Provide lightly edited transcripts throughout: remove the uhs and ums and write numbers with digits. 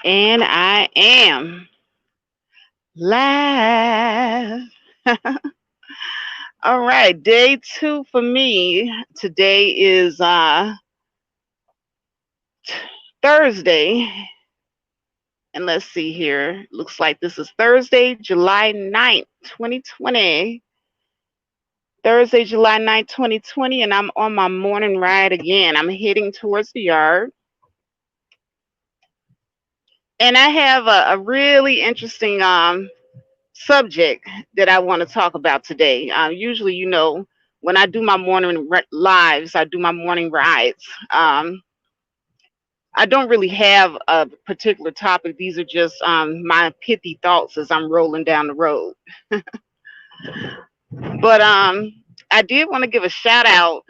And I am live. All right, day two for me. Today is Thursday. And let's see here. Looks like this is Thursday, July 9th, 2020. Thursday, July 9th, 2020. And I'm on my morning ride again. I'm heading towards the yard. And I have a really interesting subject that I want to talk about today. Usually, when I do my morning lives, I do my morning rides. I don't really have a particular topic. These are just my pithy thoughts as I'm rolling down the road. But I did want to give a shout out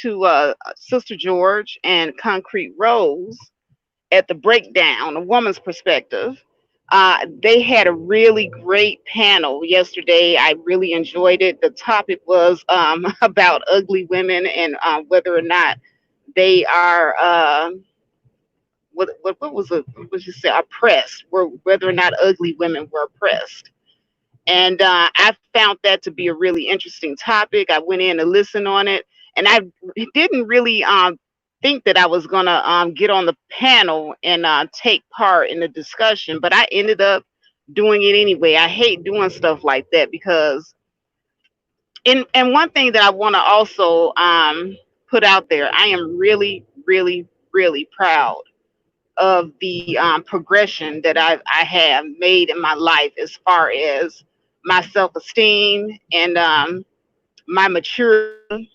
to Sister George and Concrete Rose at the breakdown, a woman's perspective. They had a really great panel yesterday. I really enjoyed it. The topic was about ugly women and whether or not they are what was it? What was you say? Oppressed, or whether or not ugly women were oppressed. And I found that to be a really interesting topic. I went in to listen on it, and I didn't really think that I was gonna get on the panel and take part in the discussion, but I ended up doing it anyway. I hate doing stuff like that because, and one thing that I want to also put out there, I am really, really, really proud of the progression that I have made in my life as far as my self esteem and my maturity,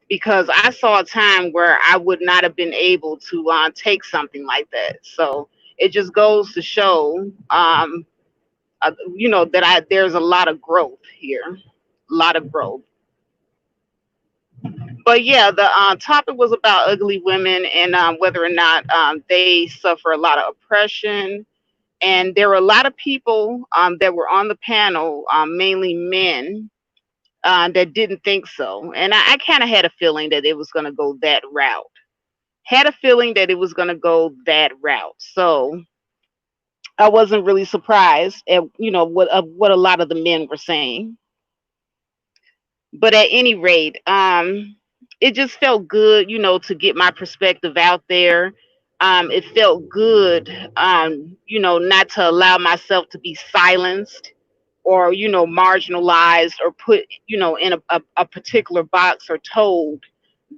because I saw a time where I would not have been able to take something like that. So it just goes to show, that there's a lot of growth here, a lot of growth. But yeah, the topic was about ugly women and whether or not they suffer a lot of oppression. And there were a lot of people that were on the panel, mainly men, that didn't think so. And I kind of had a feeling that it was going to go that route. Had a feeling that it was going to go that route. So I wasn't really surprised at what a lot of the men were saying. But at any rate, it just felt good, to get my perspective out there. It felt good, not to allow myself to be silenced or marginalized or put in a particular box or told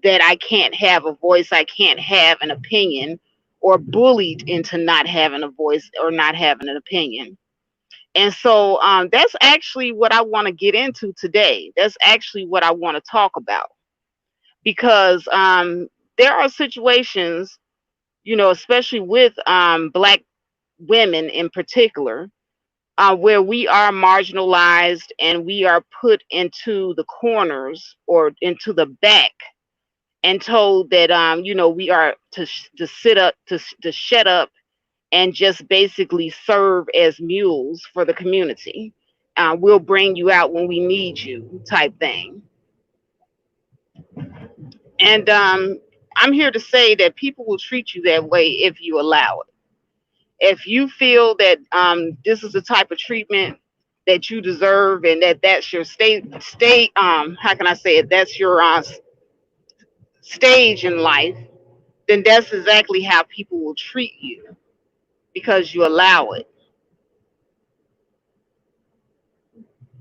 that I can't have a voice, I can't have an opinion, or bullied into not having a voice or not having an opinion. And so that's actually what I want to get into today. That's actually what I want to talk about, because there are situations, especially with black women in particular, where we are marginalized and we are put into the corners or into the back and told that we are to sit up, to shut up and just basically serve as mules for the community. We'll bring you out when we need you, type thing. And I'm here to say that people will treat you that way if you allow it. If you feel that this is the type of treatment that you deserve and that that's your state, how can I say it, that's your stage in life, then that's exactly how people will treat you because you allow it.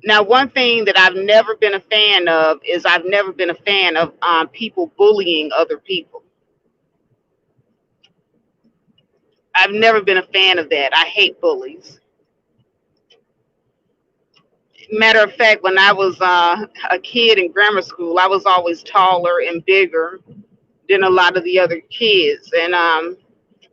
Now, one thing that I've never been a fan of is I've never been a fan of people bullying other people. I've never been a fan of that. I hate bullies. Matter of fact, when I was a kid in grammar school, I was always taller and bigger than a lot of the other kids. And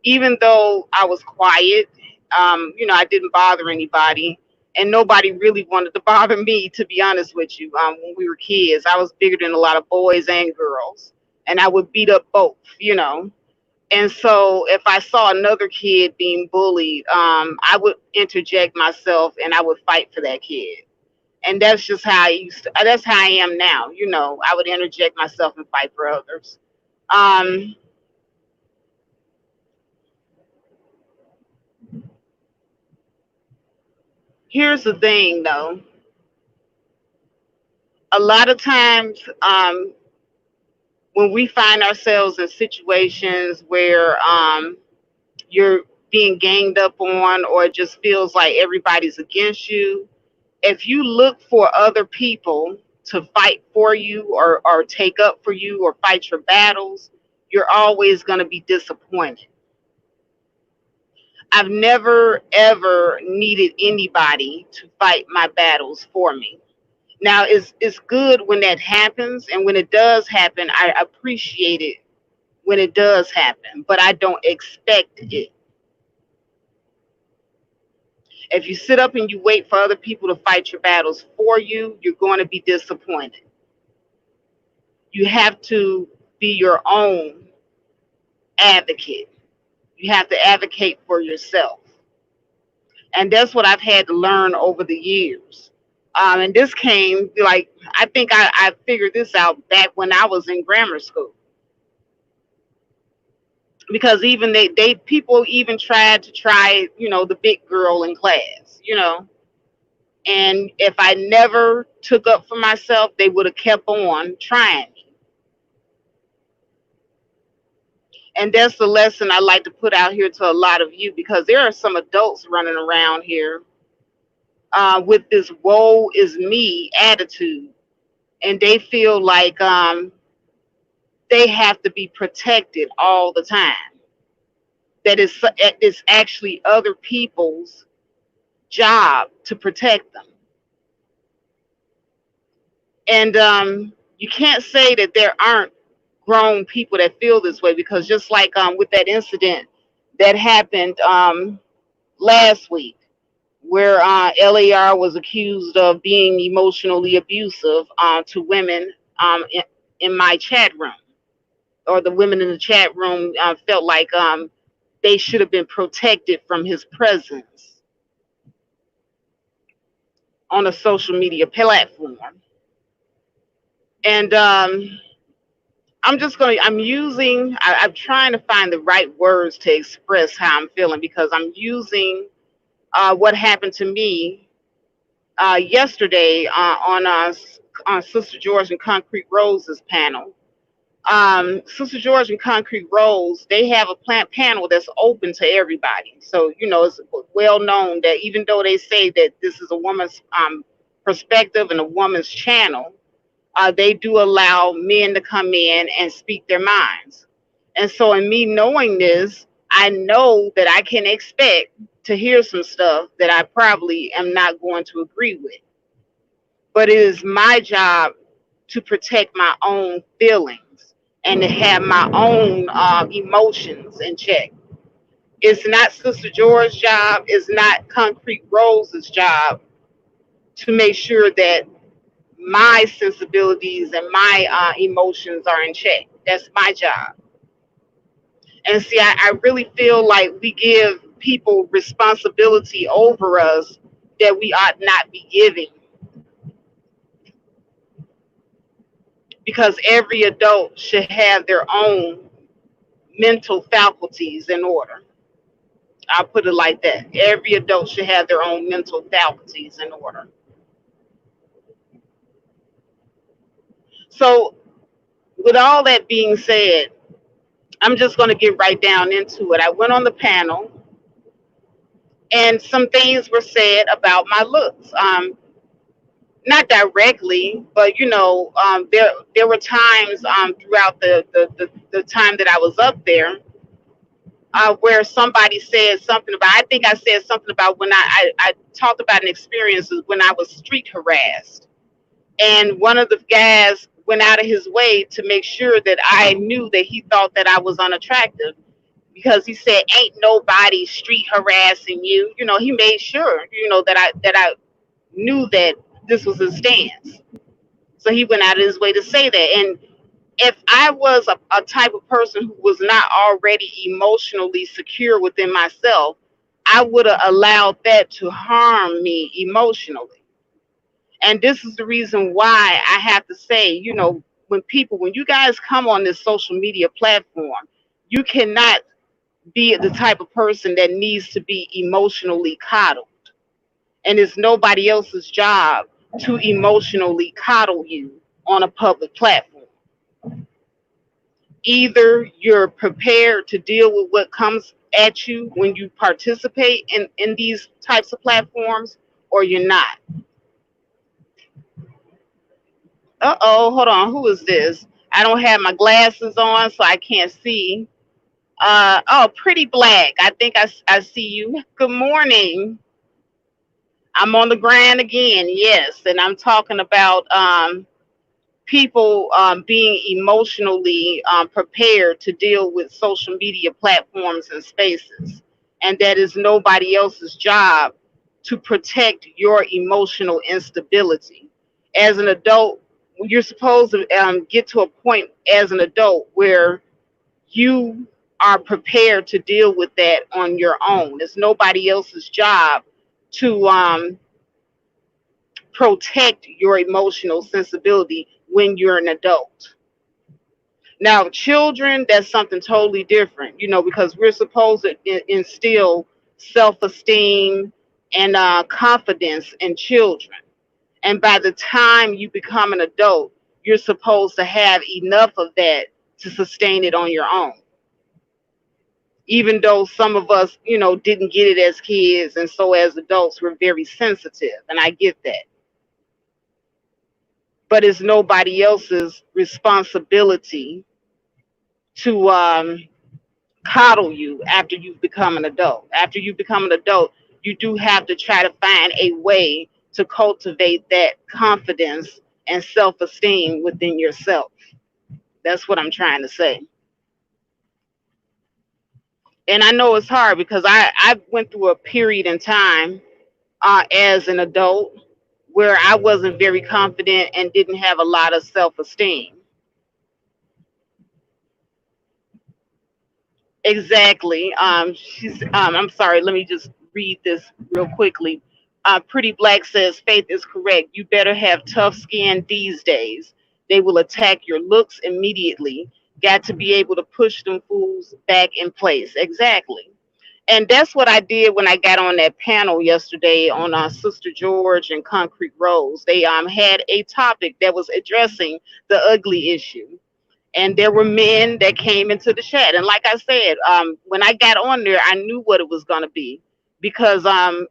even though I was quiet, I didn't bother anybody. And nobody really wanted to bother me, to be honest with you. When we were kids, I was bigger than a lot of boys and girls. And I would beat up both. And so if I saw another kid being bullied, I would interject myself and I would fight for that kid. And that's just how that's how I am now. I would interject myself and fight for others. Um, Here's the thing, though. A lot of times, when we find ourselves in situations where you're being ganged up on, or it just feels like everybody's against you, if you look for other people to fight for you, or take up for you, or fight your battles, you're always going to be disappointed. I've never ever needed anybody to fight my battles for me. Now, it's good when that happens, and when it does happen, I appreciate it when it does happen, but I don't expect it. If you sit up and you wait for other people to fight your battles for you, you're going to be disappointed. You have to be your own advocate. You have to advocate for yourself. And that's what I've had to learn over the years. And this came, like, I think I figured this out back when I was in grammar school. Because even they people even tried to try, the big girl in class. And if I never took up for myself, they would have kept on trying me. And that's the lesson I like to put out here to a lot of you, because there are some adults running around here with this woe is me attitude. And they feel like they have to be protected all the time. That it's actually other people's job to protect them. And you can't say that there aren't grown people that feel this way, because just like with that incident that happened last week, where LAR was accused of being emotionally abusive to women in my chat room, or the women in the chat room felt like they should have been protected from his presence on a social media platform. And I'm trying to find the right words to express how I'm feeling, because I'm using what happened to me yesterday on Sister George and Concrete Rose's panel. Sister George and Concrete Rose, they have a plant panel that's open to everybody. So, it's well known that even though they say that this is a woman's perspective and a woman's channel, they do allow men to come in and speak their minds. And so, in me knowing this, I know that I can expect to hear some stuff that I probably am not going to agree with. But it is my job to protect my own feelings and to have my own emotions in check. It's not Sister George's job, it's not Concrete Rose's job to make sure that my sensibilities and my emotions are in check. That's my job. And see, I really feel like we give people responsibility over us that we ought not be giving, because every adult should have their own mental faculties in order. I'll put it like that. Every adult should have their own mental faculties in order. So, with all that being said, I'm just going to get right down into it. I went on the panel, and some things were said about my looks. Not directly, but there were times throughout the time that I was up there where somebody said something about. I think I said something about when I talked about an experience when I was street harassed, and one of the guys went out of his way to make sure that I knew that he thought that I was unattractive, because he said, "Ain't nobody street harassing you." He made sure that I knew that this was his stance. So he went out of his way to say that. And if I was a type of person who was not already emotionally secure within myself, I would have allowed that to harm me emotionally. And this is the reason why I have to say, when you guys come on this social media platform, you cannot be the type of person that needs to be emotionally coddled. and it's nobody else's job to emotionally coddle you on a public platform. Either you're prepared to deal with what comes at you when you participate in these types of platforms, or you're not. Uh-oh, hold on. Who is this? I don't have my glasses on, so I can't see. Oh, pretty black. I think I see you. Good morning. I'm on the grind again, yes, and I'm talking about people being emotionally prepared to deal with social media platforms and spaces, and that is nobody else's job to protect your emotional instability. As an adult, you're supposed to get to a point as an adult where you are prepared to deal with that on your own. It's nobody else's job to protect your emotional sensibility when you're an adult. Now, children, that's something totally different, because we're supposed to instill self esteem and confidence in children. And by the time you become an adult, you're supposed to have enough of that to sustain it on your own. Even though some of us, didn't get it as kids, and so as adults, we're very sensitive, and I get that. But it's nobody else's responsibility to coddle you after you've become an adult. After you become an adult, you do have to try to find a way to cultivate that confidence and self-esteem within yourself. That's what I'm trying to say. And I know it's hard because I went through a period in time as an adult where I wasn't very confident and didn't have a lot of self-esteem. Exactly. I'm sorry. Let me just read this real quickly. Pretty Black says Faith is correct. You better have tough skin these days. They will attack your looks immediately. Got to be able to push them fools back in place. Exactly. And that's what I did when I got on that panel yesterday on Sister George and Concrete Rose. They had a topic that was addressing the ugly issue, and there were men that came into the chat. And like I said, when I got on there, I knew what it was going to be, because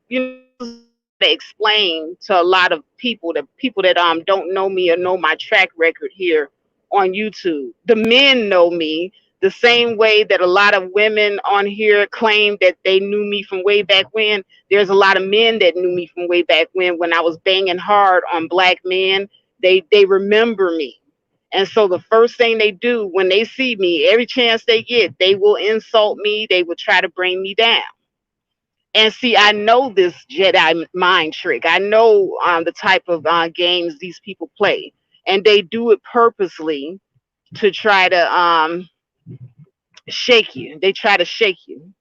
they explain to a lot of people, that don't know me or know my track record here on YouTube. The men know me the same way that a lot of women on here claim that they knew me from way back when. There's a lot of men that knew me from way back when I was banging hard on black men. They remember me. And so the first thing they do when they see me, every chance they get, they will insult me. They will try to bring me down. And see, I know this Jedi mind trick. I know the type of games these people play. And they do it purposely to try to shake you. They try to shake you.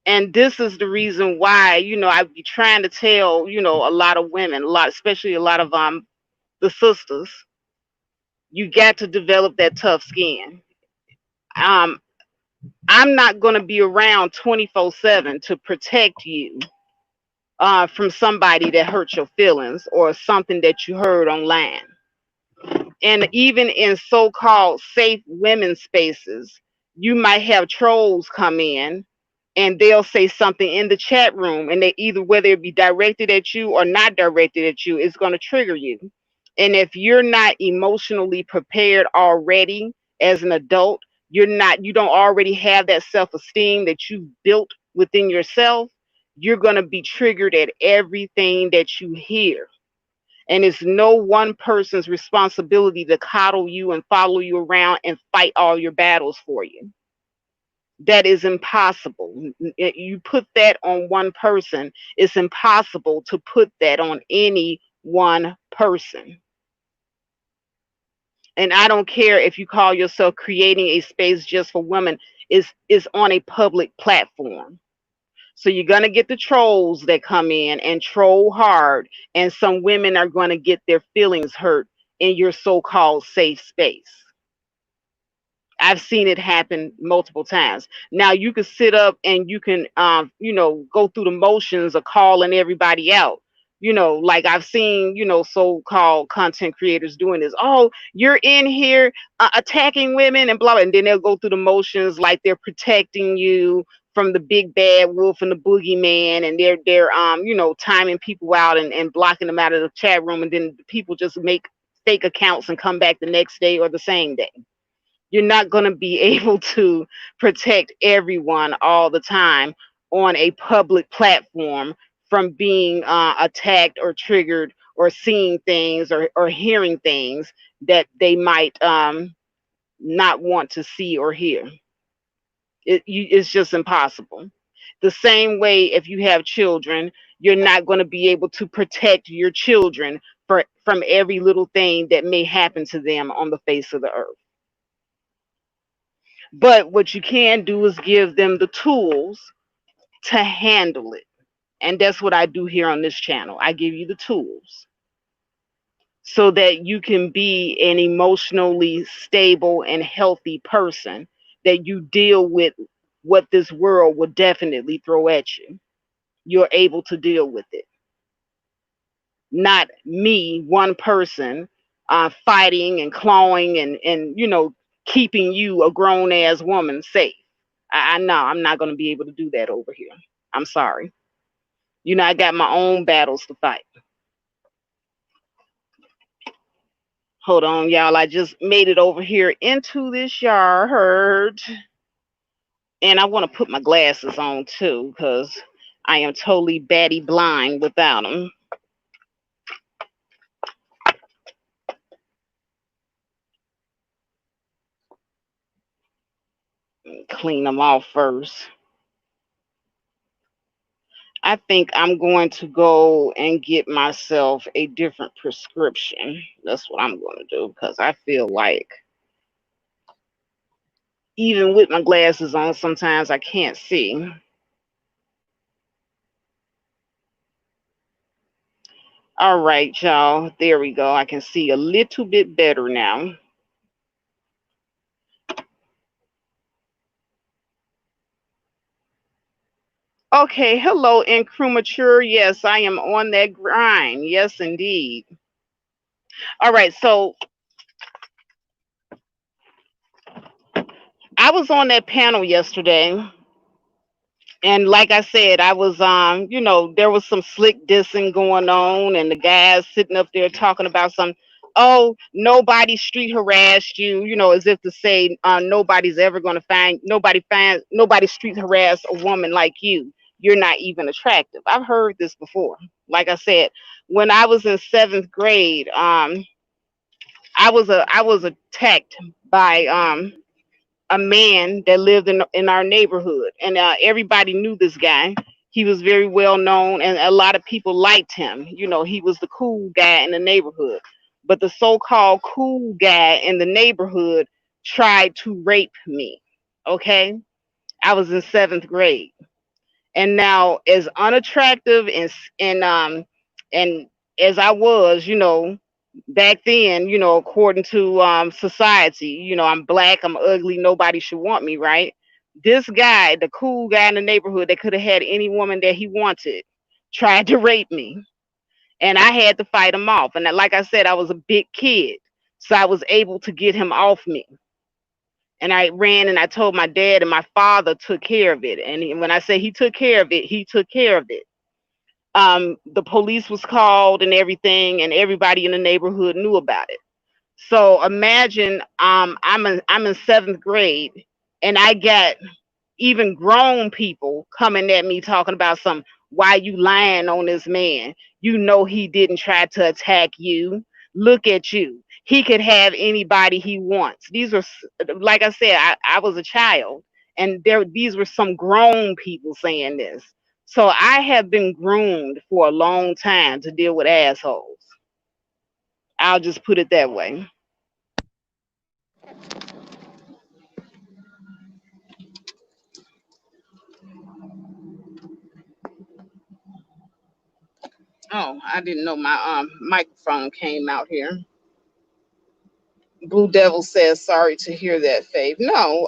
And this is the reason why, I be trying to tell, a lot of women, especially a lot of the sisters, you got to develop that tough skin. Um, I'm not going to be around 24/7 to protect you from somebody that hurt your feelings or something that you heard online. And even in so-called safe women's spaces, you might have trolls come in and they'll say something in the chat room, and they either, whether it be directed at you or not directed at you, it's going to trigger you. And if you're not emotionally prepared already as an adult, you don't already have that self-esteem that you've built within yourself, you're going to be triggered at everything that you hear. And it's no one person's responsibility to coddle you and follow you around and fight all your battles for you. That is impossible. You put that on one person, it's impossible to put that on any one person. And I don't care if you call yourself creating a space just for women, is on a public platform. So you're going to get the trolls that come in and troll hard, and some women are going to get their feelings hurt in your so-called safe space. I've seen it happen multiple times. Now you can sit up and you can, go through the motions of calling everybody out. Like I've seen, so-called content creators doing this. Oh, you're in here attacking women and blah, blah, and then they'll go through the motions like they're protecting you from the big bad wolf and the boogeyman, and they're timing people out and blocking them out of the chat room, and then people just make fake accounts and come back the next day or the same day. You're not going to be able to protect everyone all the time on a public platform from being attacked or triggered or seeing things or hearing things that they might not want to see or hear. It's just impossible. The same way, if you have children, you're not going to be able to protect your children from every little thing that may happen to them on the face of the earth. But what you can do is give them the tools to handle it. And that's what I do here on this channel. I give you the tools so that you can be an emotionally stable and healthy person, that you deal with what this world will definitely throw at you. You're able to deal with it. Not me, one person, fighting and clawing and keeping you, a grown ass woman, safe. I know I'm not going to be able to do that over here. I'm sorry. I got my own battles to fight. Hold on, y'all. I just made it over here into this yard. And I want to put my glasses on too, because I am totally batty blind without them. Clean them off first. I think I'm going to go and get myself a different prescription. That's what I'm going to do, because I feel like even with my glasses on, sometimes I can't see. All right, y'all. There we go. I can see a little bit better now. Okay, hello, Incrumature. Yes, I am on that grind. Yes, indeed. All right, so I was on that panel yesterday, and like I said, I was there was some slick dissing going on, and the guys sitting up there talking about some, oh, nobody street harassed you, as if to say nobody's ever going to nobody street harass a woman like you. You're not even attractive. I've heard this before. Like I said, when I was in seventh grade, I was attacked by a man that lived in our neighborhood, and everybody knew this guy. He was very well known, and a lot of people liked him. He was the cool guy in the neighborhood. But the so-called cool guy in the neighborhood tried to rape me. Okay, I was in seventh grade, and now as unattractive and as I was, back then, according to society, I'm black, I'm ugly, nobody should want me, right? This guy, the cool guy in the neighborhood that could have had any woman that he wanted, tried to rape me, and I had to fight him off. And like I said, I was a big kid, so I was able to get him off me. And I ran and I told my dad, and my father took care of it. And when I say he took care of it, he took care of it. The police was called and everything, and everybody in the neighborhood knew about it. So imagine, I'm in seventh grade, and I got even grown people coming at me talking about some, why you lying on this man? He didn't try to attack you. Look at you. He could have anybody he wants. These were, like I said, I was a child, and these were some grown people saying this. So I have been groomed for a long time to deal with assholes. I'll just put it that way. Oh, I didn't know my microphone came out here. Blue Devil says, sorry to hear that, Faith. No,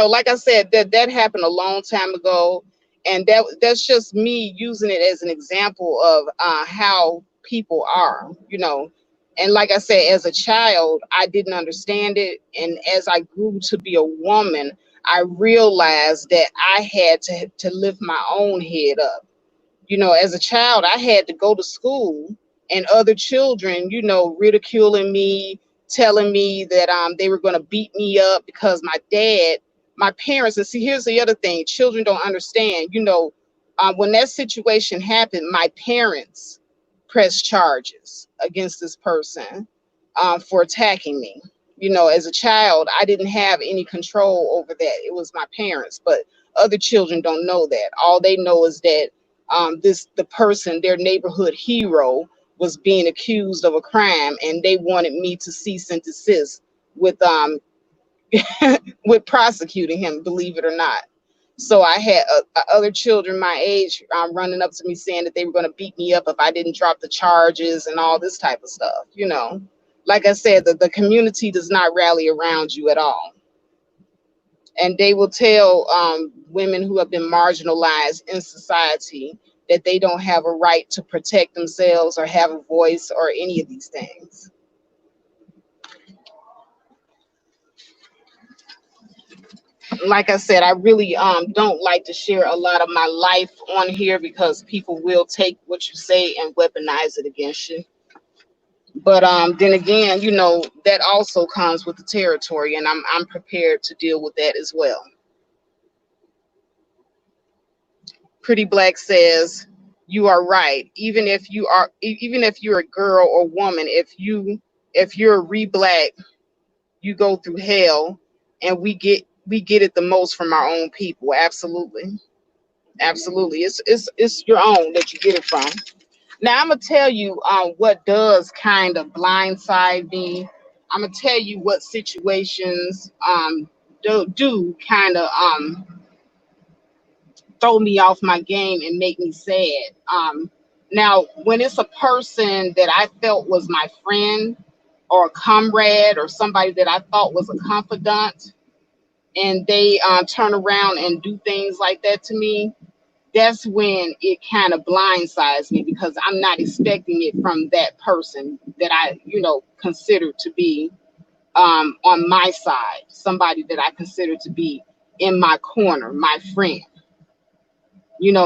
like I said, that happened a long time ago, and that's just me using it as an example of how people are, And like I said, as a child, I didn't understand it, and as I grew to be a woman, I realized that I had to lift my own head up. As a child, I had to go to school and other children, ridiculing me, telling me that they were going to beat me up because my parents, and see, here's the other thing children don't understand, when that situation happened, my parents pressed charges against this person for attacking me. As a child, I didn't have any control over that. It was my parents, but other children don't know that. All they know is that the person, their neighborhood hero, was being accused of a crime, and they wanted me to cease and desist with with prosecuting him, believe it or not. So I had other children my age running up to me saying that they were going to beat me up if I didn't drop the charges and all this type of stuff. Like I said, the community does not rally around you at all. And they will tell women who have been marginalized in society that they don't have a right to protect themselves or have a voice or any of these things. Like I said, I really don't like to share a lot of my life on here because people will take what you say and weaponize it against you. But then again, that also comes with the territory, and I'm prepared to deal with that as well. Pretty Black says, you are right. Even if you're a girl or woman, if you're re-black, you go through hell, and we get it the most from our own people. Absolutely. Absolutely. It's your own that you get it from. Now I'm gonna tell you what does kind of blindside me. I'm gonna tell you what situations do kind of throw me off my game and make me sad. Now, when it's a person that I felt was my friend or a comrade or somebody that I thought was a confidant, and they turn around and do things like that to me, that's when it kind of blindsides me because I'm not expecting it from that person that I, consider to be on my side, somebody that I consider to be in my corner, my friend.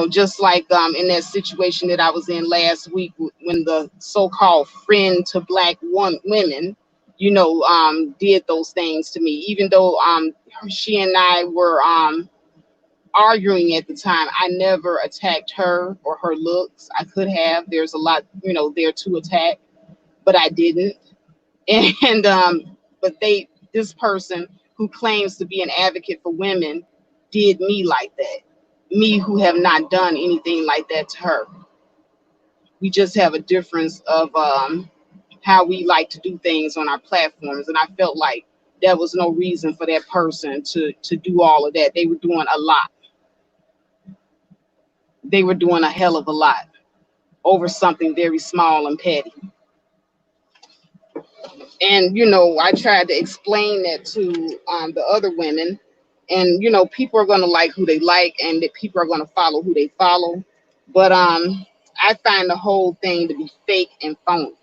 Just like in that situation that I was in last week when the so-called friend to black women, did those things to me, even though she and I were arguing at the time. I never attacked her or her looks. I could have. There's a lot, there to attack, but I didn't. And but this person who claims to be an advocate for women did me like that. Me who have not done anything like that to her. We just have a difference of how we like to do things on our platforms, and I felt like there was no reason for that person to do all of that. They were doing a lot. They were doing a hell of a lot over something very small and petty. And I tried to explain that to the other women, and people are going to like who they like, and that people are going to follow who they follow. But I find the whole thing to be fake and phony.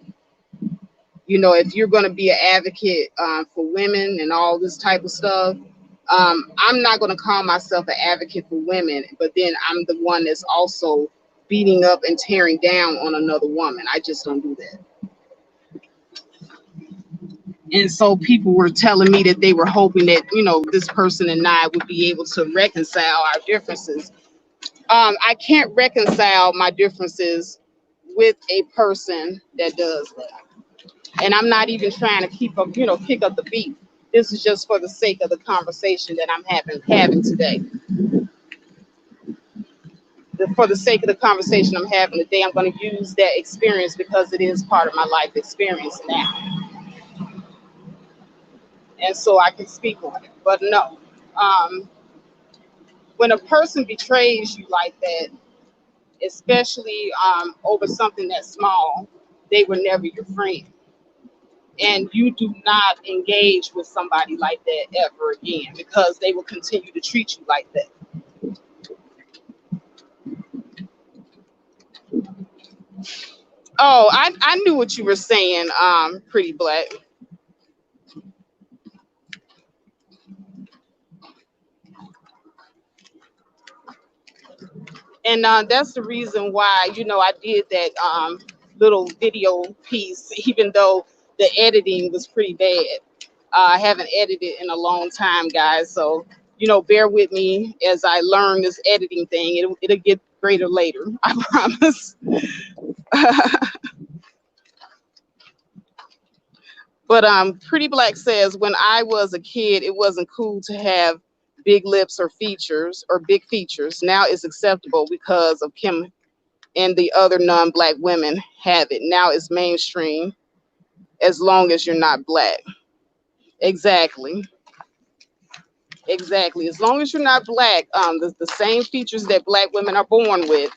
If you're going to be an advocate for women and all this type of stuff, I'm not going to call myself an advocate for women, but then I'm the one that's also beating up and tearing down on another woman. I just don't do that. And so people were telling me that they were hoping that, this person and I would be able to reconcile our differences. I can't reconcile my differences with a person that does that. And I'm not even trying to pick up the beat. This is just for the sake of the conversation that I'm having today. For the sake of the conversation I'm having today, I'm going to use that experience because it is part of my life experience now. And so I can speak on it. But no, when a person betrays you like that, especially over something that small, they were never your friend. And you do not engage with somebody like that ever again, because they will continue to treat you like that. Oh, I knew what you were saying, Pretty Black. And that's the reason why, I did that little video piece, even though the editing was pretty bad. I haven't edited in a long time, guys. So, bear with me as I learn this editing thing. It'll get greater later, I promise. But Pretty Black says, when I was a kid, it wasn't cool to have big lips or features or big features. Now it's acceptable because of Kim and the other non-black women have it. Now it's mainstream as long as you're not black. Exactly. Exactly. As long as you're not black, the same features that black women are born with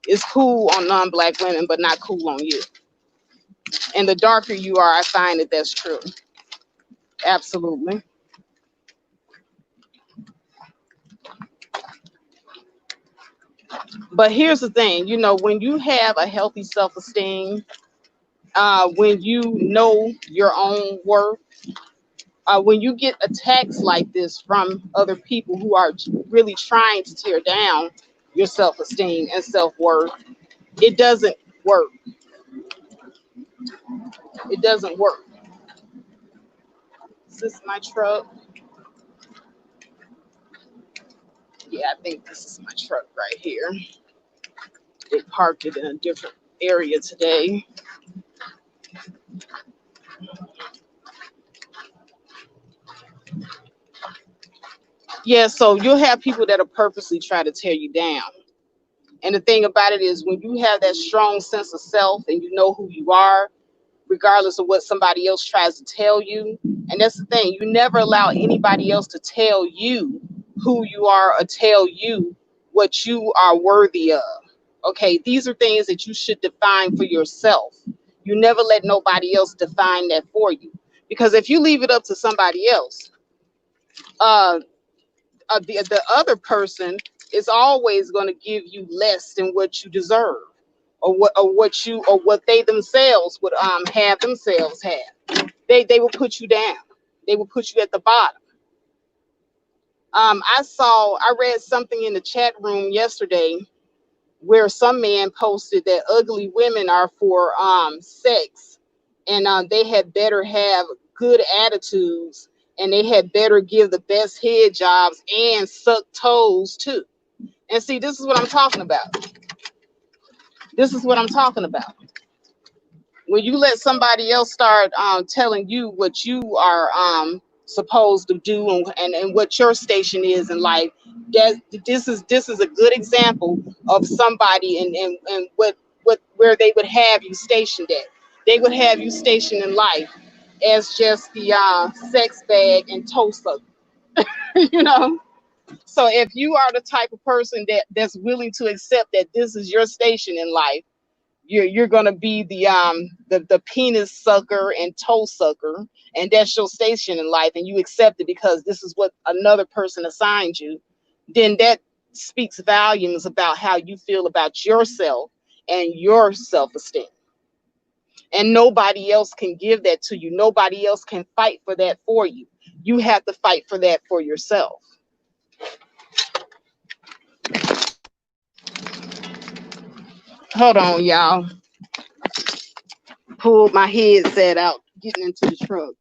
is cool on non-black women, but not cool on you. And the darker you are, I find that that's true. Absolutely. But here's the thing, when you have a healthy self-esteem, when you know your own worth, when you get attacks like this from other people who are really trying to tear down your self-esteem and self-worth, it doesn't work. It doesn't work. Is this my truck? Yeah, I think this is my truck right here. They parked it in a different area today. Yeah, so you'll have people that'll purposely try to tear you down. And the thing about it is, when you have that strong sense of self and you know who you are, regardless of what somebody else tries to tell you. And that's the thing, you never allow anybody else to tell you who you are or tell you what you are worthy of. Okay, these are things that you should define for yourself. You never let nobody else define that for you. Because if you leave it up to somebody else, uh, the other person is always going to give you less than what you deserve, or what they themselves would have themselves have. They will put you down. They will put you at the bottom. I read something in the chat room yesterday where some man posted that ugly women are for sex, and they had better have good attitudes, and they had better give the best head jobs and suck toes too. And see, this is what I'm talking about. This is what I'm talking about. When you let somebody else start telling you what you are supposed to do, and what your station is in life, that this is a good example of somebody and what where they would have you stationed at. They would have you stationed in life as just the sex bag and toe sucker. you know. So if you are the type of person that's willing to accept that this is your station in life, you're gonna be the penis sucker and toe sucker, and that's your station in life, and you accept it because this is what another person assigned you. Then that speaks volumes about how you feel about yourself and your self-esteem. And nobody else can give that to you. Nobody else can fight for that for you. You have to fight for that for yourself. Hold on, y'all. Pulled my headset out, getting into the truck.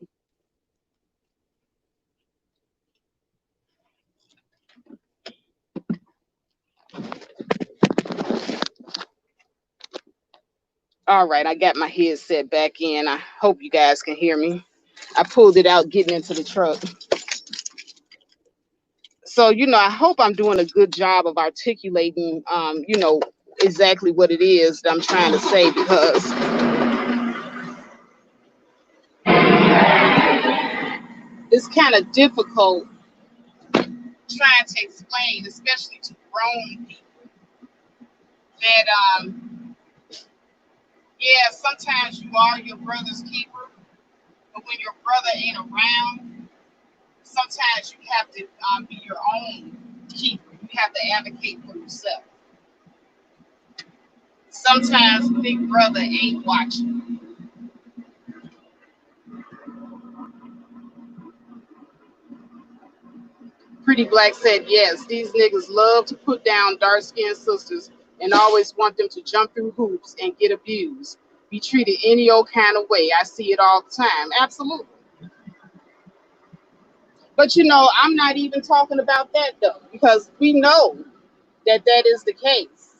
All right, I got my headset back in. I hope you guys can hear me. I pulled it out, getting into the truck. So, I hope I'm doing a good job of articulating, exactly what it is that I'm trying to say, because it's kind of difficult trying to explain, especially to grown people, that, yeah, sometimes you are your brother's keeper, But when your brother ain't around, sometimes you have to be your own keeper. You have to advocate for yourself. Sometimes big brother ain't watching. Pretty Black said, yes, these niggas love to put down dark-skinned sisters and always want them to jump through hoops and get abused. Be treated any old kind of way. I see it all the time. Absolutely. But I'm not even talking about that though, because we know that that is the case.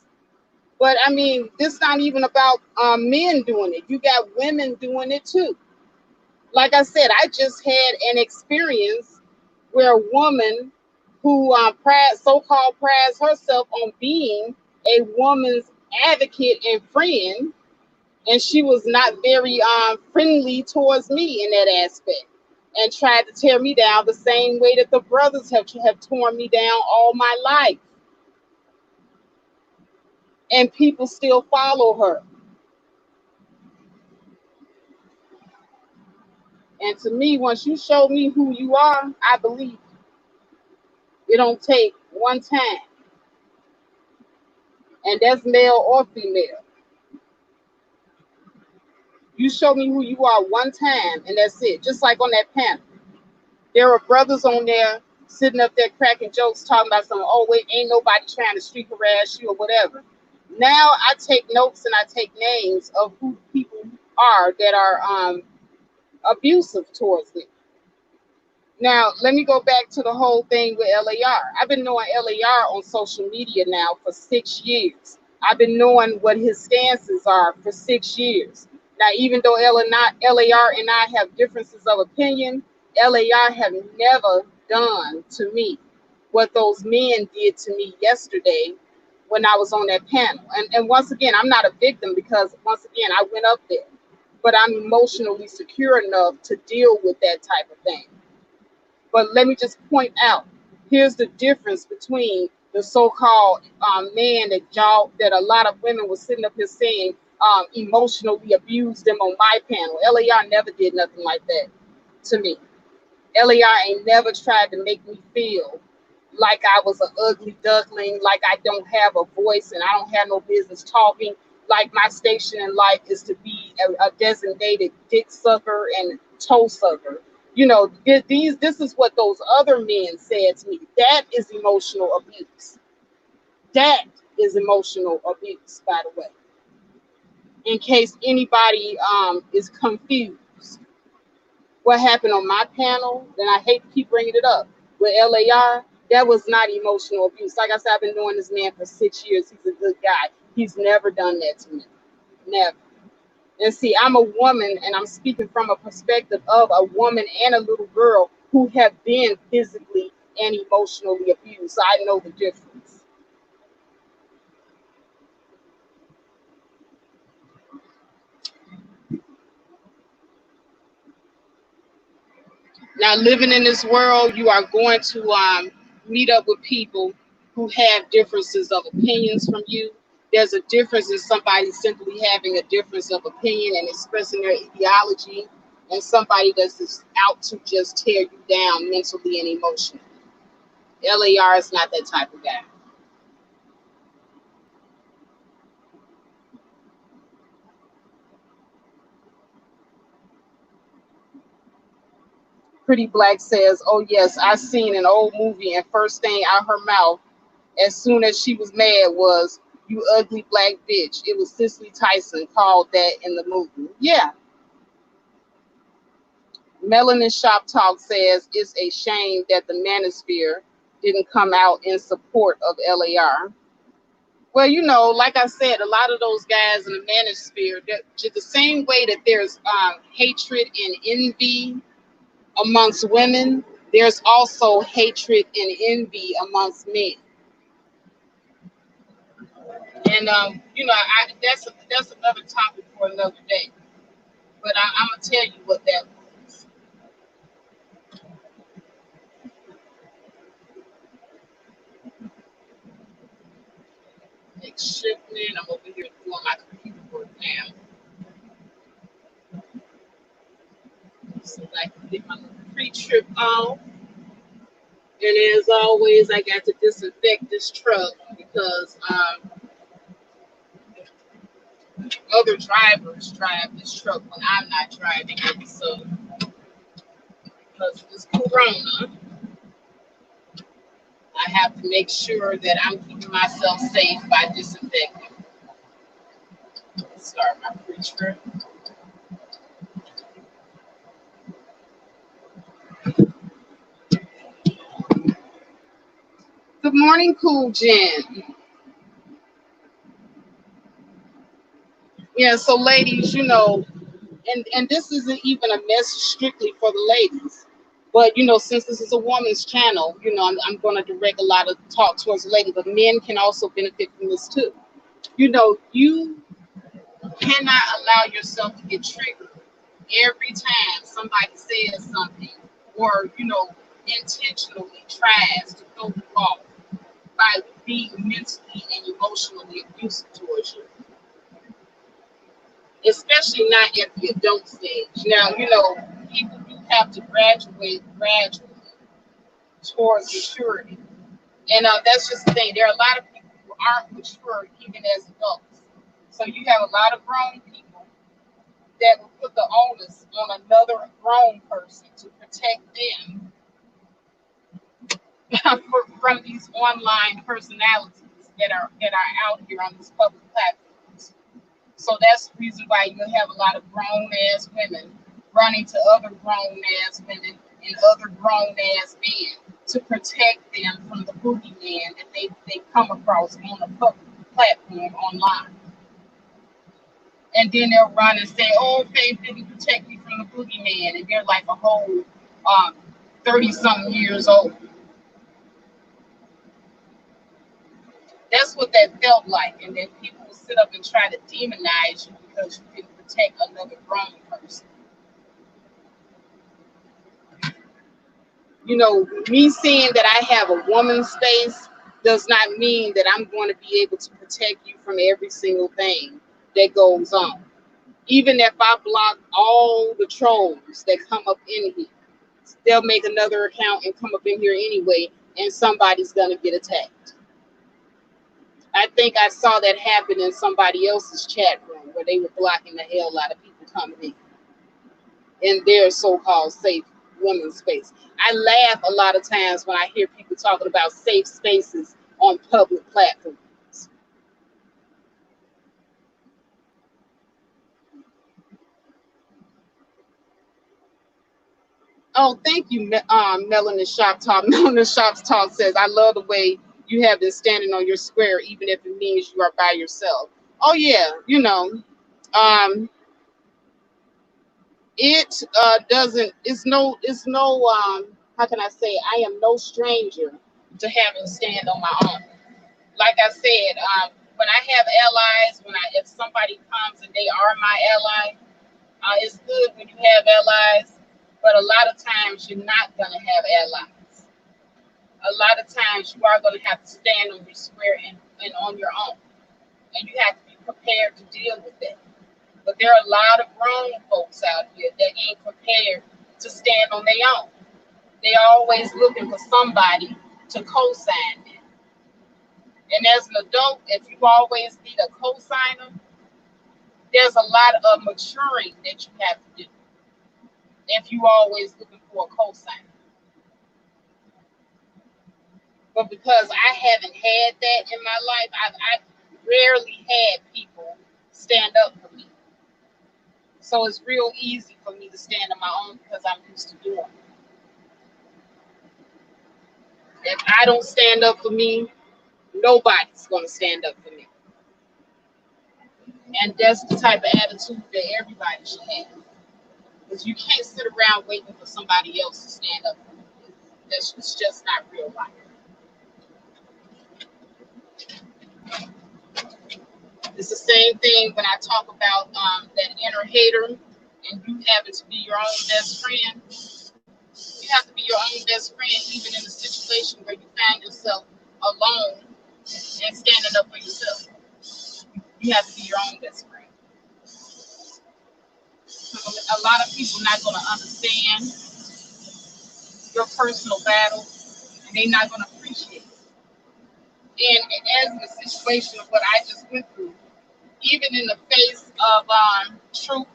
But I mean, this not even about men doing it. You got women doing it too. Like I said, I just had an experience where a woman who so-called prides herself on being a woman's advocate and friend, and she was not very friendly towards me in that aspect, and tried to tear me down the same way that the brothers have torn me down all my life, and people still follow her. And to me, once you show me who you are, I believe you. It don't take one time, and that's male or female. You show me who you are one time, and that's it. Just like on that panel, there were brothers on there sitting up there cracking jokes, talking about something. Oh wait, ain't nobody trying to street harass you or whatever. Now I take notes and I take names of who people are that are abusive towards me. Now, let me go back to the whole thing with LAR. I've been knowing LAR on social media now for 6 years. I've been knowing what his stances are for 6 years. Now, even though LAR and I have differences of opinion, LAR have never done to me what those men did to me yesterday when I was on that panel. And once again, I'm not a victim because, once again, I went up there. But I'm emotionally secure enough to deal with that type of thing. But let me just point out, here's the difference between the so-called man that a lot of women were sitting up here saying emotionally abused them on my panel. LAR never did nothing like that to me. LAR ain't never tried to make me feel like I was an ugly duckling, like I don't have a voice and I don't have no business talking, like my station in life is to be a designated dick sucker and toe sucker. This is what those other men said to me. That is emotional abuse. That is emotional abuse, by the way. In case anybody is confused. What happened on my panel, then I hate to keep bringing it up, with LAR, that was not emotional abuse. Like I said, I've been knowing this man for 6 years. He's a good guy. He's never done that to me. Never. And see, I'm a woman, and I'm speaking from a perspective of a woman and a little girl who have been physically and emotionally abused. So I know the difference. Now, living in this world, you are going to meet up with people who have differences of opinions from you. There's a difference in somebody simply having a difference of opinion and expressing their ideology, and somebody that's just out to just tear you down mentally and emotionally. LAR is not that type of guy. Pretty Black says, oh yes, I seen an old movie and first thing out her mouth as soon as she was mad was, you ugly black bitch. It was Cicely Tyson called that in the movie. Yeah. Melanin Shop Talk says, it's a shame that the manosphere didn't come out in support of LAR. Well, like I said, a lot of those guys in the manosphere, the same way that there's hatred and envy amongst women, there's also hatred and envy amongst men. And that's another topic for another day. But I'm gonna tell you what that was. Next shipment. I'm over here doing my computer work now. trip off. And as always, I got to disinfect this truck because other drivers drive this truck when I'm not driving it. So, because of this corona, I have to make sure that I'm keeping myself safe by disinfecting. Let's start my pre-trip. Good morning, Cool Jen. Yeah, so ladies, and this isn't even a message strictly for the ladies, but since this is a woman's channel, I'm going to direct a lot of talk towards the ladies, but men can also benefit from this too. You cannot allow yourself to get triggered every time somebody says something or intentionally tries to throw you off by being mentally and emotionally abusive towards you, especially not at the adult stage. Now, people do have to graduate gradually towards maturity. And that's just the thing. There are a lot of people who aren't mature even as adults. So you have a lot of grown people that will put the onus on another grown person to protect them from these online personalities that are out here on these public platforms. So that's the reason why you have a lot of grown ass women running to other grown ass women and other grown ass men to protect them from the boogeyman that they come across on a public platform online. And then they'll run and say, "Oh, Faith didn't protect me from the boogeyman," and they're like a whole 30-something years old. That's what that felt like. And then people will sit up and try to demonize you because you didn't protect another grown person. Me saying that I have a woman's space does not mean that I'm going to be able to protect you from every single thing that goes on. Even if I block all the trolls that come up in here, they'll make another account and come up in here anyway, and somebody's going to get attacked. I think I saw that happen in somebody else's chat room where they were blocking the hell out of people coming in their so-called safe women's space. I laugh a lot of times when I hear people talking about safe spaces on public platforms. Oh, thank you, Melanin Shop Talk. Melanin Shop Talk says, "I love the way you have been standing on your square, even if it means you are by yourself." Oh yeah, um, it doesn't. It's no. How can I say? I am no stranger to having to stand on my own. Like I said, when I have allies, if somebody comes and they are my ally, it's good when you have allies, but a lot of times you're not gonna have allies. A lot of times you are gonna have to stand on your square and on your own, and you have to be prepared to deal with that. But there are a lot of grown folks out here that ain't prepared to stand on their own. They always looking for somebody to co-sign them. And as an adult, if you always need a co-signer, there's a lot of maturing that you have to do if you always looking for a co-signer. But because I haven't had that in my life, I've rarely had people stand up for me. So it's real easy for me to stand on my own because I'm used to doing it. If I don't stand up for me, nobody's going to stand up for me. And that's the type of attitude that everybody should have. Because you can't sit around waiting for somebody else to stand up for you. It's just not real life. It's the same thing when I talk about that inner hater and you having to be your own best friend. You have to be your own best friend even in a situation where you find yourself alone and standing up for yourself. You have to be your own best friend. A lot of people not going to understand your personal battle, and they're not going to appreciate it. And as the situation of what I just went through, even in the face of truth,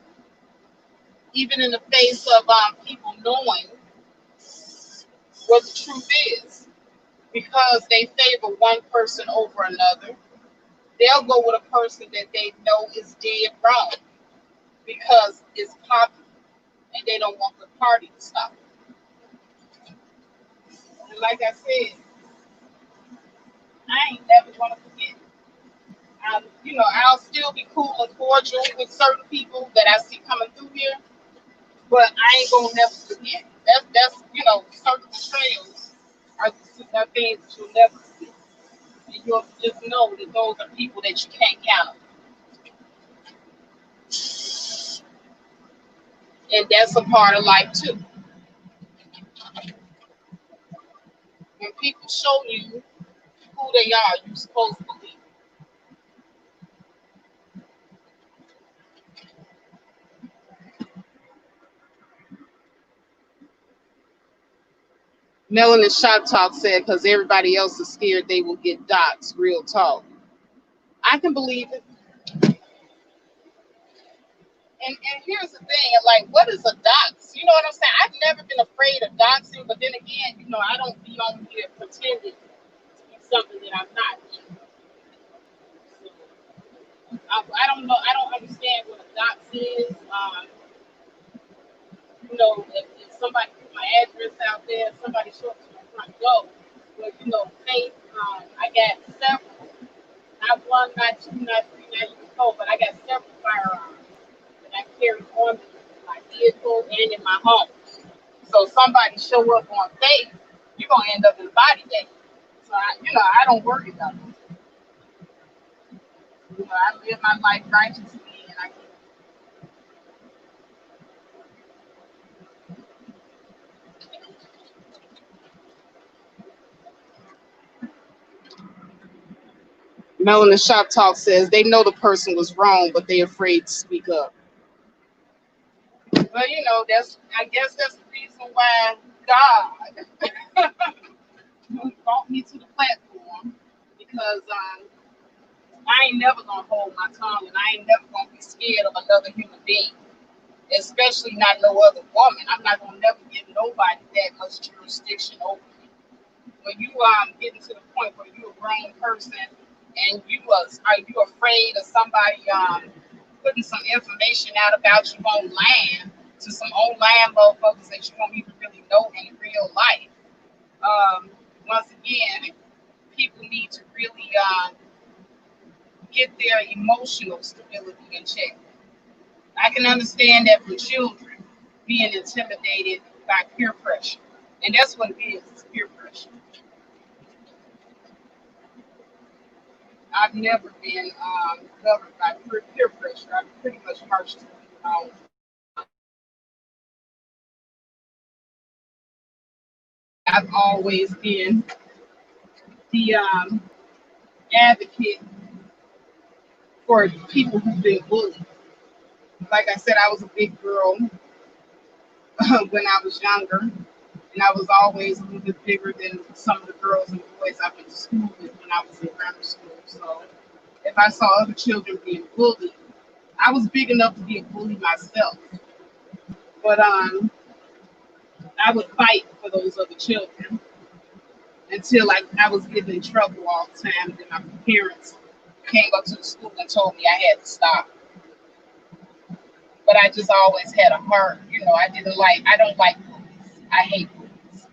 even in the face of people knowing what the truth is, because they favor one person over another, they'll go with a person that they know is dead wrong because it's popular and they don't want the party to stop. And like I said, I ain't never gonna forget. I'll still be cool and cordial with certain people that I see coming through here, but I ain't gonna never forget. That's certain betrayals are things that you'll never forget. And you'll just know that those are people that you can't count on. And that's a part of life too. When people show you who they are, you're supposed to believe. Melanin Shop Talk said, because everybody else is scared they will get doxxed. Real talk. I can believe it. And here's the thing, like, what is a dox? You know what I'm saying? I've never been afraid of doxing, but then again, I don't be on here pretending to be something that I'm not. I don't know. I don't understand what a dox is. If somebody put my address out there, somebody showed up to my front door. But faith, I got several, not one, not two, not three, not even four, but I got several firearms that I carry on me in my vehicle and in my home. So somebody show up on faith, you're gonna end up in body bag. So I don't worry about it. I live my life righteously, and I keep. Melanin Shop Talk says they know the person was wrong, but they're afraid to speak up. Well, I guess that's the reason why God brought me to the platform, because I ain't never gonna hold my tongue, and I ain't never gonna be scared of another human being, especially not no other woman. I'm not gonna never give nobody that much jurisdiction over me. When you getting to the point where you're a grown person and are you afraid of somebody putting some information out about you online to some online motherfuckers that you don't even really know in real life? Once again, people need to really get their emotional stability in check. I can understand that for children being intimidated by peer pressure, and that's what it is, it's peer pressure. I've never been governed by peer pressure. I'm pretty much marched to my own. I've always been the advocate for people who've been bullied. Like I said, I was a big girl when I was younger, and I was always a little bit bigger than some of the girls and boys I went to school with when I was in grammar school. So if I saw other children being bullied, I was big enough to be a bully myself. But I would fight for those other children until I was getting in trouble all the time. Then my parents came up to the school and told me I had to stop. But I just always had a heart. I don't like bullies. I hate bullies.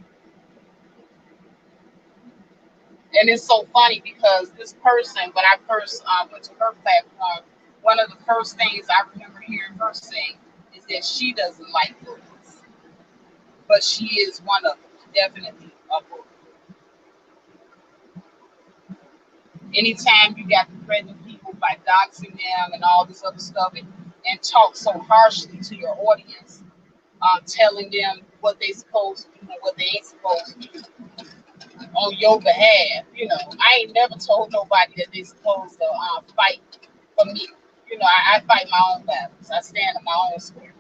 And it's so funny because this person, when I first went to her platform, one of the first things I remember hearing her say is that she doesn't like bullies. But she is one of them, definitely a bully. Anytime you got to threaten people by doxing them and all this other stuff, and talk so harshly to your audience, telling them what they supposed to do and what they ain't supposed to do on your behalf. I ain't never told nobody that they supposed to fight for me. I fight my own battles. I stand in my own square.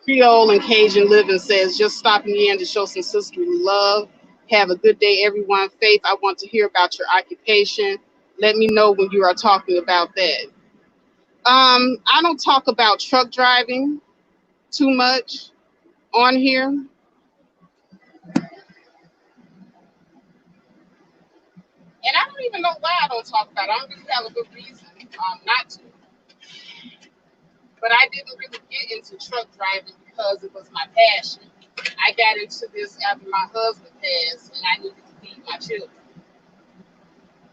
Creole and Cajun Living says, just stopping in to show some sisterly love. Have a good day, everyone. Faith, I want to hear about your occupation. Let me know when you are talking about that. I don't talk about truck driving too much on here. And I don't even know why I don't talk about it. I don't really have a good reason not to. But I didn't really get into truck driving because it was my passion. I got into this after my husband passed and I needed to feed my children.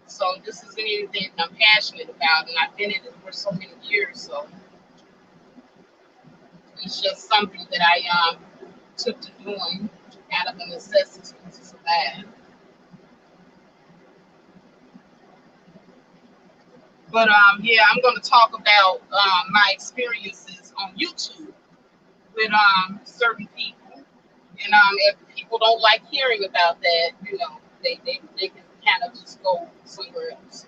So this isn't anything that I'm passionate about, and I've been in it for so many years. So it's just something that I took to doing out of a necessity to survive. But yeah, I'm going to talk about my experiences on YouTube with certain people, and if people don't like hearing about that, you know, they can kind of just go somewhere else.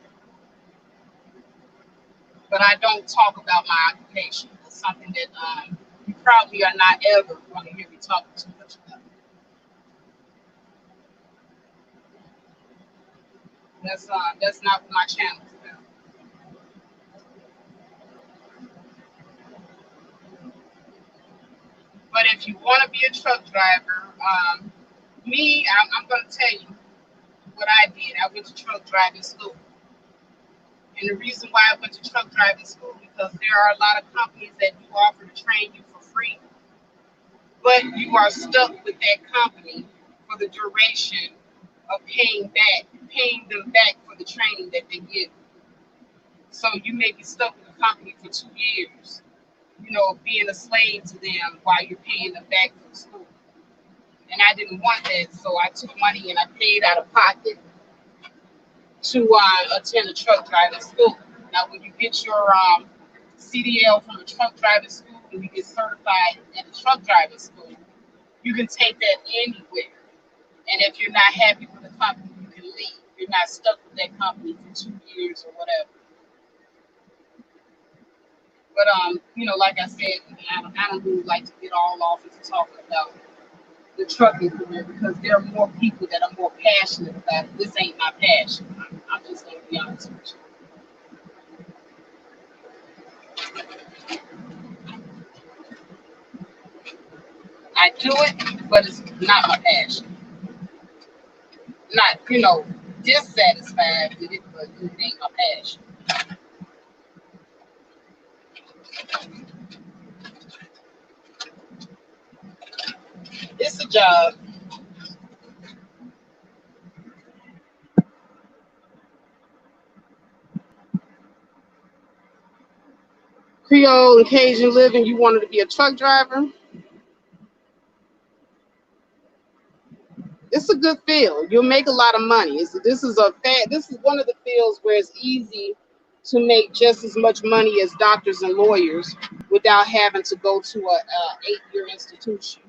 But I don't talk about my occupation. It's something that you probably are not ever going to hear me talk too much about. That's not what my channel is about. But if you want to be a truck driver, I'm going to tell you what I did. I went to truck driving school. And the reason why I went to truck driving school because there are a lot of companies that do offer to train you for free, but you are stuck with that company for the duration of paying them back for the training that they give. So you may be stuck with a company for 2 years, you know, being a slave to them while you're paying them back for the school. And I didn't want that, so I took money and I paid out of pocket to attend a truck driving school. Now, when you get your CDL from a truck driving school and you get certified at a truck driving school, you can take that anywhere. And if you're not happy with the company, you can leave. You're not stuck with that company for 2 years or whatever. But you know, like I said, I don't really like to get all off into talking about the trucking career because there are more people that are more passionate about it. This ain't my passion. I'm just gonna be honest with you. I do it, but it's not my passion. Not, you know, dissatisfied with it, but it ain't my passion. It's a job. Creole and Cajun living, you wanted to be a truck driver. It's a good field. You'll make a lot of money. This is one of the fields where it's easy to make just as much money as doctors and lawyers without having to go to a 8-year institution.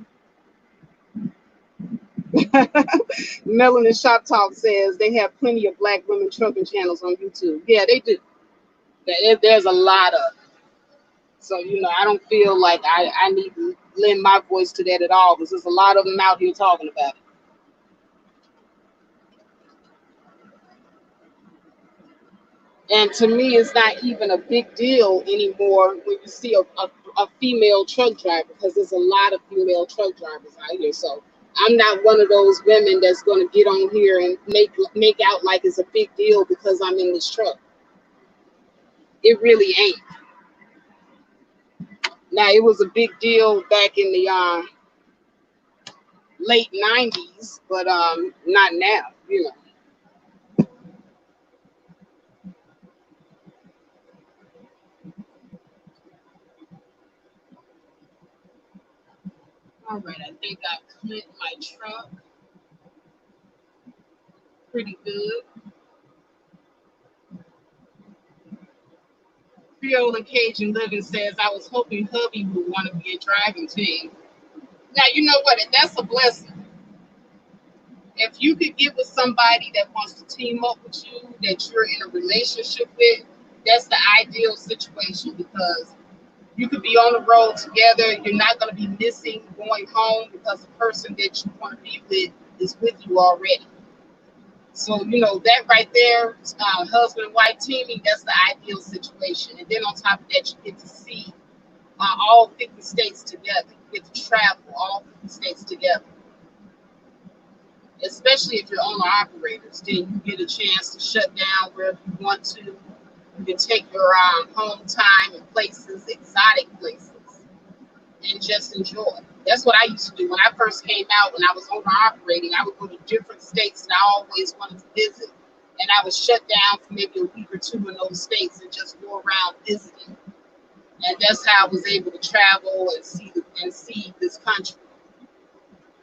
Melanin Shop Talk says they have plenty of black women trucking channels on YouTube. Yeah, they do. There's a lot of. So, you know, I don't feel like I need to lend my voice to that at all because there's a lot of them out here talking about it. And to me, it's not even a big deal anymore when you see a female truck driver because there's a lot of female truck drivers out here. So I'm not one of those women that's going to get on here and make out like it's a big deal because I'm in this truck. It really ain't. Now, it was a big deal back in the late 90s, but not now, you know. All right, I think I cleaned my truck pretty good. Creole and Cajun Living says, I was hoping hubby would want to be a driving team. Now, you know what? That's a blessing. If you could get with somebody that wants to team up with you, that you're in a relationship with, that's the ideal situation because You could be on the road together. You're not going to be missing going home because the person that you want to be with is with you already. So, that right there, husband and wife teaming, that's the ideal situation. And then on top of that, you get to see all 50 states together. You get to travel all 50 states together. Especially if you're owner operators, then you get a chance to shut down wherever you want to. You can take your home time and places, exotic places, and just enjoy. That's what I used to do when I first came out. When I was owner operating, I would go to different states, and I always wanted to visit. And I would shut down for maybe a week or two in those states and just go around visiting. And that's how I was able to travel and see this country,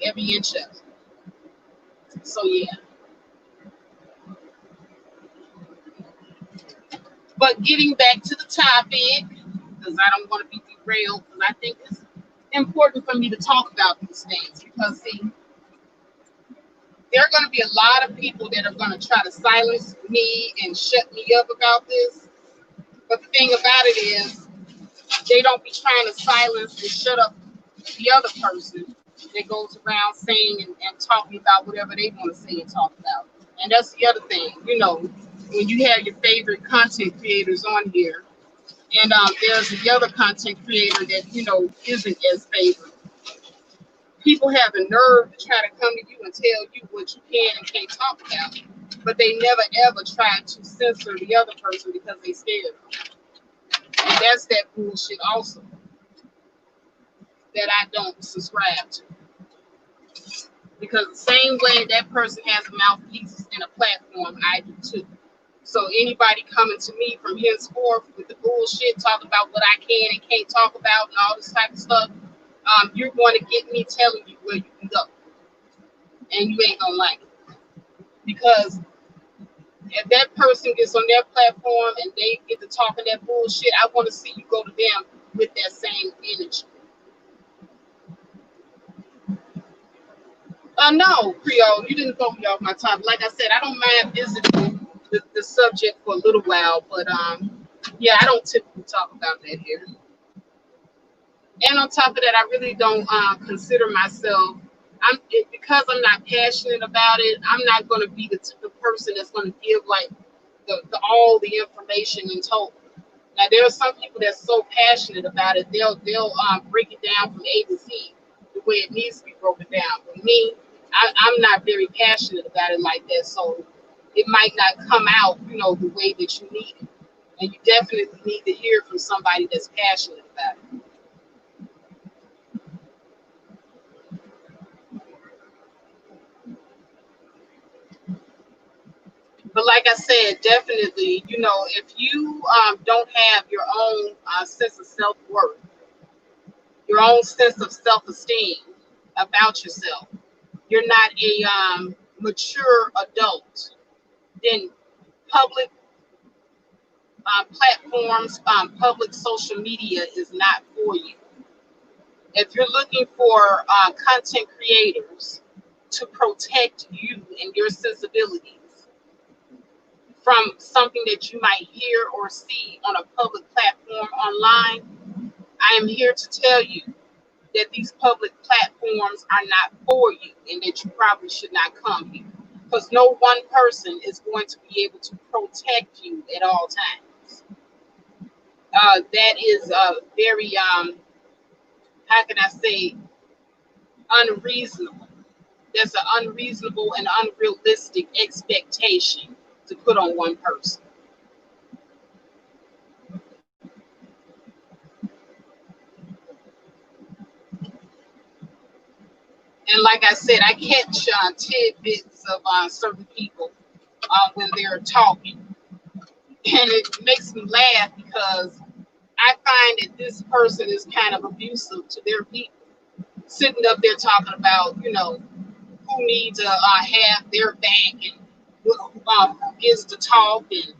every inch of it. So yeah. But getting back to the topic, because I don't want to be derailed, because I think it's important for me to talk about these things. Because, see, there are going to be a lot of people that are going to try to silence me and shut me up about this. But the thing about it is, they don't be trying to silence and shut up the other person that goes around saying and talking about whatever they want to say and talk about. And that's the other thing, when you have your favorite content creators on here, and there's the other content creator that, isn't as favored. People have the nerve to try to come to you and tell you what you can and can't talk about, but they never ever try to censor the other person because they scared them. And that's that bullshit also that I don't subscribe to. Because the same way that person has a mouthpiece and a platform, I do too. So anybody coming to me from henceforth with the bullshit, talking about what I can and can't talk about and all this type of stuff, you're going to get me telling you where you can go. And you ain't going to like it. Because if that person gets on their platform and they get to talking that bullshit, I want to see you go to them with that same energy. No, Creole, you didn't throw me off my topic. Like I said, I don't mind visiting the subject for a little while, but yeah, I don't typically talk about that here. And on top of that, I really don't consider myself. Because I'm not passionate about it. I'm not going to be the type of person that's going to give like all the information in total. Now there are some people that's so passionate about it, they'll break it down from A to Z the way it needs to be broken down. But me, I'm not very passionate about it like that, so it might not come out, the way that you need it. And you definitely need to hear from somebody that's passionate about it. But like I said, definitely, if you don't have your own sense of self-worth, your own sense of self-esteem about yourself, you're not a mature adult, then public platforms, public social media is not for you. If you're looking for content creators to protect you and your sensibilities from something that you might hear or see on a public platform online, I am here to tell you that these public platforms are not for you and that you probably should not come here. Because no one person is going to be able to protect you at all times. That is very, how can I say, unreasonable. There's an unreasonable and unrealistic expectation to put on one person. And like I said, I catch tidbits of certain people when they're talking. And it makes me laugh because I find that this person is kind of abusive to their people. Sitting up there talking about, who needs to have their back and who gets to talk and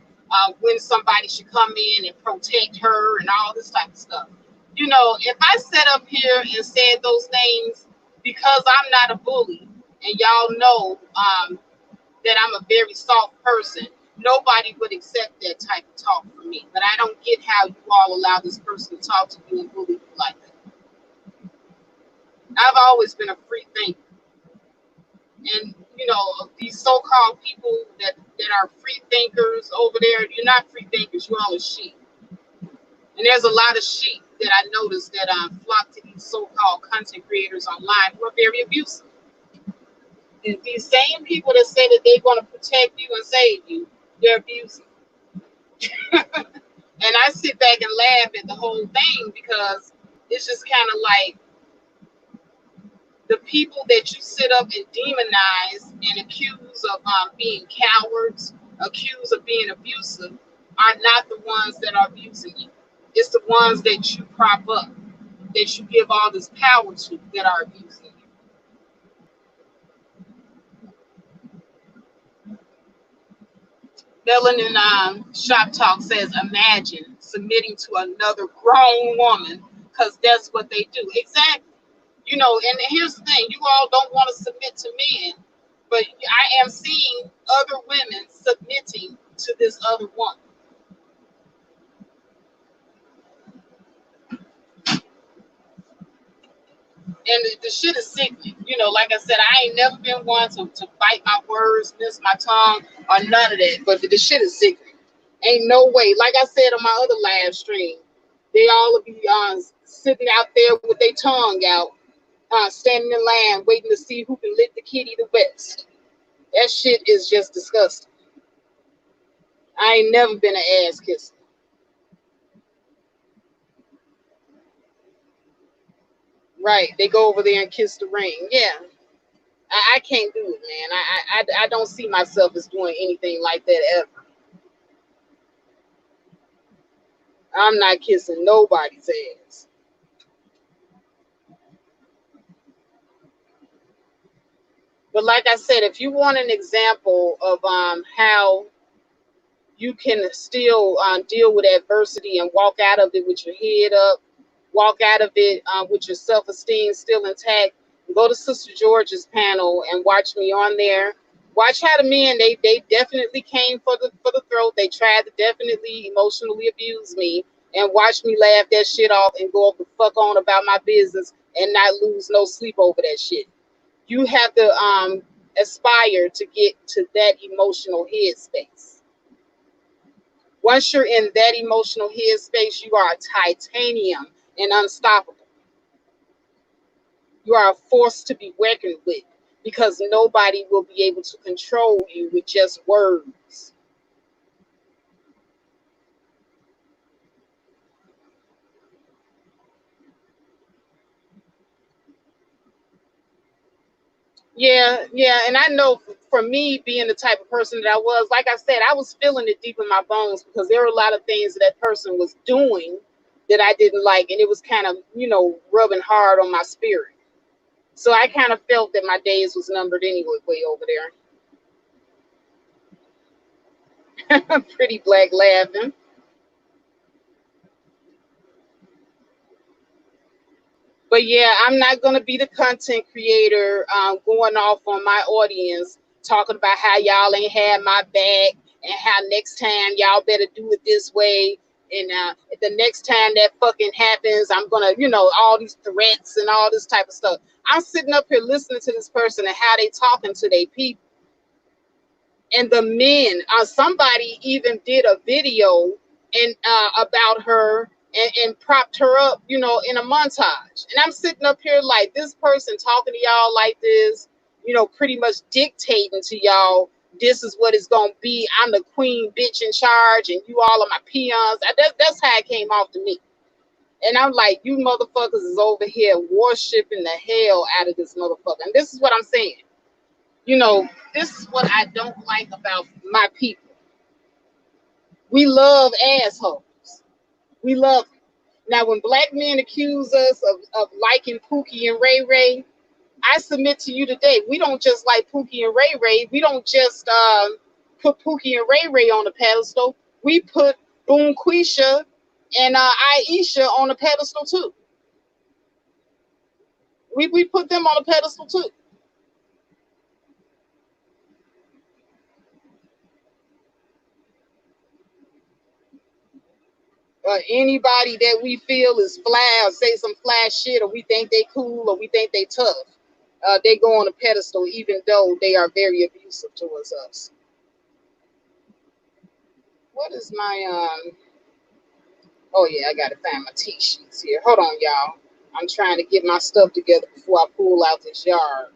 when somebody should come in and protect her and all this type of stuff. If I sat up here and said those things because I'm not a bully and y'all know that I'm a very soft person, nobody would accept that type of talk from me. But I don't get how you all allow this person to talk to you and bully you like that. I've always been a free thinker. And, you know, these so-called people that are free thinkers over there, you're not free thinkers, you're all a sheep. And there's a lot of sheep that I noticed that flock to these so-called content creators online who are very abusive. And these same people that say that they're going to protect you and save you, they're abusive. And I sit back and laugh at the whole thing because it's just kind of like the people that you sit up and demonize and accuse of being cowards, accuse of being abusive, are not the ones that are abusing you. It's the ones that you prop up, that you give all this power to, that are abusing you. Melanin Shop Talk says, imagine submitting to another grown woman, because that's what they do. Exactly. You know, and here's the thing, you all don't want to submit to men, but I am seeing other women submitting to this other woman. And the shit is sickening. You know, like I said, I ain't never been one to bite my words, miss my tongue, or none of that. But the shit is sickening. Ain't no way. Like I said on my other live stream, they all will be sitting out there with their tongue out, standing in line, waiting to see who can lick the kitty the best. That shit is just disgusting. I ain't never been an ass kisser. Right. They go over there and kiss the ring. Yeah. I can't do it, man. I don't see myself as doing anything like that ever. I'm not kissing nobody's ass. But like I said, if you want an example of how you can still deal with adversity and walk out of it with your head up, walk out of it with your self-esteem still intact, go to Sister George's panel and watch me on there. Watch how the men, they definitely came for the throat. They tried to definitely emotionally abuse me, and watch me laugh that shit off and go the fuck on about my business and not lose no sleep over that shit. You have to aspire to get to that emotional headspace. Once you're in that emotional headspace, you are titanium and unstoppable. You are a force to be reckoned with, because nobody will be able to control you with just words. Yeah, and I know for me being the type of person that I was, like I said, I was feeling it deep in my bones, because there were a lot of things that person was doing that I didn't like, and it was kind of, rubbing hard on my spirit. So I kind of felt that my days was numbered anyway way over there. Pretty black laughing. But yeah, I'm not going to be the content creator going off on my audience talking about how y'all ain't had my back and how next time y'all better do it this way. And the next time that fucking happens, I'm going to, all these threats and all this type of stuff. I'm sitting up here listening to this person and how they talking to their people. And the men, somebody even did a video and about her and propped her up, in a montage. And I'm sitting up here like, this person talking to y'all like this, pretty much dictating to y'all, this is what it's gonna be. I'm the queen bitch in charge, and you all are my peons. That's how it came off to me. And I'm like, you motherfuckers is over here worshiping the hell out of this motherfucker. And this is what I'm saying. This is what I don't like about my people. We love assholes. We love them. Now, when black men accuse us of liking Pookie and Ray Ray, I submit to you today, we don't just like Pookie and Ray Ray. We don't just put Pookie and Ray Ray on the pedestal. We put Boom Quisha and Aisha on the pedestal too. We put them on the pedestal too. Anybody that we feel is fly or say some fly shit, or we think they cool, or we think they tough, they go on a pedestal, even though they are very abusive towards us. What is my Oh yeah, I gotta find my T-sheets here. Hold on, y'all. I'm trying to get my stuff together before I pull out this yard.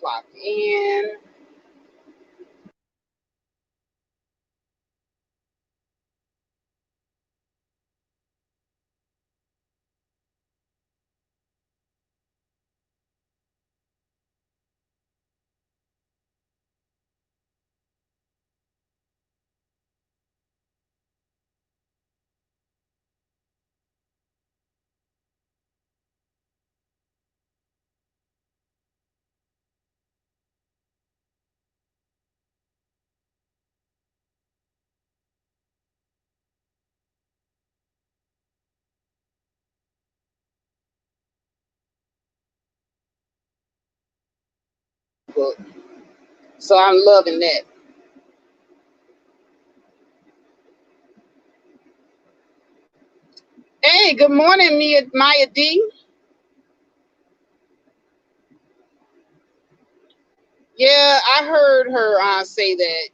Clock in. Book. So I'm loving that. Hey, good morning, Maya D. Yeah, I heard her say that,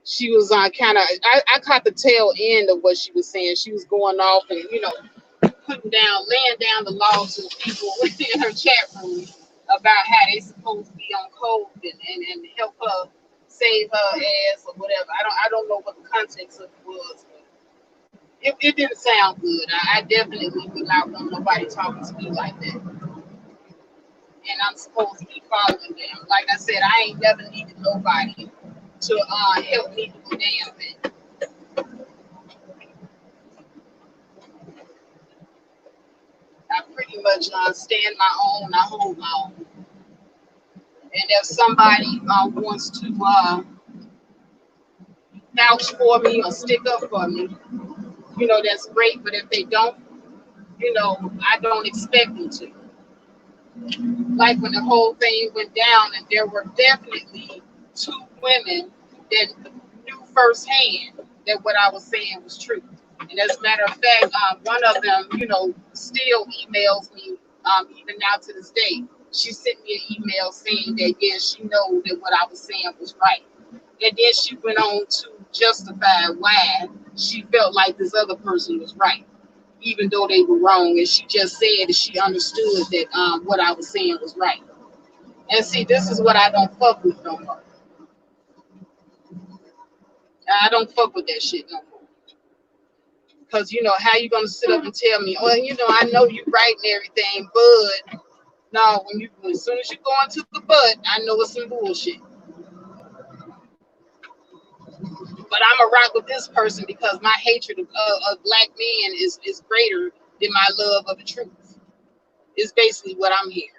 she was on kind of, I caught the tail end of what she was saying. She was going off and, laying down the law to the people in her chat room about how they supposed to be on code and help her save her ass or whatever. I don't know what the context of it was, but it didn't sound good. I definitely would not want nobody talking to me like that. And I'm supposed to be following them. Like I said, I ain't never needed nobody to help me do a damn thing. I pretty much stand my own. I hold my own. And if somebody wants to vouch for me or stick up for me, that's great. But if they don't, I don't expect them to. Like when the whole thing went down, and there were definitely two women that knew firsthand that what I was saying was true. And as a matter of fact, one of them, still emails me, even now to this day. She sent me an email saying that, yeah, she know that what I was saying was right. And then she went on to justify why she felt like this other person was right, even though they were wrong. And she just said that she understood that what I was saying was right. And see, this is what I don't fuck with no more. I don't fuck with that shit no more. Because, how you going to sit up and tell me, oh, I know you right and everything, but no, as soon as you go into the but, I know it's some bullshit. But I'm going to rock with this person because my hatred of black men is greater than my love of the truth. It's basically what I'm hearing.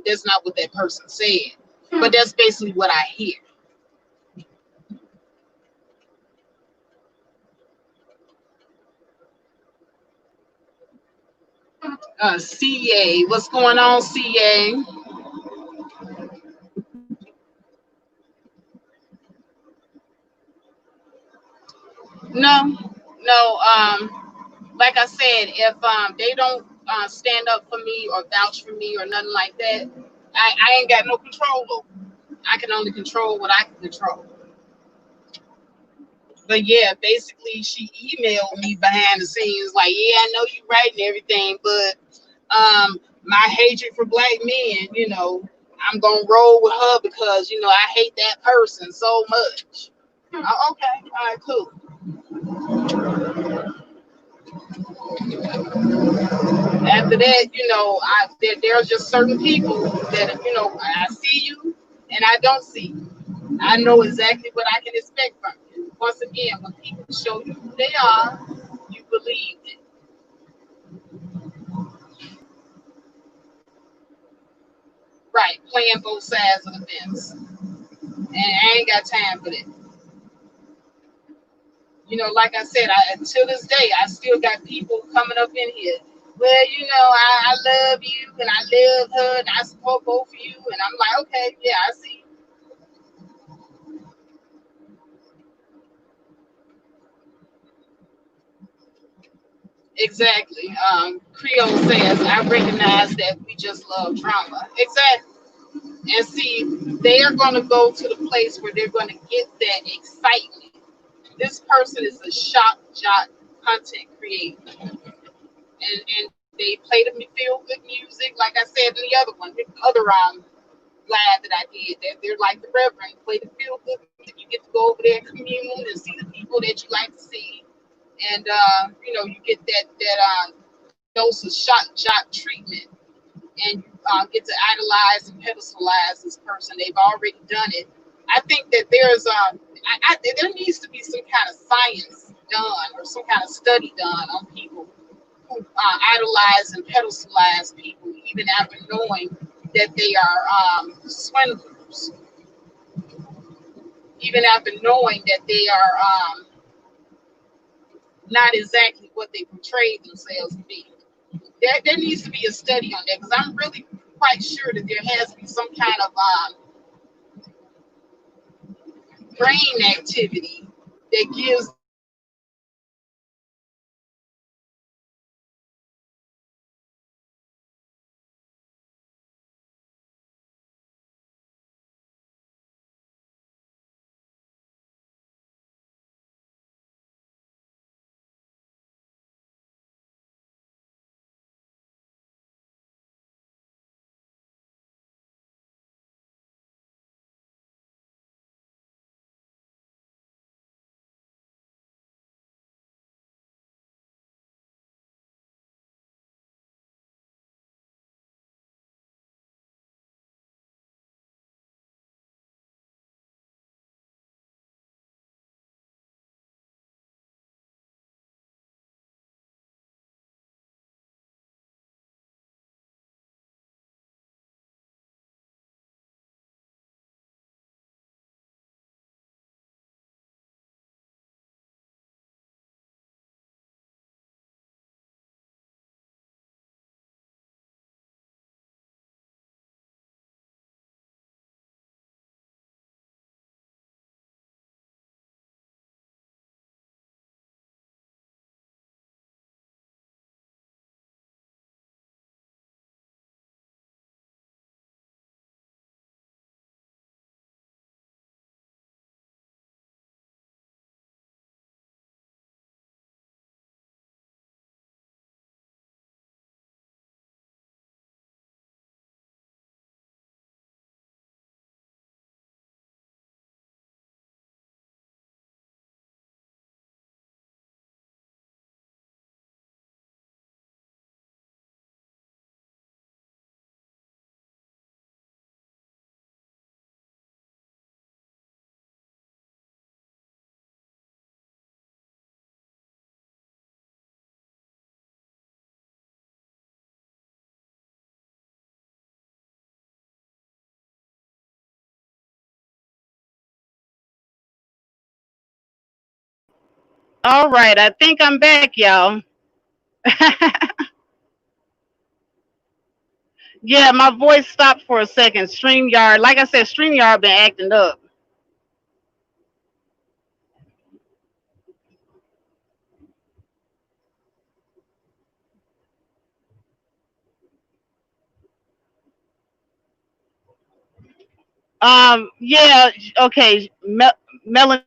That's not what that person said, but that's basically what I hear. CA, what's going on, CA? No, no. Like I said, if they don't stand up for me or vouch for me or nothing like that, I ain't got no control over. I can only control what I can control. But yeah, basically, she emailed me behind the scenes like, yeah, I know you're right and everything, but my hatred for black men, I'm gonna roll with her because I hate that person so much. Oh, okay, all right, cool. After that, there's just certain people that I see you and I don't see you. I know exactly what I can expect from you. Once again, when people show you who they are, you believe it. Right, playing both sides of the fence. And I ain't got time for that. Like I said, until this day, I still got people coming up in here. Well, I love you and I love her and I support both of you. And I'm like, okay, yeah, I see. Exactly. Creole says, I recognize that we just love drama. Exactly. And see, they are going to go to the place where they're going to get that excitement. This person is a shock jock content creator. And they play the feel good music, like I said in the other one, the other live that I did. They're like the Reverend, play the feel good music. You get to go over there and commune and see the people that you like to see. And, you get that dose of shock jock treatment, and you get to idolize and pedestalize this person. They've already done it. I think that there needs to be some kind of science done or some kind of study done on people who idolize and pedestalize people, even after knowing that they are swindlers, even after knowing that they are not exactly what they portrayed themselves to be. There needs to be a study on that, because I'm really quite sure that there has to be some kind of brain activity that gives them the ability to All right, I think I'm back, y'all. Yeah, my voice stopped for a second. StreamYard, like I said, StreamYard been acting up. Yeah, okay. Melanie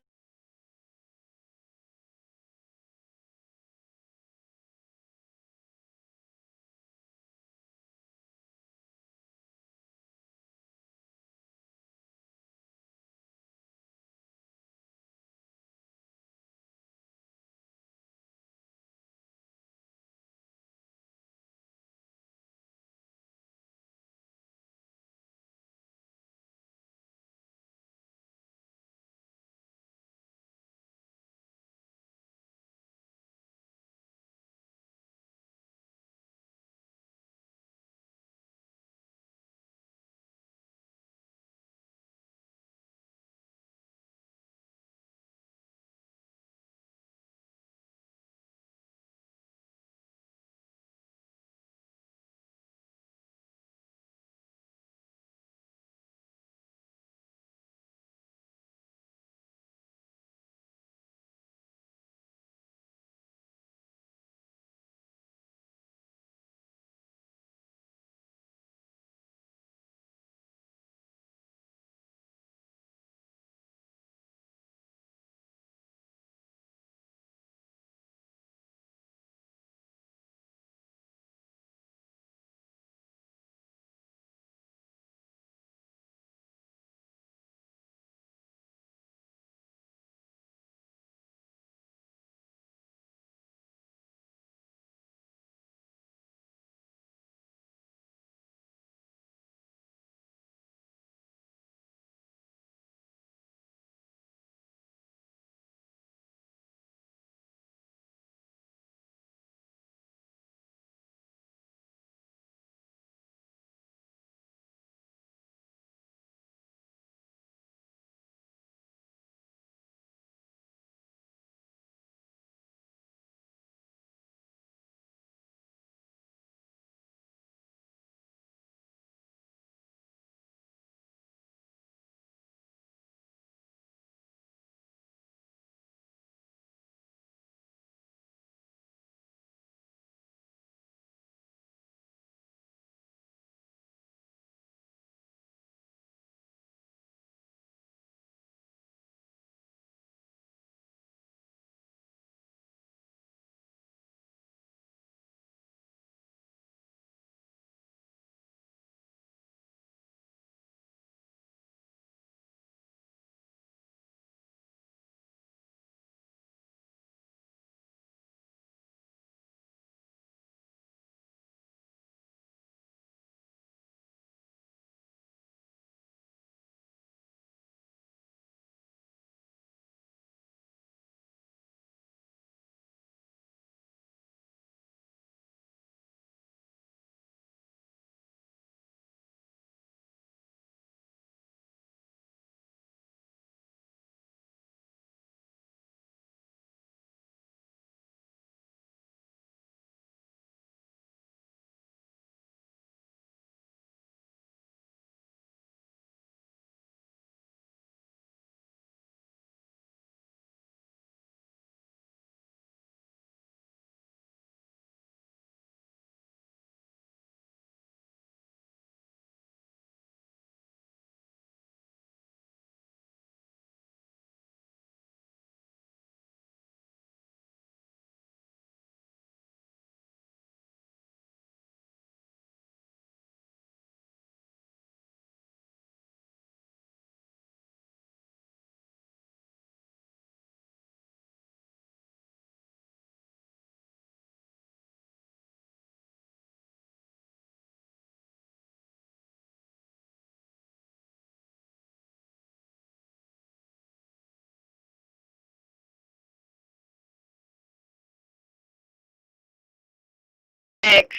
back.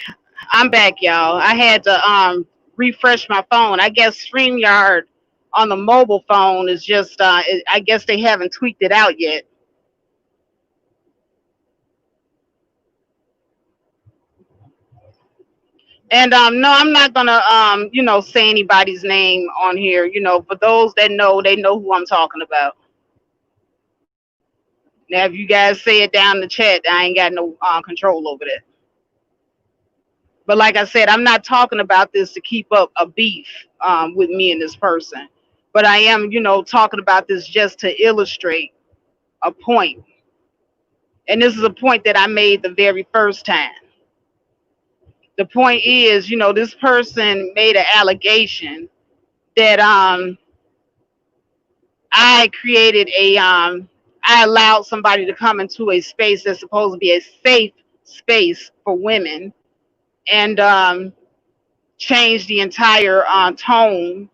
I'm back, y'all. I had to refresh my phone. I guess StreamYard on the mobile phone is just I guess they haven't tweaked it out yet. And no, I'm not gonna say anybody's name on here. For those that know, they know who I'm talking about. Now, if you guys say it down in the chat, I ain't got no control over that. But like I said, I'm not talking about this to keep up a beef with me and this person. But I am, talking about this just to illustrate a point. And this is a point that I made the very first time. The point is, this person made an allegation that I created I allowed somebody to come into a space that's supposed to be a safe space for women and change the entire tone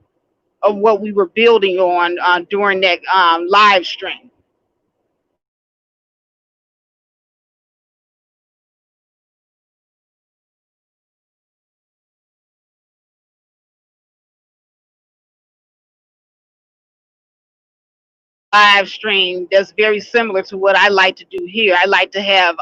of what we were building on during that live stream. Live stream that's very similar to what I like to do here. I like to have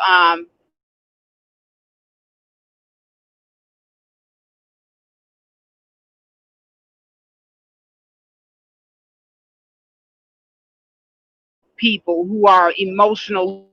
people who are emotional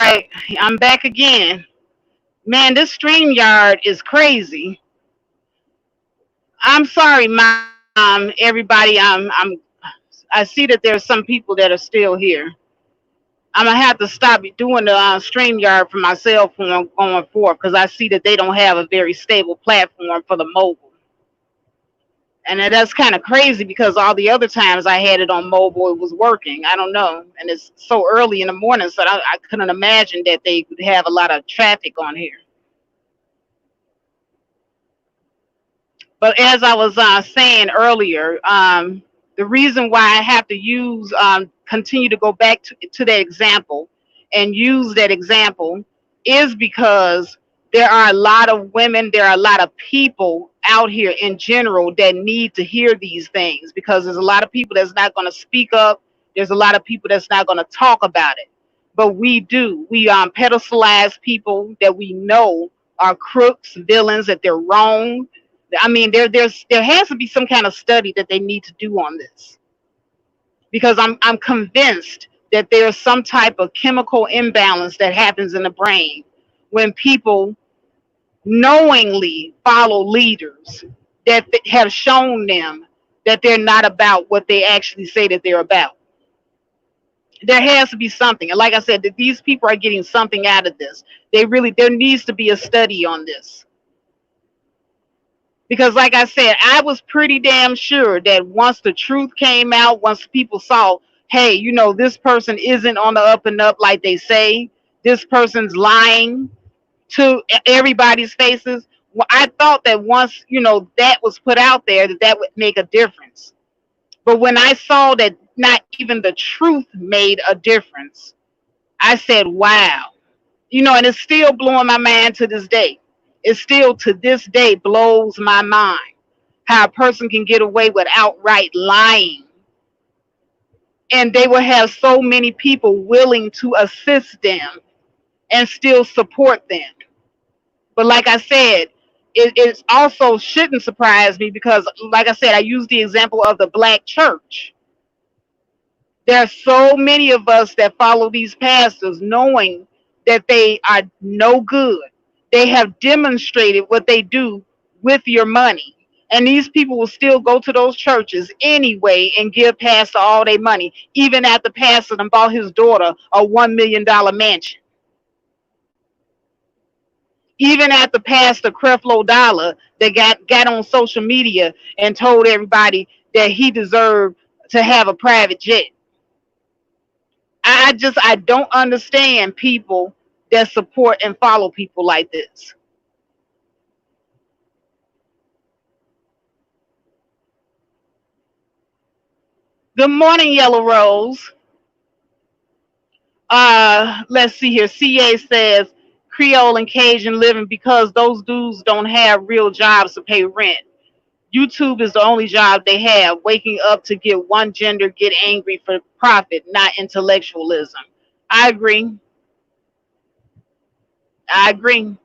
right, I'm back again. Man, this StreamYard is crazy. I'm sorry, Mom, everybody. I see that there's some people that are still here. I'm gonna have to stop doing the StreamYard from my cell phone going forth because I see that they don't have a very stable platform for the mobile. And that's kind of crazy because all the other times I had it on mobile, it was working. I don't know. And it's so early in the morning, so I couldn't imagine that they would have a lot of traffic on here. But as I was saying earlier, the reason why I have to continue to go back to that example and use that example is because there are a lot of women, there are a lot of people out here in general that need to hear these things because there's a lot of people that's not going to speak up. There's a lot of people that's not going to talk about it. But we do. We pedestalize people that we know are crooks, villains, that they're wrong. I mean, there has to be some kind of study that they need to do on this because I'm convinced that there's some type of chemical imbalance that happens in the brain when people knowingly follow leaders that have shown them that they're not about what they actually say that they're about. There has to be something, and like I said, that these people are getting something out of this. There needs to be a study on this. Because like I said, I was pretty damn sure that once the truth came out, once people saw, hey, this person isn't on the up and up like they say, this person's lying to everybody's faces. Well, I thought that once that was put out there, that would make a difference. But when I saw that not even the truth made a difference, I said, wow. And it's still blowing my mind to this day. It still to this day blows my mind how a person can get away with outright lying. And they will have so many people willing to assist them and still support them. But like I said, it also shouldn't surprise me because, like I said, I use the example of the black church. There are so many of us that follow these pastors knowing that they are no good. They have demonstrated what they do with your money. And these people will still go to those churches anyway and give pastor all their money, even after pastor done bought his daughter a $1 million mansion. Even after Pastor Creflo Dollar that got on social media and told everybody that he deserved to have a private jet. I don't understand people that support and follow people like this. Good morning, Yellow Rose. Let's see here. CA says Creole and Cajun living because those dudes don't have real jobs to pay rent. YouTube is the only job they have. Waking up to get one gender, get angry for profit, not intellectualism. I agree. I agree.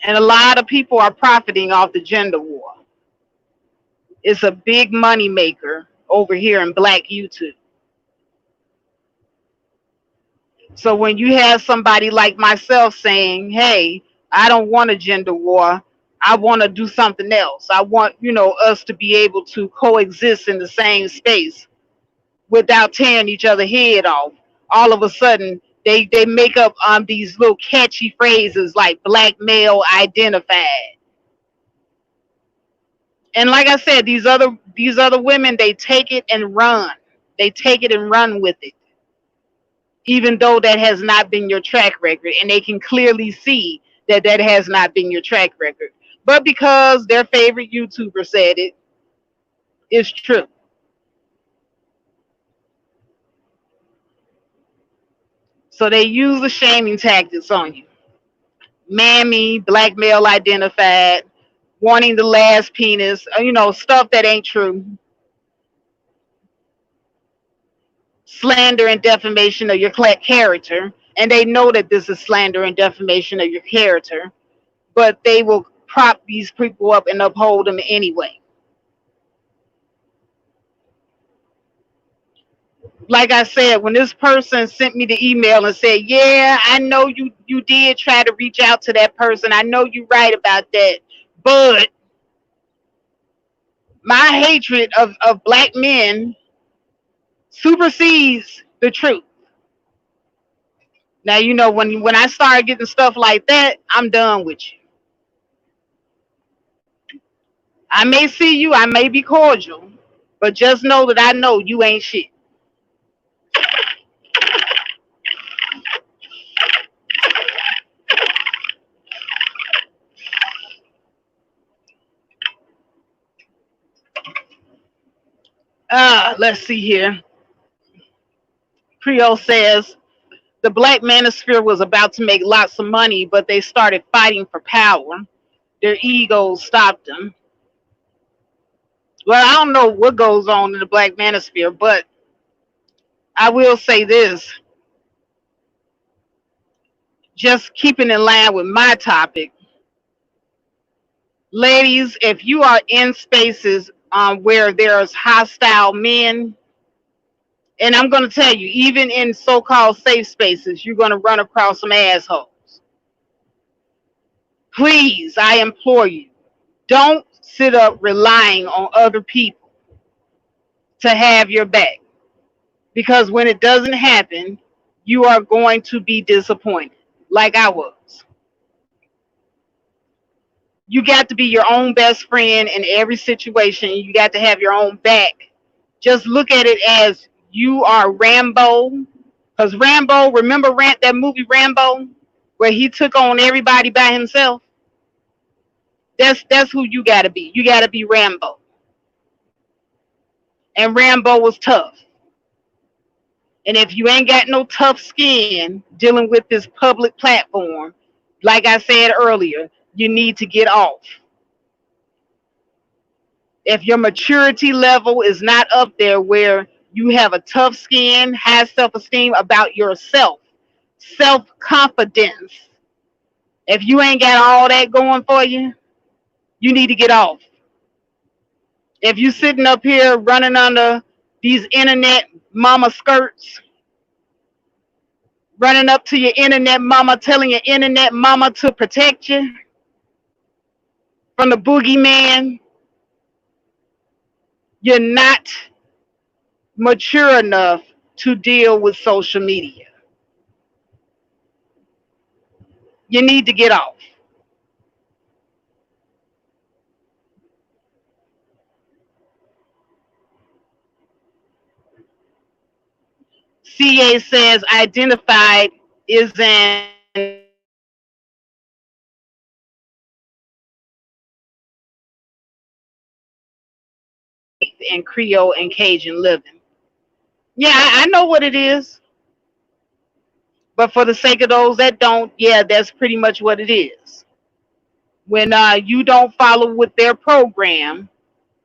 And a lot of people are profiting off the gender war. It's a big money maker over here in black YouTube. So when you have somebody like myself saying, hey, I don't want a gender war, I want to do something else. I want, us to be able to coexist in the same space without tearing each other head off. All of a sudden, they make up these little catchy phrases like black male identified. And like I said, these other women, they take it and run. They take it and run with it, even though that has not been your track record, and they can clearly see that that has not been your track record. But because their favorite YouTuber said it, it's true. So they use the shaming tactics on you. Mammy, black male identified, wanting the last penis, stuff that ain't true. Slander and defamation of your character. And they know that this is slander and defamation of your character, but they will prop these people up and uphold them anyway. Like I said, when this person sent me the email and said, "Yeah, I know you did try to reach out to that person. I know you're right about that, but my hatred of black men supersedes the truth." Now you know when I start getting stuff like that, I'm done with you. I may see you, I may be cordial, but just know that I know you ain't shit. Let's see here. Creole says the black manosphere was about to make lots of money, but they started fighting for power. Their egos stopped them. Well, I don't know what goes on in the black manosphere, but I will say this, just keeping in line with my topic. Ladies, if you are in spaces where there's hostile men, and I'm going to tell you, even in so-called safe spaces, you're going to run across some assholes. Please, I implore you, don't sit up relying on other people to have your back, because when it doesn't happen, you are going to be disappointed, like I was. You got to be your own best friend in every situation. You got to have your own back. Just look at it as you are Rambo. Because Rambo, remember that movie Rambo, where he took on everybody by himself? That's who you got to be. You got to be Rambo. And Rambo was tough. And if you ain't got no tough skin dealing with this public platform, like I said earlier, you need to get off. If your maturity level is not up there where you have a tough skin, high self-esteem about yourself, self-confidence, if you ain't got all that going for you, you need to get off. If you sitting up here running under these internet mama skirts, running up to your internet mama, telling your internet mama to protect you from the boogeyman, you're not mature enough to deal with social media. You need to get off. CA says identified is an in Creole and Cajun living. Yeah, I know what it is. But for the sake of those that don't, yeah, that's pretty much what it is. When you don't follow with their program,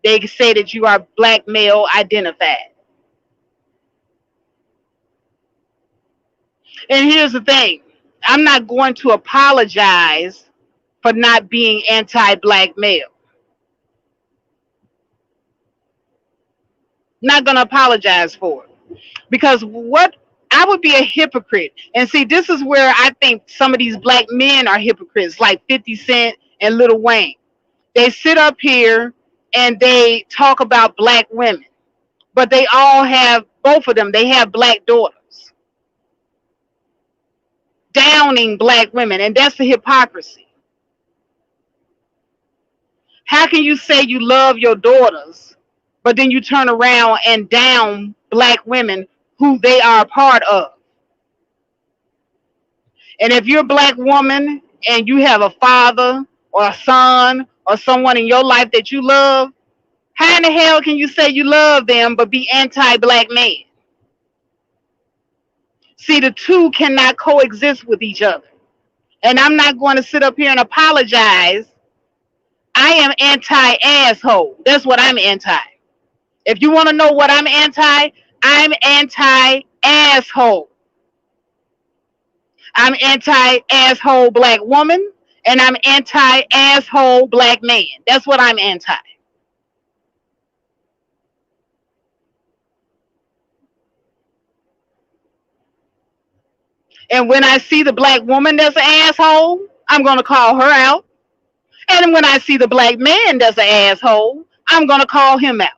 they say that you are black male identified. And here's the thing, I'm not going to apologize for not being anti black male. Not going to apologize for it. Because what I would be a hypocrite. And see, this is where I think some of these black men are hypocrites, like 50 Cent and Lil Wayne. They sit up here and they talk about black women, but they all have, both of them, they have black daughters, downing black women, and that's the hypocrisy. How can you say you love your daughters, but then you turn around and down black women who they are a part of? And if you're a black woman and you have a father or a son or someone in your life that you love, how in the hell can you say you love them but be anti-black man? See, the two cannot coexist with each other. And I'm not going to sit up here and apologize. I am anti-asshole. That's what I'm anti. If you want to know what I'm anti-asshole. I'm anti-asshole black woman, and I'm anti-asshole black man. That's what I'm anti. And when I see the black woman that's an asshole, I'm gonna call her out. And when I see the black man that's an asshole, I'm gonna call him out.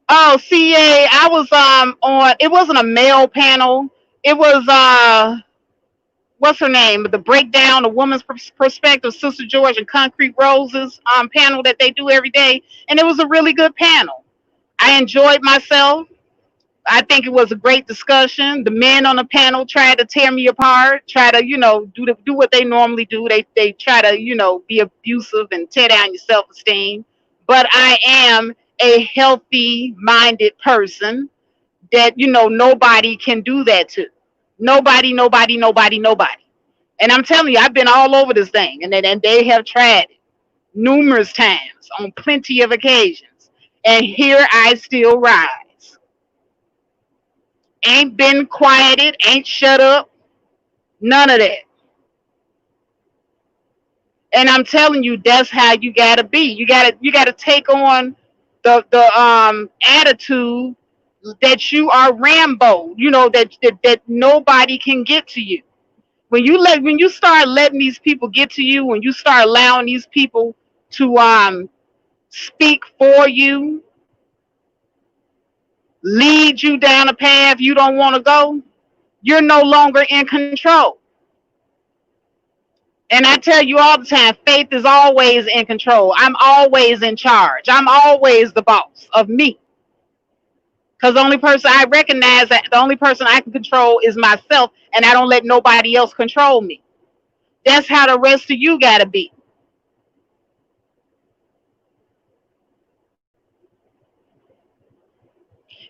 Oh, CA, I was on. It wasn't a male panel. It was what's her name? The breakdown, the woman's perspective, Sister George and Concrete Roses panel that they do every day, and it was a really good panel. I enjoyed myself. I think it was a great discussion. The men on the panel tried to tear me apart, try to, do what they normally do. They try to, be abusive and tear down your self esteem. But I am a healthy minded person that, nobody can do that to. Nobody, nobody, nobody, nobody. And I'm telling you, I've been all over this thing, and they have tried it numerous times on plenty of occasions. And here I still rise. Ain't been quieted, ain't shut up, none of that. And I'm telling you, that's how you gotta be. You gotta take on the attitude that you are Rambo. That nobody can get to you. When you start letting these people get to you, when you start allowing these people to speak for you, lead you down a path you don't want to go, you're no longer in control. And I tell you all the time, faith is always in control. I'm always in charge. I'm always the boss of me. Because the only person I recognize, that the only person I can control is myself, and I don't let nobody else control me. That's how the rest of you got to be.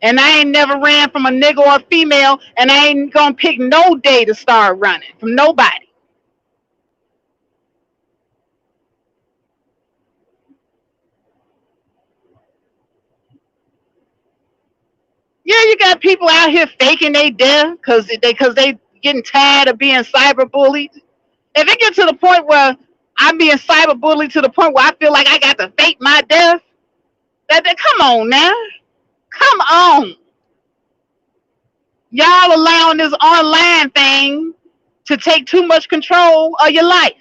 And I ain't never ran from a nigga or a female, and I ain't going to pick no day to start running from nobody. Yeah, you got people out here faking they death because they getting tired of being cyberbullied. If it gets to the point where I'm being cyberbullied to the point where I feel like I got to fake my death, that come on now, come on, y'all allowing this online thing to take too much control of your life.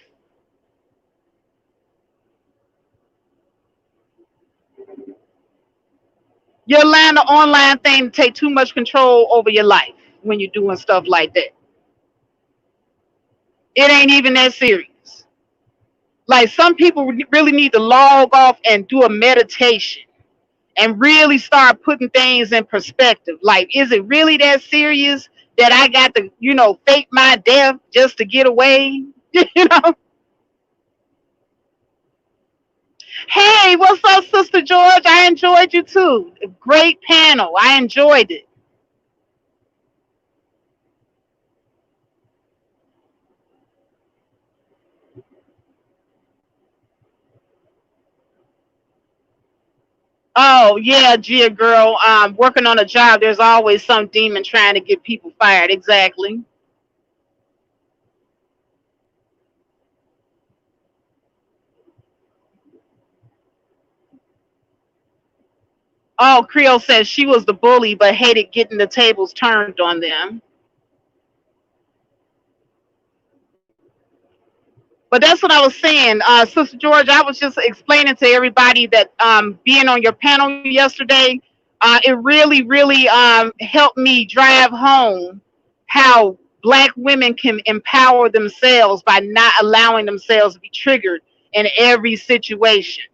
You're allowing the online thing to take too much control over your life when you're doing stuff like that. It ain't even that serious. Like some people really need to log off and do a meditation and really start putting things in perspective. Like, is it really that serious that I got to, fake my death just to get away? you know? Hey, what's up, Sister George? I enjoyed you too. Great panel. I enjoyed it. Oh yeah, Gia girl. Working on a job, there's always some demon trying to get people fired. Exactly. Oh, Creole says she was the bully, but hated getting the tables turned on them. But that's what I was saying, Sister George. I was just explaining to everybody that being on your panel yesterday, it really, really helped me drive home how Black women can empower themselves by not allowing themselves to be triggered in every situation.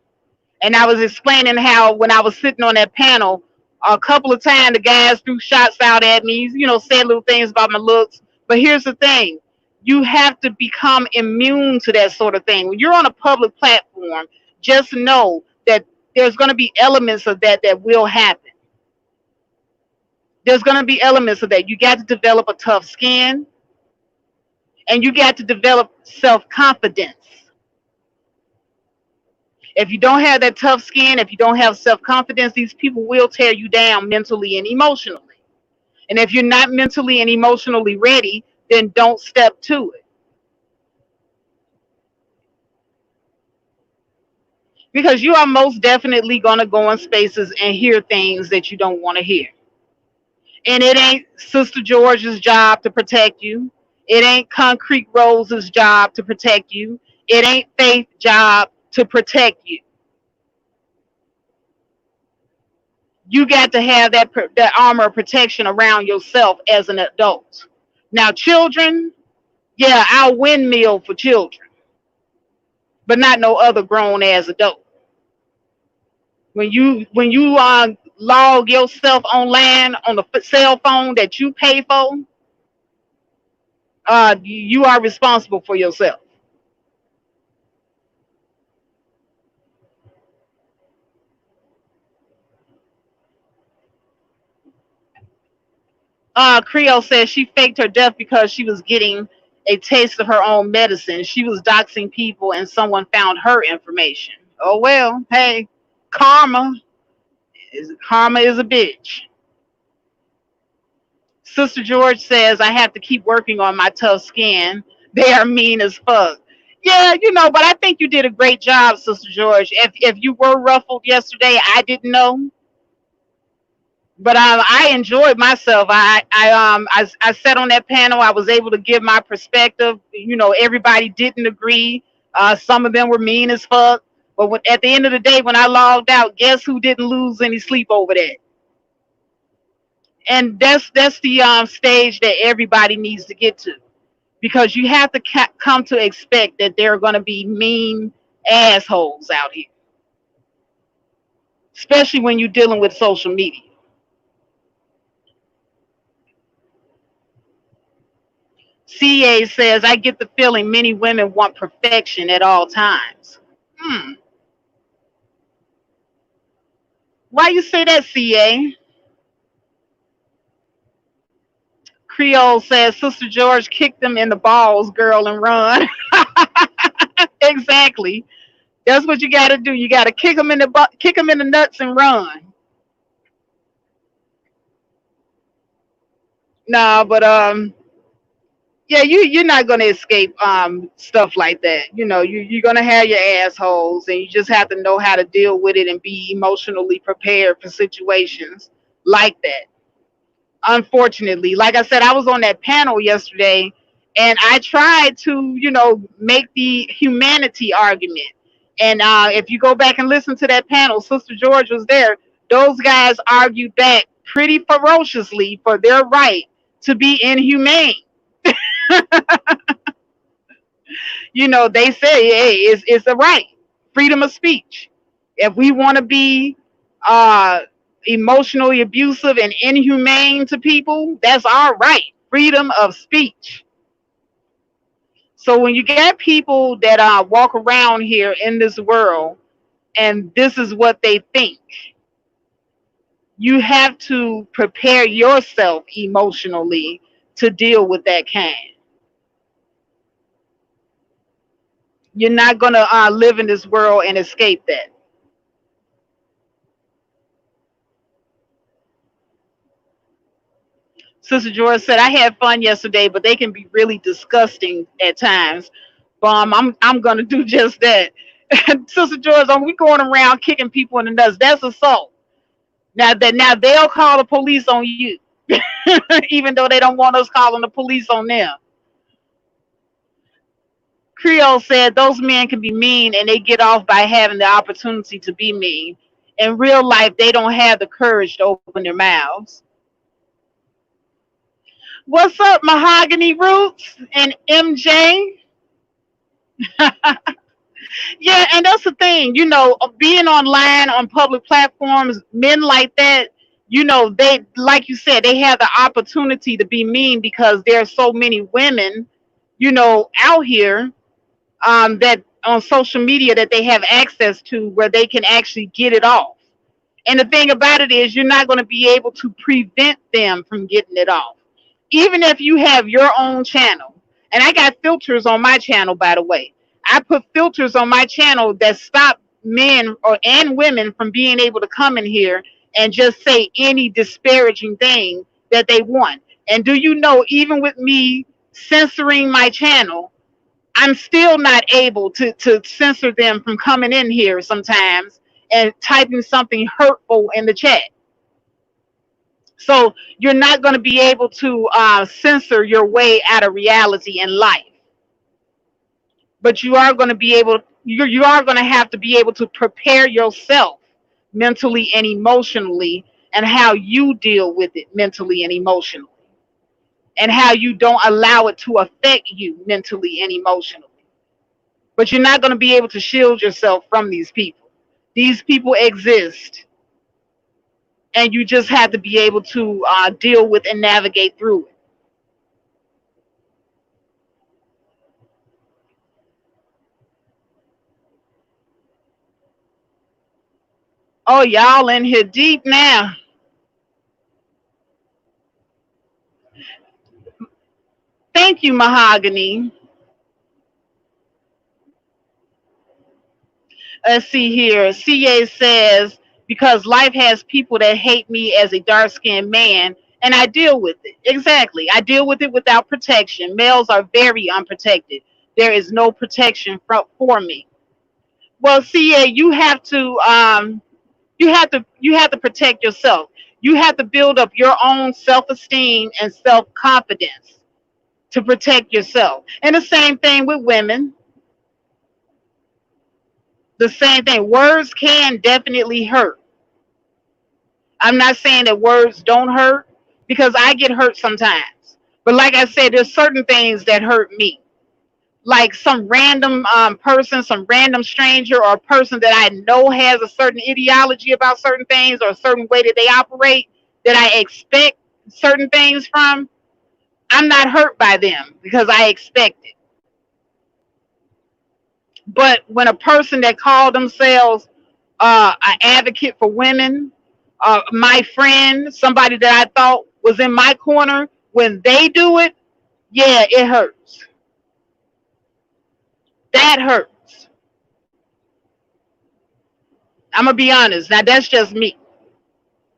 And I was explaining how when I was sitting on that panel, a couple of times the guys threw shots out at me, said little things about my looks. But here's the thing: you have to become immune to that sort of thing. When you're on a public platform, just know that there's going to be elements of that will happen. There's going to be elements of that. You got to develop a tough skin, and you got to develop self confidence. If you don't have that tough skin, if you don't have self confidence, these people will tear you down mentally and emotionally. And if you're not mentally and emotionally ready, then don't step to it. because you are most definitely going to go in spaces and hear things that you don't want to hear. And it ain't Sister George's job to protect you. It ain't Concrete Rose's job to protect you. It ain't Faith's job to protect you. You got to have that armor of protection around yourself as an adult. Now, children, yeah, I'll windmill for children, but not no other grown ass adult. When you log yourself on land on the cell phone that you pay for, you are responsible for yourself. Creole says she faked her death because she was getting a taste of her own medicine. She was doxing people and someone found her information. Oh well, hey, karma karma is a bitch. Sister George says I have to keep working on my tough skin. They are mean as fuck. Yeah, but I think you did a great job, Sister George. If you were ruffled yesterday, I didn't know, but I enjoyed myself. I sat on that panel. I was able to give my perspective. Everybody didn't agree. Some of them were mean as fuck. But at the end of the day, when I logged out, guess who didn't lose any sleep over that? And that's the stage that everybody needs to get to, because you have to come to expect that there are going to be mean assholes out here, especially when you're dealing with social media. CA says, I get the feeling many women want perfection at all times. Hmm. Why you say that, CA? Creole says, Sister George kicked them in the balls, girl, and run. Exactly. That's what you got to do. You got to kick them in the butt, kick them in the nuts, and run. No, but yeah, you're not gonna escape stuff like that. You're gonna have your assholes, and you just have to know how to deal with it and be emotionally prepared for situations like that. Unfortunately, like I said, I was on that panel yesterday, and I tried to make the humanity argument. And if you go back and listen to that panel, Sister George was there. Those guys argued back pretty ferociously for their right to be inhumane. They say, hey, it's a right, freedom of speech. If we want to be uh, emotionally abusive and inhumane to people, that's our right, freedom of speech. So when you get people that walk around here in this world and this is what they think, you have to prepare yourself emotionally to deal with that kind. You're not going to live in this world and escape that. Sister George said, I had fun yesterday, but they can be really disgusting at times. I'm gonna do just that. Sister George, we going around kicking people in the nuts. That's assault. Now they'll call the police on you, even though they don't want us calling the police on them. Creole said those men can be mean and they get off by having the opportunity to be mean. In real life, they don't have the courage to open their mouths. What's up, Mahogany Roots and MJ? Yeah, and that's the thing, being online on public platforms, men like that, they, like you said, they have the opportunity to be mean because there are so many women, out here that on social media that they have access to where they can actually get it off. And the thing about it is, you're not going to be able to prevent them from getting it off. Even if you have your own channel, and I got filters on my channel, by the way. I put filters on my channel that stop men and women from being able to come in here and just say any disparaging thing that they want. And do you know, even with me censoring my channel, I'm still not able to censor them from coming in here sometimes and typing something hurtful in the chat. So you're not going to be able to censor your way out of reality in life, but you are going to be able. You are going to have to be able to prepare yourself mentally and emotionally, and how you deal with it mentally and emotionally, and how you don't allow it to affect you mentally and emotionally. But you're not going to be able to shield yourself from these people. These people exist, and you just have to be able to deal with and navigate through it. Oh, y'all in here deep now. Thank you, Mahogany. Let's see here. CA says, because life has people that hate me as a dark skinned man, and I deal with it. Exactly. I deal with it without protection. Males are very unprotected. There is no protection for me. Well, CA, you have to protect yourself. You have to build up your own self-esteem and self-confidence to protect yourself. And the same thing with women. The same thing. Words can definitely hurt. I'm not saying that words don't hurt, because I get hurt sometimes. But like I said, there's certain things that hurt me. Like some random person, some random stranger, or a person that I know has a certain ideology about certain things, or a certain way that they operate, that I expect certain things from. I'm not hurt by them because I expect it. But when a person that called themselves an advocate for women, my friend, somebody that I thought was in my corner, when they do it, yeah, it hurts. That hurts. I'm gonna be honest. Now that's just me.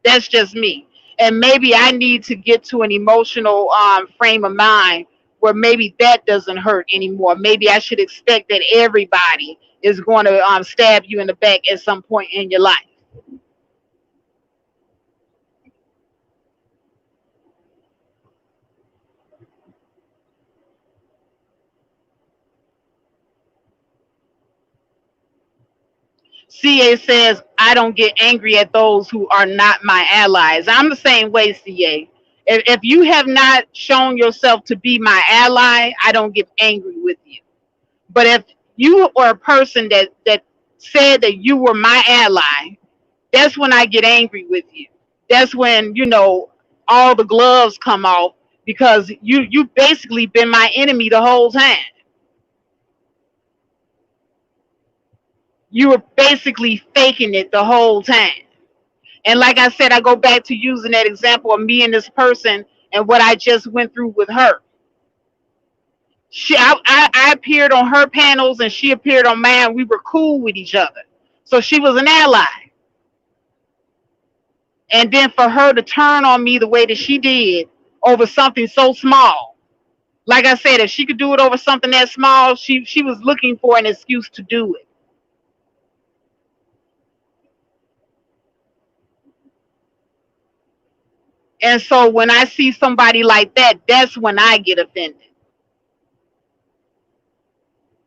That's just me. And maybe I need to get to an emotional frame of mind where maybe that doesn't hurt anymore. Maybe I should expect that everybody is going to stab you in the back at some point in your life. CA says, I don't get angry at those who are not my allies. I'm the same way, CA. If you have not shown yourself to be my ally, I don't get angry with you. But if you are a person that said that you were my ally, that's when I get angry with you. That's when, all the gloves come off, because you basically been my enemy the whole time. You were basically faking it the whole time. And like I said, I go back to using that example of me and this person and what I just went through with her. I appeared on her panels and she appeared on mine. We were cool with each other. So she was an ally. And then for her to turn on me the way that she did over something so small. Like I said, if she could do it over something that small, she was looking for an excuse to do it. And so when I see somebody like that, that's when I get offended.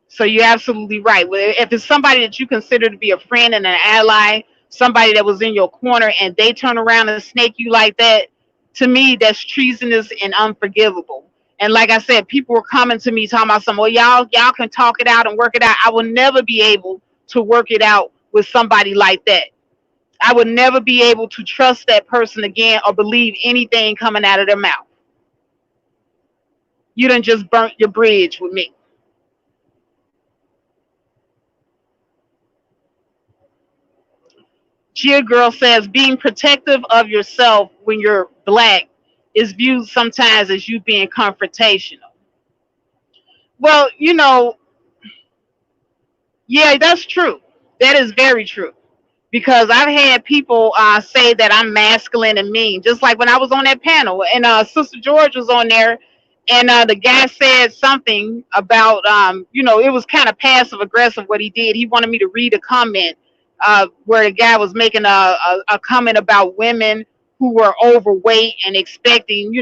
So you're absolutely right. If it's somebody that you consider to be a friend and an ally, somebody that was in your corner, and they turn around and snake you like that, to me, that's treasonous and unforgivable. And like I said, people were coming to me talking about well, y'all can talk it out and work it out. I will never be able to work it out with somebody like that. I would never be able to trust that person again or believe anything coming out of their mouth. You done just burnt your bridge with me. Gia Girl says being protective of yourself when you're black is viewed sometimes as you being confrontational. Well, yeah, that's true. That is very true. Because I've had people say that I'm masculine and mean, just like when I was on that panel, and Sister George was on there, And the guy said something about, it was kind of passive aggressive what he did. He wanted me to read a comment where the guy was making a comment about women who were overweight and expecting,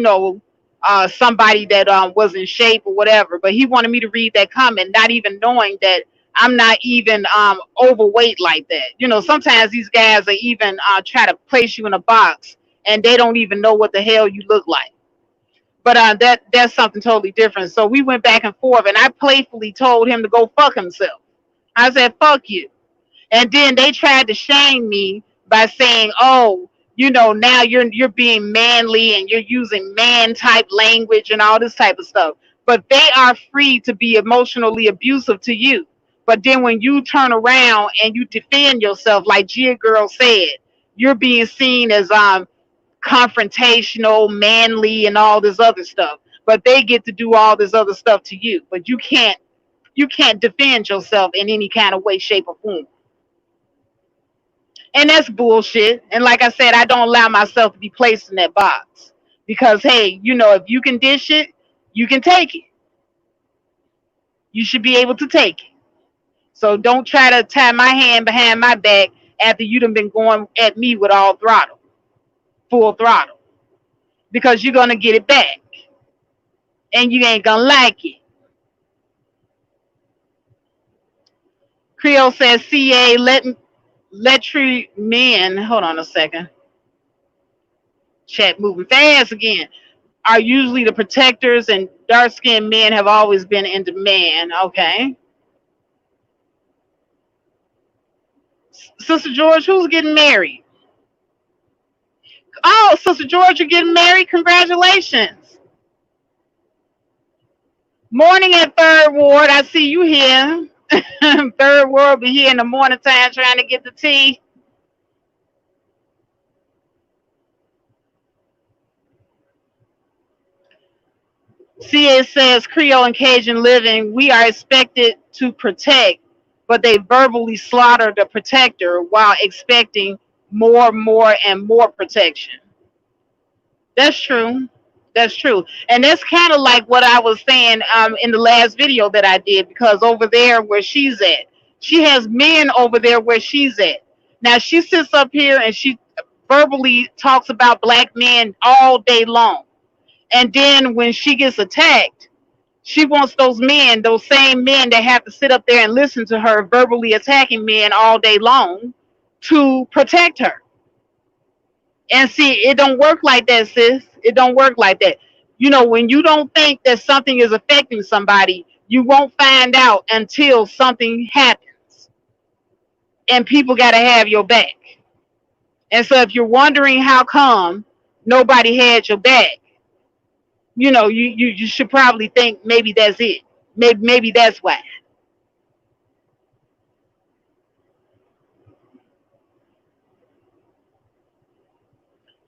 somebody that was in shape or whatever. But he wanted me to read that comment, not even knowing that I'm not even overweight like that. Sometimes these guys are even try to place you in a box and they don't even know what the hell you look like. But that's something totally different. So we went back and forth, and I playfully told him to go fuck himself. I said, "Fuck you." And then they tried to shame me by saying, "Oh, now you're being manly and you're using man type language and all this type of stuff." But they are free to be emotionally abusive to you. But then when you turn around and you defend yourself, like Gia Girl said, you're being seen as confrontational, manly, and all this other stuff. But they get to do all this other stuff to you. But you can't defend yourself in any kind of way, shape, or form. And that's bullshit. And like I said, I don't allow myself to be placed in that box. Because hey, if you can dish it, you can take it. You should be able to take it. So don't try to tie my hand behind my back after you done been going at me with all throttle, full throttle. Because you're gonna get it back. And you ain't gonna like it. Creole says CA let treat men. Hold on a second. Chat moving fast again. Are usually the protectors, and dark skinned men have always been in demand. Okay. Sister George, who's getting married? Oh, Sister George, you're getting married. Congratulations. Morning at Third Ward. I see you here. Third Ward be here in the morning time trying to get the tea. CA says Creole and Cajun living, we are expected to protect, but they verbally slaughter the protector while expecting more, more, and more protection. That's true. That's true. And that's kind of like what I was saying in the last video that I did, because over there where she's at, she has men over there where she's at. Now she sits up here and she verbally talks about black men all day long. And then when she gets attacked, she wants those men, those same men that have to sit up there and listen to her verbally attacking men all day long to protect her. And see, it don't work like that, sis. It don't work like that. When you don't think that something is affecting somebody, you won't find out until something happens. And people got to have your back. And so if you're wondering how come nobody had your back, you should probably think maybe that's it. Maybe that's why.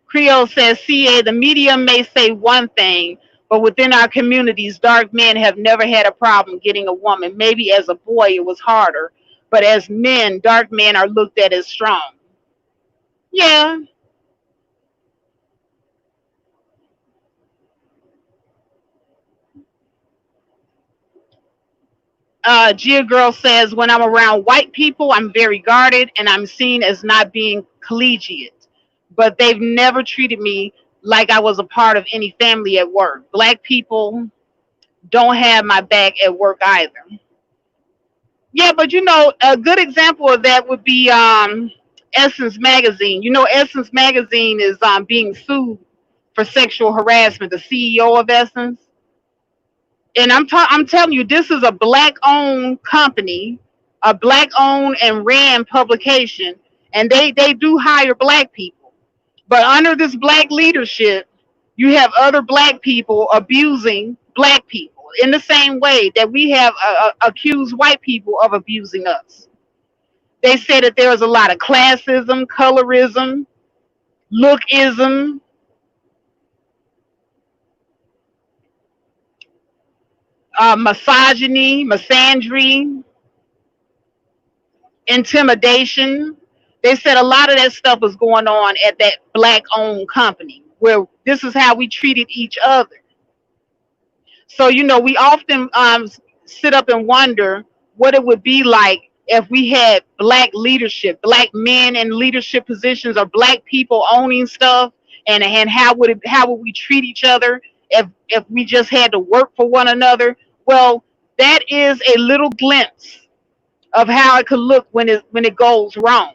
Creole says, CA, the media may say one thing, but within our communities, dark men have never had a problem getting a woman. Maybe as a boy it was harder, but as men, dark men are looked at as strong. Yeah. Gia Girl says, when I'm around white people, I'm very guarded and I'm seen as not being collegiate. But they've never treated me like I was a part of any family at work. Black people don't have my back at work either. Yeah, but a good example of that would be Essence Magazine. Essence Magazine is being sued for sexual harassment. The CEO of Essence, and I'm telling you, this is a black-owned company, a black-owned and ran publication, and they do hire black people. But under this black leadership, you have other black people abusing black people in the same way that we have accused white people of abusing us. They said that there was a lot of classism, colorism, lookism, misogyny, misandry, intimidation. They said a lot of that stuff was going on at that black owned company where this is how we treated each other. So, we often sit up and wonder what it would be like if we had black leadership, black men in leadership positions, or black people owning stuff, and how would we treat each other if we just had to work for one another. Well, that is a little glimpse of how it could look when it goes wrong.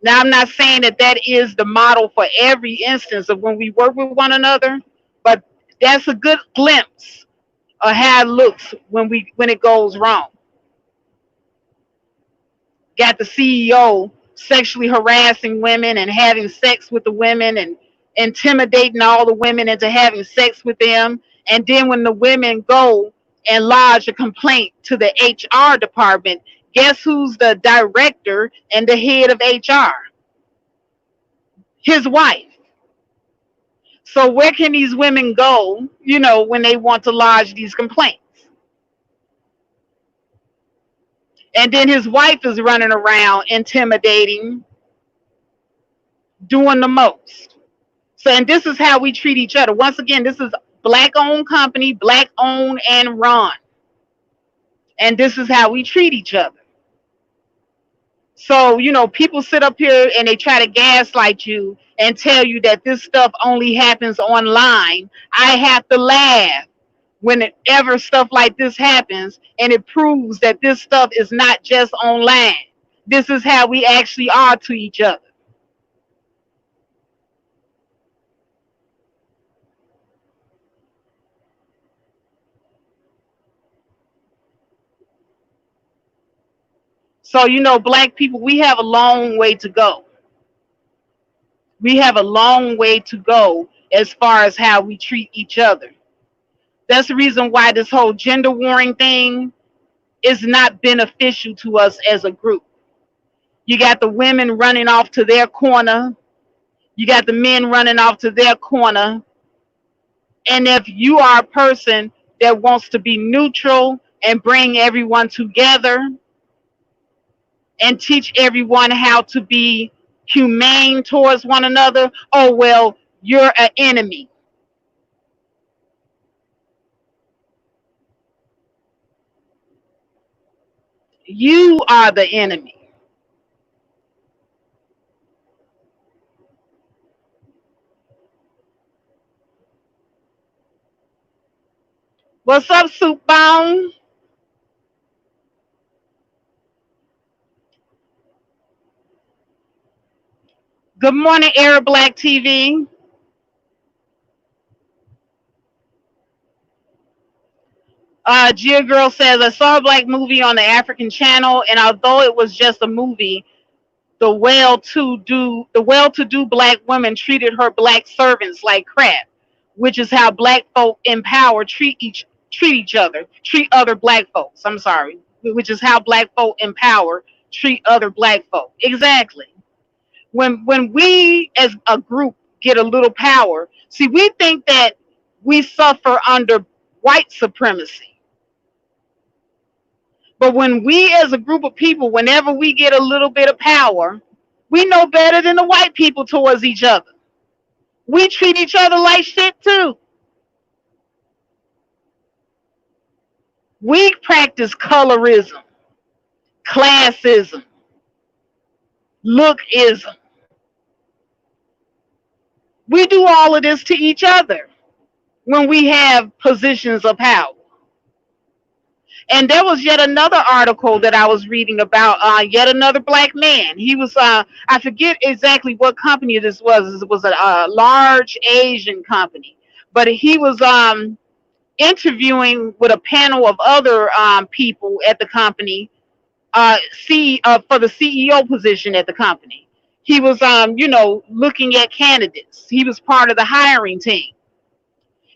Now, I'm not saying that that is the model for every instance of when we work with one another, but that's a good glimpse of how it looks when it goes wrong. Got the CEO sexually harassing women and having sex with the women and intimidating all the women into having sex with them. And then when the women go and lodge a complaint to the HR department, guess who's the director and the head of HR? His wife. So where can these women go, when they want to lodge these complaints? And then his wife is running around intimidating, doing the most. So, and this is how we treat each other. Once again, this is black owned company, black owned and run. And this is how we treat each other. So, people sit up here and they try to gaslight you and tell you that this stuff only happens online. I have to laugh whenever stuff like this happens, and it proves that this stuff is not just online. This is how we actually are to each other. So, black people, we have a long way to go. We have a long way to go as far as how we treat each other. That's the reason why this whole gender warring thing is not beneficial to us as a group. You got the women running off to their corner, you got the men running off to their corner. And if you are a person that wants to be neutral and bring everyone together and teach everyone how to be humane towards one another, oh, well, you're an enemy. You are the enemy. What's up, Soup Bone? Good morning, Arab Black TV. Gia Girl says, I saw a black movie on the African channel, and although it was just a movie, the well-to-do black women treated her black servants like crap, which is how black folk in power treat other black folks. I'm sorry, which is how black folk in power treat other black folk. Exactly. When we as a group get a little power, see, we think that we suffer under white supremacy. But when we as a group of people, whenever we get a little bit of power, we know better than the white people towards each other. We treat each other like shit too. We practice colorism, classism, lookism. We do all of this to each other when we have positions of power. And there was yet another article that I was reading about yet another black man. He was, I forget exactly what company this was. It was a large Asian company. But he was interviewing with a panel of other people at the company for the CEO position at the company. He was, looking at candidates. He was part of the hiring team.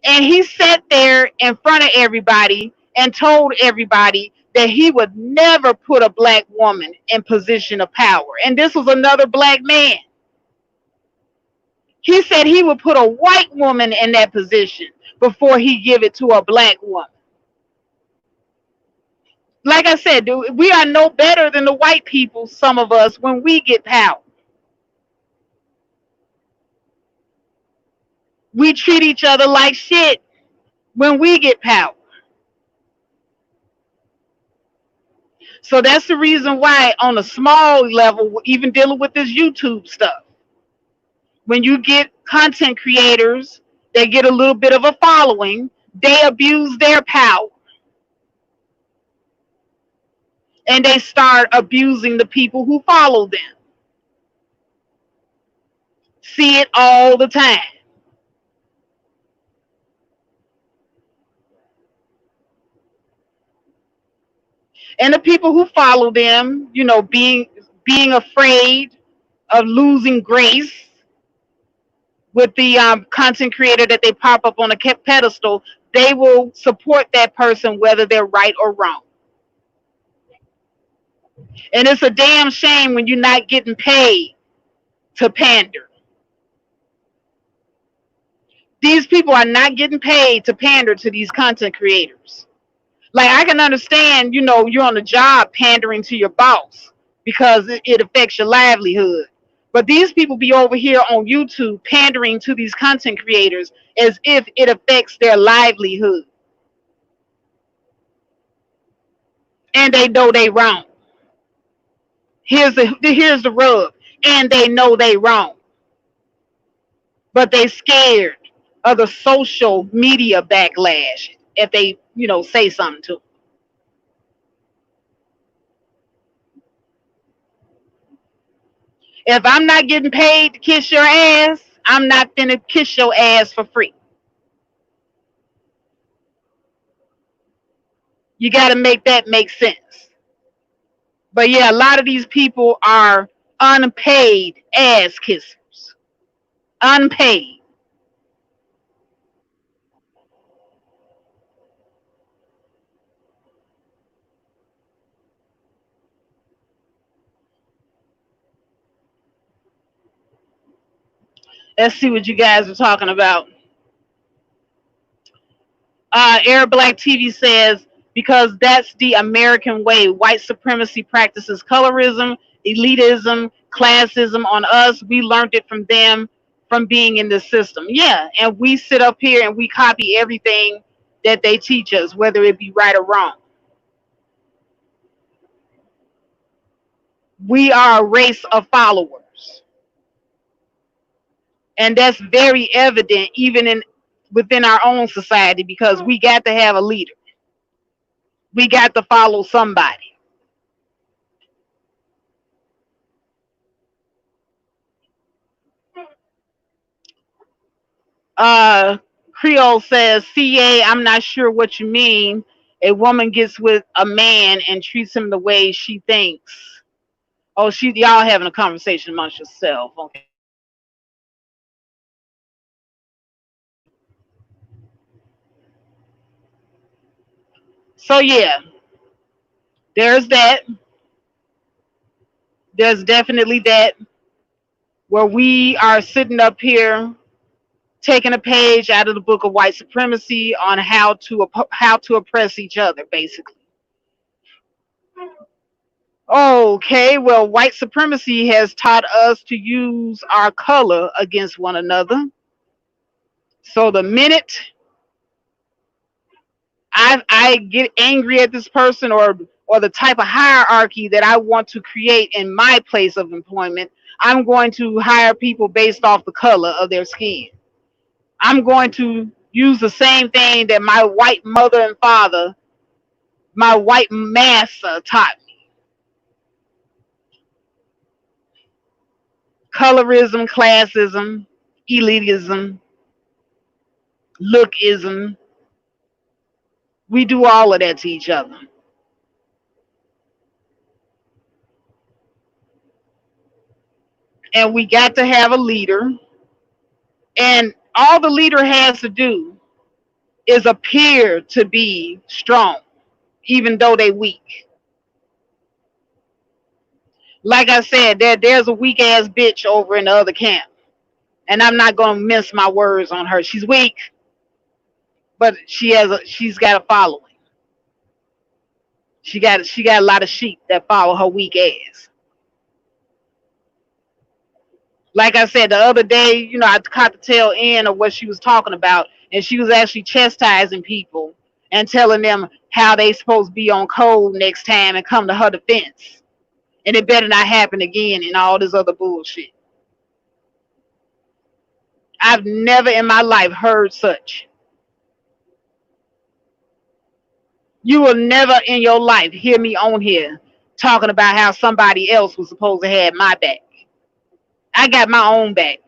And he sat there in front of everybody and told everybody that he would never put a black woman in position of power. And this was another black man. He said he would put a white woman in that position before he give it to a black woman. Like I said, we are no better than the white people, some of us, when we get power. We treat each other like shit. when we get power. So that's the reason why, on a small level, even dealing with this YouTube stuff, when you get content creators, they get a little bit of a following, they abuse their power and they start abusing the people who follow them. See it all the time. And the people who follow them, being afraid of losing grace with the content creator that they pop up on a pedestal, they will support that person whether they're right or wrong. And it's a damn shame when you're not getting paid to pander. These people are not getting paid to pander to these content creators. Like, I can understand, you're on a job pandering to your boss because it affects your livelihood. But these people be over here on YouTube pandering to these content creators as if it affects their livelihood. And they know they wrong. Here's the rub. And they know they wrong. But they scared of the social media backlash if they, say something to them. If I'm not getting paid to kiss your ass, I'm not finna kiss your ass for free. You got to make that make sense. But yeah, a lot of these people are unpaid ass kissers. Unpaid. Let's see what you guys are talking about. Air Black TV says, because that's the American way. White supremacy practices colorism, elitism, classism on us. We learned it from them, from being in this system. Yeah, and we sit up here and we copy everything that they teach us, whether it be right or wrong. We are a race of followers. And that's very evident even within our own society, because we got to have a leader. We got to follow somebody. Uh, Creole says, CA, I'm not sure what you mean. A woman gets with a man and treats him the way she thinks. Oh, y'all having a conversation amongst yourself. Okay. So yeah, there's that. There's definitely that, where we are sitting up here taking a page out of the book of white supremacy on how to oppress each other, basically. Okay, well, white supremacy has taught us to use our color against one another. So the minute I get angry at this person, or the type of hierarchy that I want to create in my place of employment, I'm going to hire people based off the color of their skin. I'm going to use the same thing that my white mother and father, my white master taught me. Colorism, classism, elitism, lookism. We do all of that to each other. And we got to have a leader. And all the leader has to do is appear to be strong, even though they weak. Like I said, there's a weak ass bitch over in the other camp. And I'm not gonna mince my words on her. She's weak, but she's got a following. She got a lot of sheep that follow her weak ass. Like I said the other day, I caught the tail end of what she was talking about. and she was actually chastising people and telling them how they supposed to be on code next time and come to her defense. And it better not happen again and all this other bullshit. I've never in my life heard such. You will never in your life hear me on here talking about how somebody else was supposed to have my back. I got my own back.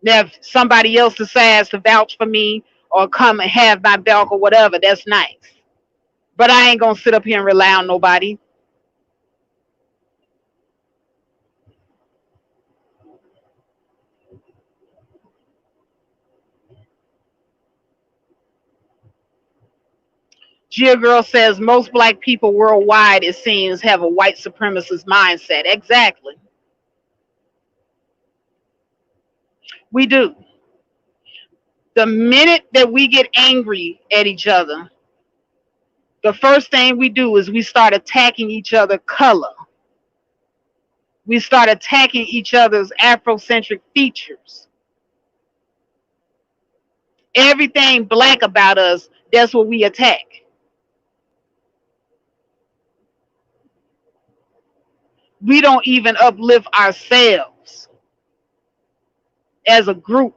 Now, if somebody else decides to vouch for me or come and have my back or whatever, that's nice. But I ain't going to sit up here and rely on nobody. Gia Girl says most black people worldwide, it seems, have a white supremacist mindset. Exactly. We do. The minute that we get angry at each other, the first thing we do is we start attacking each other's color. We start attacking each other's Afrocentric features. Everything black about us, that's what we attack. We don't even uplift ourselves as a group,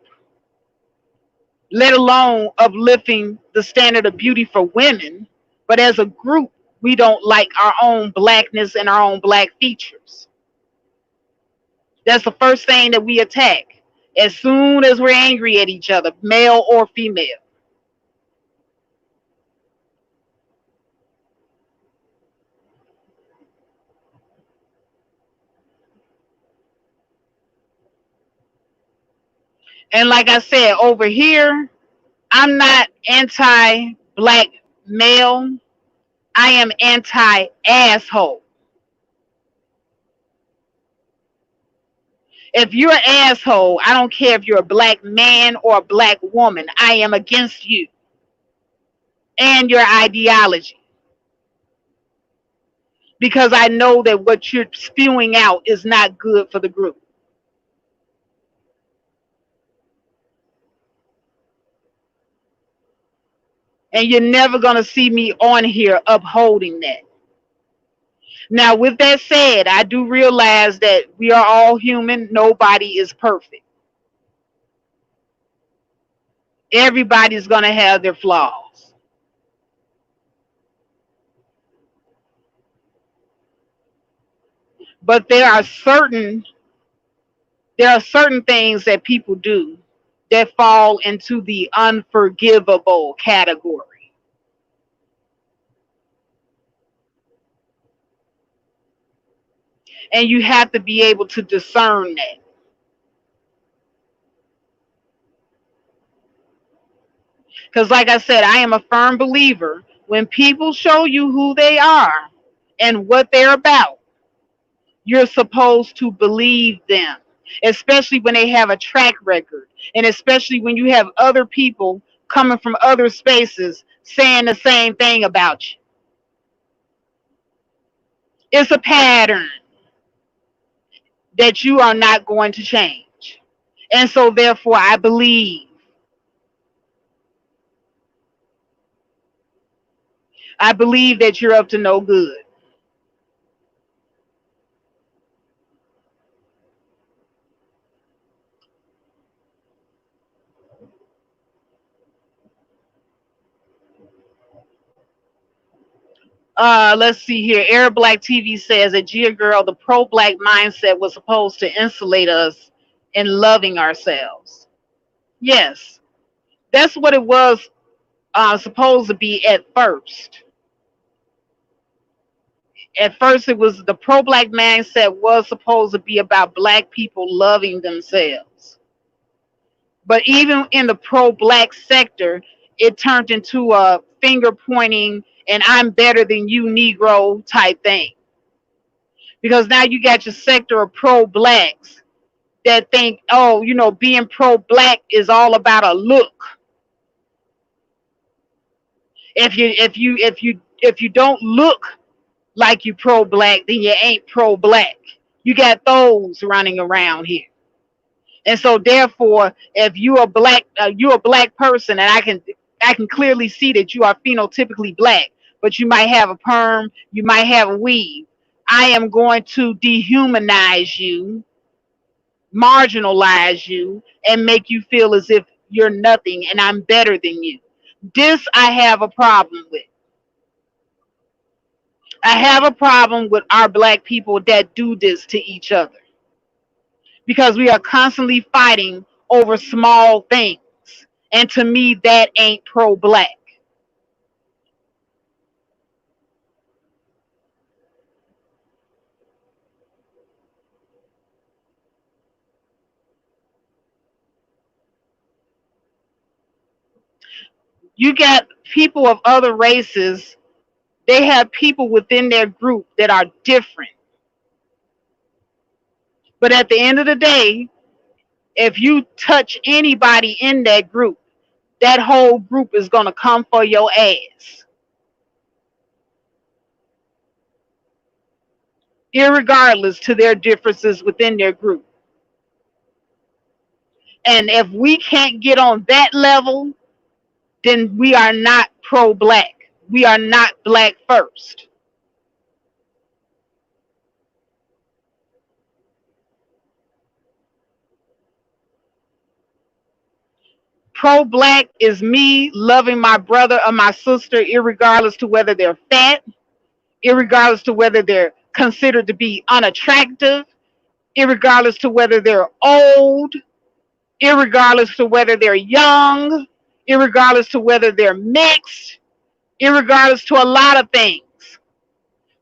let alone uplifting the standard of beauty for women. But as a group, we don't like our own blackness and our own black features. That's the first thing that we attack as soon as we're angry at each other, male or female. And like I said, over here, I'm not anti-black male. I am anti-asshole. If you're an asshole, I don't care if you're a black man or a black woman, I am against you and your ideology. Because I know that what you're spewing out is not good for the group. And you're never going to see me on here upholding that. Now, with that said, I do realize that we are all human. Nobody is perfect. Everybody's going to have their flaws. But there are certain things that people do that fall into the unforgivable category. And you have to be able to discern that. Because like I said, I am a firm believer when people show you who they are and what they're about, you're supposed to believe them, especially when they have a track record, and especially when you have other people coming from other spaces saying the same thing about you. It's a pattern that you are not going to change. And so therefore I believe that you're up to no good. Let's see here. Air Black TV says that Gia Girl, the pro-black mindset was supposed to insulate us in loving ourselves. Yes, that's what it was supposed to be at first. At first, it was the pro-black mindset was supposed to be about black people loving themselves. But even in the pro-black sector, it turned into a finger pointing and I'm better than you Negro type thing. Because now you got your sector of pro-blacks that think, oh, you know, being pro-black is all about a look. If you don't look like you pro-black, then you ain't pro-black. You got those running around here. And so therefore, if you're a black person, and I can clearly see that you are phenotypically black, but you might have a perm, you might have a weave. I am going to dehumanize you, marginalize you, and make you feel as if you're nothing and I'm better than you. This I have a problem with. I have a problem with our black people that do this to each other because we are constantly fighting over small things. And to me, that ain't pro black. You got people of other races, they have people within their group that are different. But at the end of the day, if you touch anybody in that group, that whole group is going to come for your ass, irregardless to their differences within their group. And if we can't get on that level, then we are not pro black. We are not black first. Pro black is me loving my brother or my sister, irregardless to whether they're fat, irregardless to whether they're considered to be unattractive, irregardless to whether they're old, irregardless to whether they're young, irregardless to whether they're mixed, irregardless to a lot of things.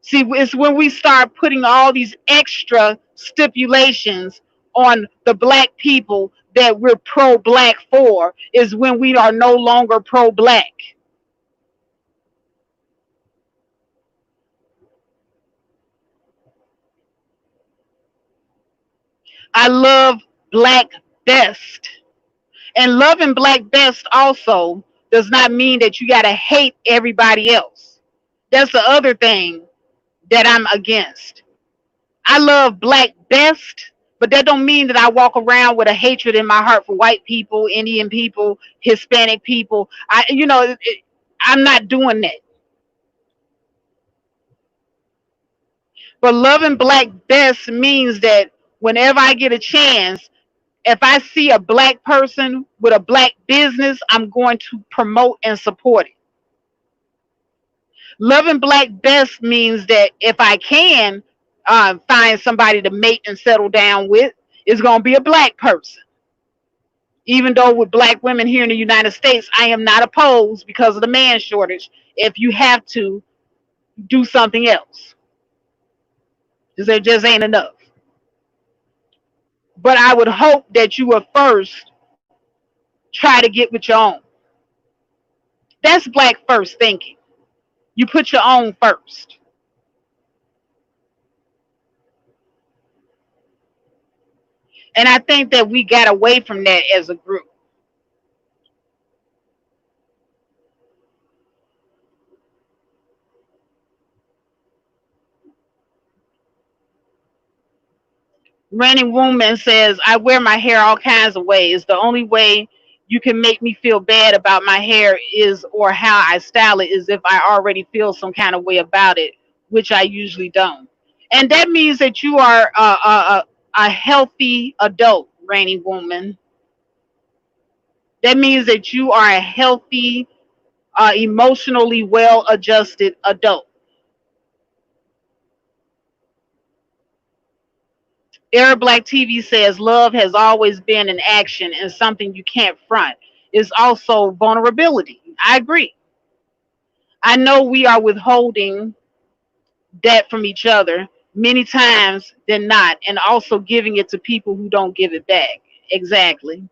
See, it's when we start putting all these extra stipulations on the black people that we're pro black for, is when we are no longer pro black. I love black best. And loving black best also does not mean that you got to hate everybody else. That's the other thing that I'm against. I love black best, but that don't mean that I walk around with a hatred in my heart for white people, Indian people, Hispanic people. I'm not doing that. But loving black best means that whenever I get a chance, if I see a black person with a black business, I'm going to promote and support it. Loving black best means that if I can find somebody to mate and settle down with, it's going to be a black person. Even though with black women here in the United States, I am not opposed because of the man shortage. If you have to do something else, because there just ain't enough. But I would hope that you would first try to get with your own. That's black first thinking. You put your own first. And I think that we got away from that as a group. Randy Woman says, I wear my hair all kinds of ways. The only way you can make me feel bad about my hair is, or how I style it, is if I already feel some kind of way about it, which I usually don't. And that means that you are a healthy adult, Randy Woman. That means that you are a healthy, emotionally well adjusted adult. Arab Black TV says love has always been an action and something you can't front. It's also vulnerability. I agree. I know we are withholding that from each other many times than not, and also giving it to people who don't give it back. Exactly.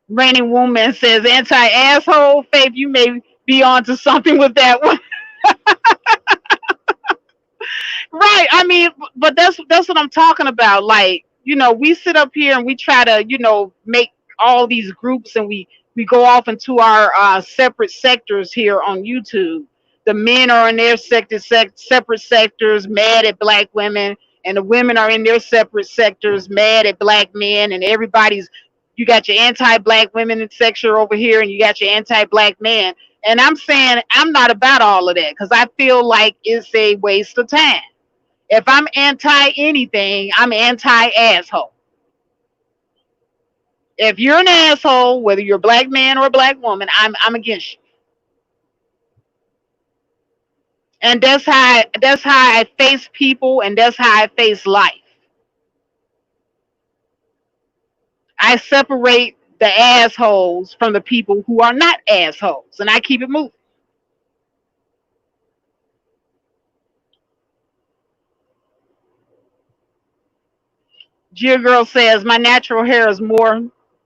Raining Woman says anti asshole. Faith, you may be onto something with that one. Right. I mean, but that's what I'm talking about. Like, we sit up here and we try to, make all these groups, and we go off into our separate sectors here on YouTube. The men are in their separate sectors, mad at black women, and the women are in their separate sectors mad at black men, and everybody's, you got your anti-black women in sector over here, and you got your anti-black man. And I'm saying I'm not about all of that, because I feel like it's a waste of time. If I'm anti anything, I'm anti asshole. If you're an asshole, whether you're a black man or a black woman, I'm against you. And that's how I face people, and that's how I face life. I separate the assholes from the people who are not assholes, and I keep it moving. Gia Girl says my natural hair is more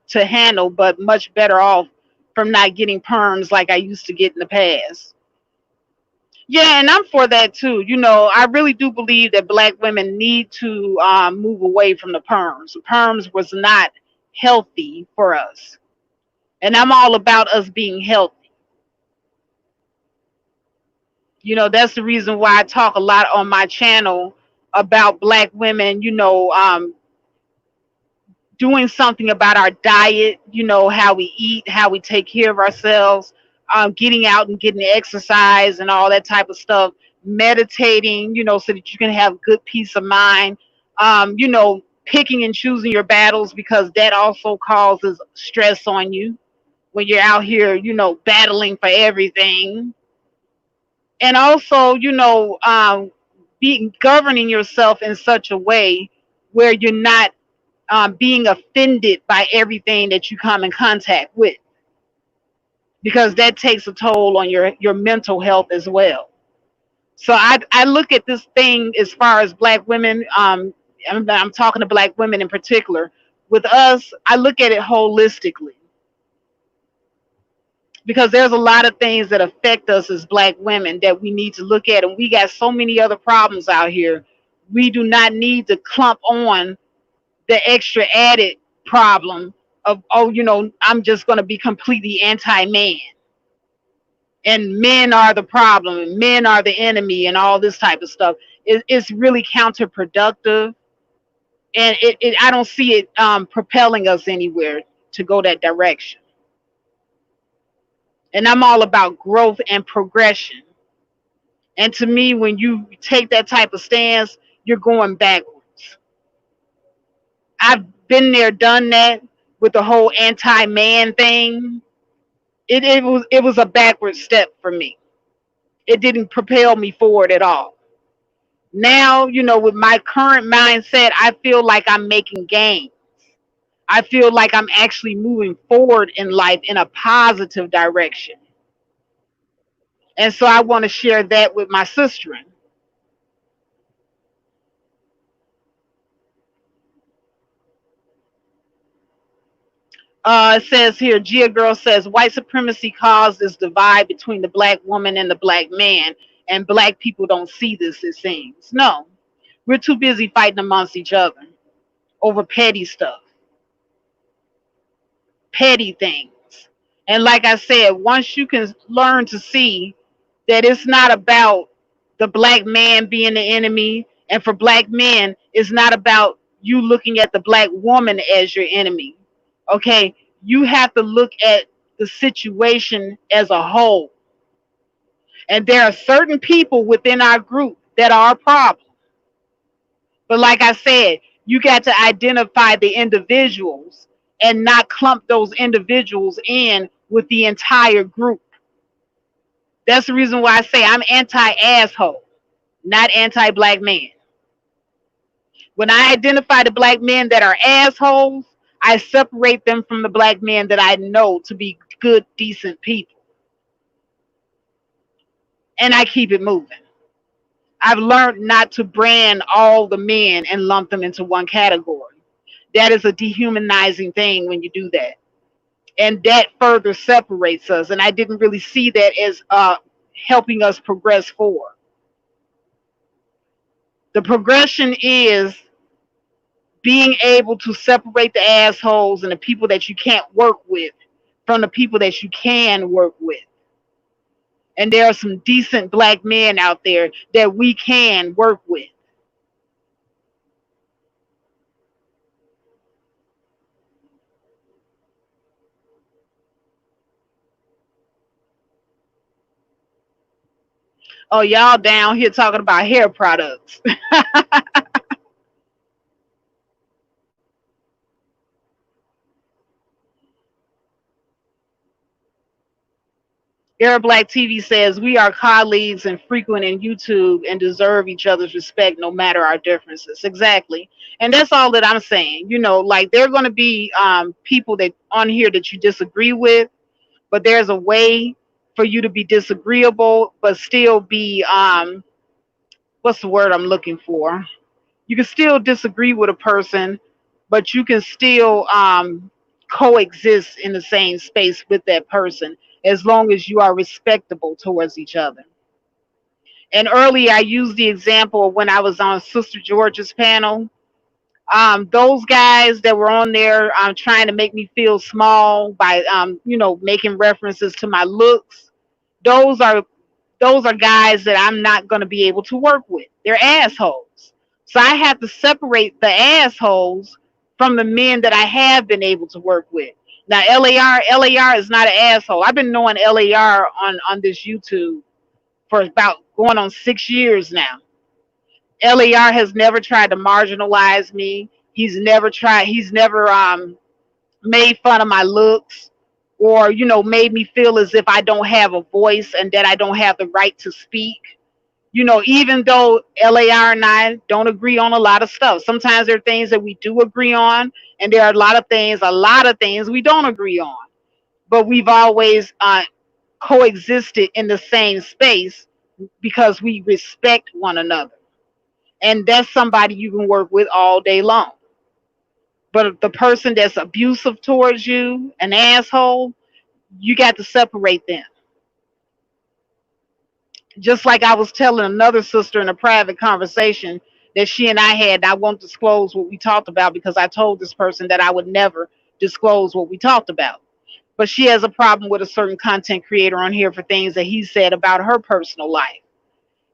to handle, but much better off from not getting perms like I used to get in the past. Yeah, and I'm for that too. I really do believe that black women need to move away from the perms. The perms was not healthy for us, and I'm all about us being healthy. That's the reason why I talk a lot on my channel about black women. Doing something about our diet. How we eat, how we take care of ourselves, getting out and getting exercise and all that type of stuff, meditating, so that you can have good peace of mind, picking and choosing your battles, because that also causes stress on you when you're out here, battling for everything. And also, being governing yourself in such a way where you're not being offended by everything that you come in contact with, because that takes a toll on your mental health as well. So I look at this thing as far as black women. I'm talking to black women in particular. With us, I look at it holistically, because there's a lot of things that affect us as black women that we need to look at, and we got so many other problems out here. We do not need to clump on the extra added problem of, oh, I'm just going to be completely anti-man, and men are the problem, and men are the enemy, and all this type of stuff. It's really counterproductive, and I don't see it propelling us anywhere to go that direction. And I'm all about growth and progression. And to me, when you take that type of stance, you're going backwards. I've been there, done that with the whole anti-man thing. It was a backward step for me. It didn't propel me forward at all. Now, with my current mindset, I feel like I'm making gains. I feel like I'm actually moving forward in life in a positive direction. And so I want to share that with my sister. It says here, Gia Girl says, white supremacy caused this divide between the black woman and the black man, and black people don't see this, it seems. No, we're too busy fighting amongst each other over petty stuff, petty things. And like I said, once you can learn to see that it's not about the black man being the enemy, and for black men, it's not about you looking at the black woman as your enemy. Okay, you have to look at the situation as a whole. And there are certain people within our group that are a problem. But like I said, you got to identify the individuals and not clump those individuals in with the entire group. That's the reason why I say I'm anti-asshole, not anti-black man. When I identify the black men that are assholes, I separate them from the black men that I know to be good, decent people. And I keep it moving. I've learned not to brand all the men and lump them into one category. That is a dehumanizing thing when you do that. And that further separates us. And I didn't really see that as helping us progress forward. The progression is being able to separate the assholes and the people that you can't work with from the people that you can work with. And there are some decent black men out there that we can work with. Oh, y'all down here talking about hair products. Arab Black TV says we are colleagues and frequent in YouTube and deserve each other's respect no matter our differences. Exactly. And that's all that I'm saying. Like there are going to be people that on here that you disagree with, but there's a way for you to be disagreeable, but still be, what's the word I'm looking for? You can still disagree with a person, but you can still coexist in the same space with that person as long as you are respectable towards each other. And earlier, I used the example of when I was on Sister George's panel. Those guys that were on there trying to make me feel small by, making references to my looks. Those are those are guys that I'm not going to be able to work with. They're assholes. So I have to separate the assholes from the men that I have been able to work with. Now, LAR is not an asshole. I've been knowing LAR on this YouTube for about going on 6 years now. LAR has never tried to marginalize me. He's never made fun of my looks or made me feel as if I don't have a voice and that I don't have the right to speak. Even though LAR and I don't agree on a lot of stuff, sometimes there are things that we do agree on, and there are a lot of things we don't agree on. But we've always coexisted in the same space because we respect one another, and that's somebody you can work with all day long. But the person that's abusive towards you, an asshole, you got to separate them. Just like I was telling another sister in a private conversation that she and I had, and I won't disclose what we talked about because I told this person that I would never disclose what we talked about. But she has a problem with a certain content creator on here for things that he said about her personal life.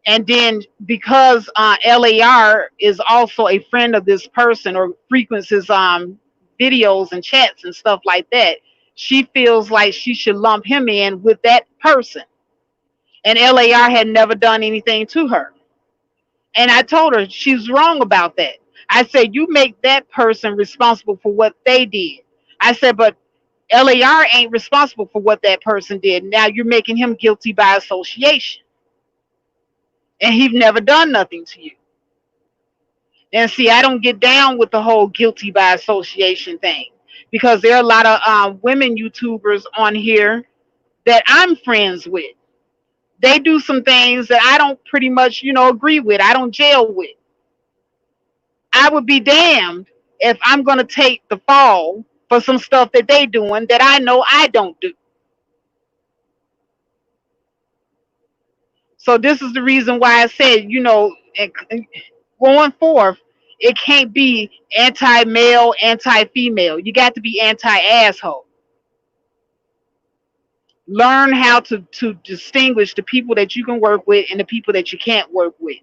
And then because LAR is also a friend of this person or frequents his videos and chats and stuff like that, she feels like she should lump him in with that person. And LAR had never done anything to her. And I told her she's wrong about that. I said, you make that person responsible for what they did. I said, but LAR ain't responsible for what that person did. Now you're making him guilty by association. And he's never done nothing to you. And see, I don't get down with the whole guilty by association thing because there are a lot of women YouTubers on here that I'm friends with. They do some things that I don't pretty much, agree with. I don't jail with. I would be damned if I'm going to take the fall for some stuff that they doing that I know I don't do. So this is the reason why I said, going forth, it can't be anti-male, anti-female. You got to be anti-asshole. Learn how to distinguish the people that you can work with and the people that you can't work with.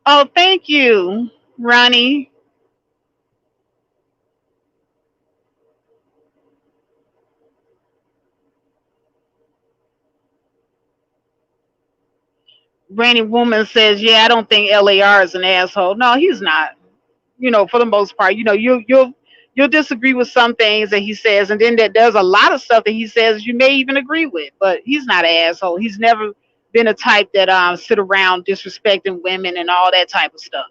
Oh, thank you, Ronnie. Randy Woman says, "Yeah, I don't think LAR is an asshole. No, he's not. For the most part, you'll disagree with some things that he says, and then there's a lot of stuff that he says you may even agree with. But he's not an asshole. He's never been a type that sit around disrespecting women and all that type of stuff."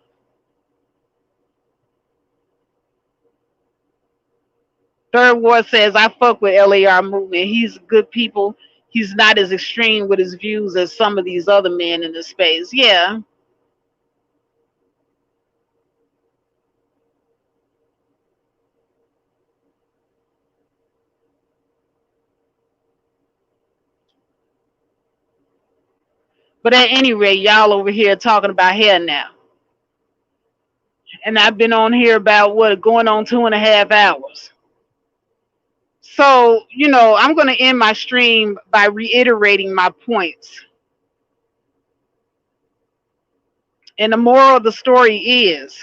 Third Ward says, "I fuck with LAR movement. He's good people. He's not as extreme with his views as some of these other men in the space." Yeah. But at any rate, y'all over here talking about hair now. And I've been on here about what, going on 2.5 hours. So, I'm going to end my stream by reiterating my points. And the moral of the story is,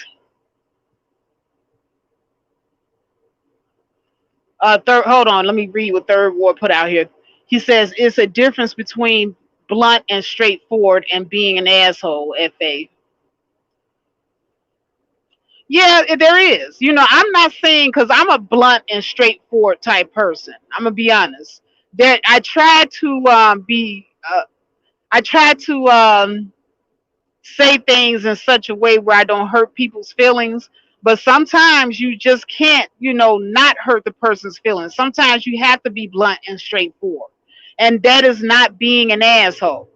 hold on, let me read what Third Ward put out here. He says it's a difference between blunt and straightforward and being an asshole. Fa. Yeah, there is. I'm not saying because I'm a blunt and straightforward type person. I'm gonna be honest. That I try to be. I try to say things in such a way where I don't hurt people's feelings. But sometimes you just can't, not hurt the person's feelings. Sometimes you have to be blunt and straightforward, and that is not being an asshole.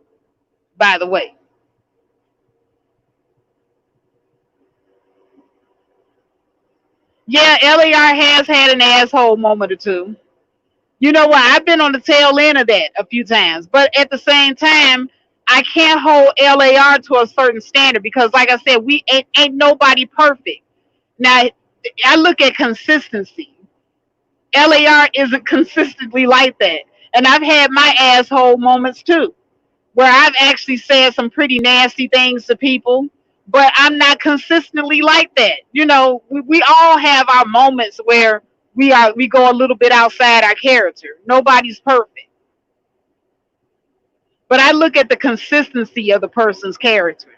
By the way, yeah, LAR has had an asshole moment or two. You know what? I've been on the tail end of that a few times, but at the same time, I can't hold LAR to a certain standard because, like I said, we ain't nobody perfect. Now, I look at consistency. LAR isn't consistently like that, and I've had my asshole moments too, where I've actually said some pretty nasty things to people, but I'm not consistently like that. We all have our moments where we go a little bit outside our character. Nobody's perfect. But I look at the consistency of the person's character.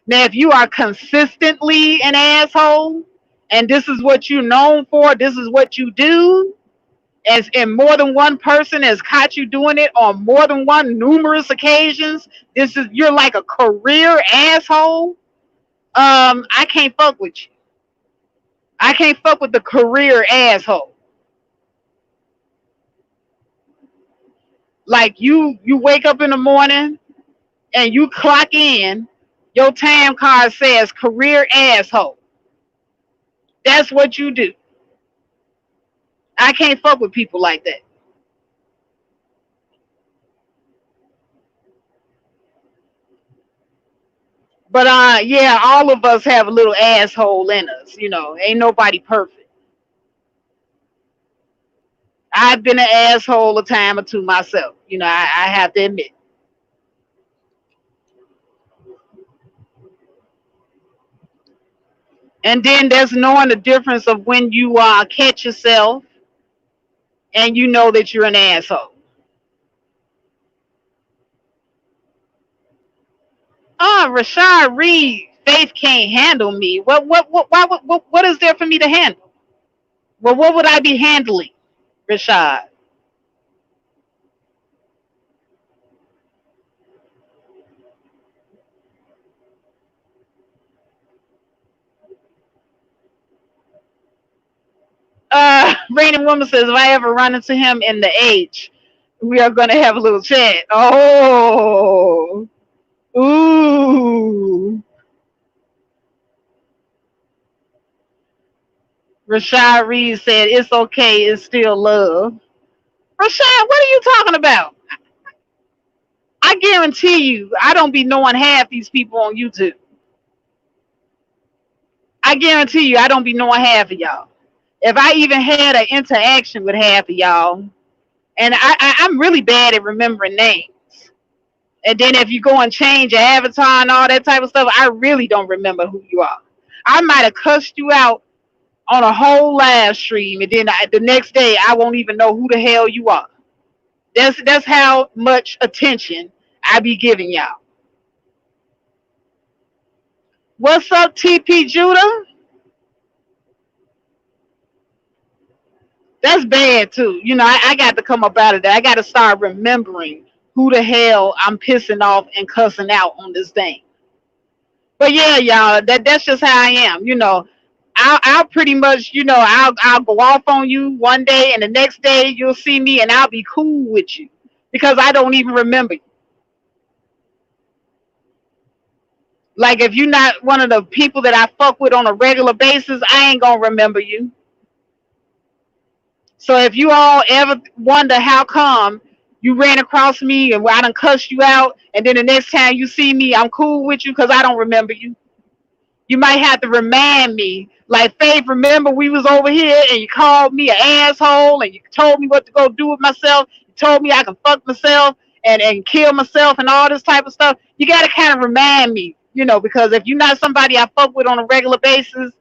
Now, if you are consistently an asshole and this is what you're known for, this is what you do, and more than one person has caught you doing it on more than one numerous occasions, you're like a career asshole. I can't fuck with you. I can't fuck with the career asshole. Like you wake up in the morning and you clock in, your time card says career asshole. That's what you do. I can't fuck with people like that. But yeah, all of us have a little asshole in us. Ain't nobody perfect. I've been an asshole a time or two myself. I have to admit. And then there's knowing the difference of when you catch yourself and you know that you're an asshole. Rashad Reed, Faith can't handle me. What is there for me to handle? Well, what would I be handling, Rashad? Raining Woman says, if I ever run into him in the H, we are going to have a little chat. Oh, ooh. Rashad Reed said, it's okay, it's still love. Rashad, what are you talking about? I guarantee you, I don't be knowing half these people on YouTube. I guarantee you, I don't be knowing half of y'all. If I even had an interaction with half of y'all, and I'm really bad at remembering names. And then if you go and change your avatar and all that type of stuff, I really don't remember who you are. I might have cussed you out on a whole live stream, and then the next day I won't even know who the hell you are. That's how much attention I be giving y'all. What's up, TP Judah? That's bad too. I got to come up out of that. I got to start remembering who the hell I'm pissing off and cussing out on this thing. But yeah, y'all, that's just how I am. I'll pretty much, I'll go off on you one day, and the next day you'll see me, and I'll be cool with you because I don't even remember you. Like if you're not one of the people that I fuck with on a regular basis, I ain't gonna remember you. So if you all ever wonder how come you ran across me and I done cussed you out, and then the next time you see me, I'm cool with you because I don't remember you. You might have to remind me, like, Faith, remember we was over here and you called me an asshole and you told me what to go do with myself. You told me I can fuck myself and kill myself and all this type of stuff. You got to kind of remind me Because if you're not somebody I fuck with on a regular basis,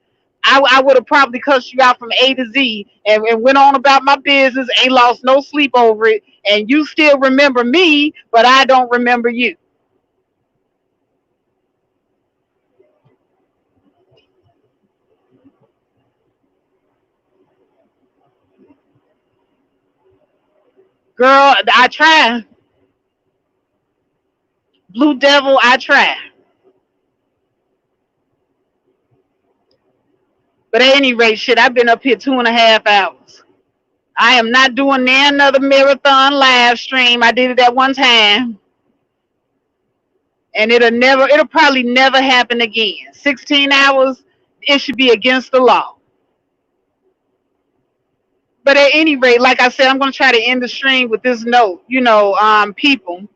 I would have probably cussed you out from A to Z and went on about my business, ain't lost no sleep over it, and you still remember me, but I don't remember you. Girl, I try. Blue Devil, I try. But at any rate, shit, I've been up here 2.5 hours. I am not doing another marathon live stream. I did it that one time, and it'll probably never happen again. 16 hours, it should be against the law. But at any rate, like I said, I'm going to try to end the stream with this note. People,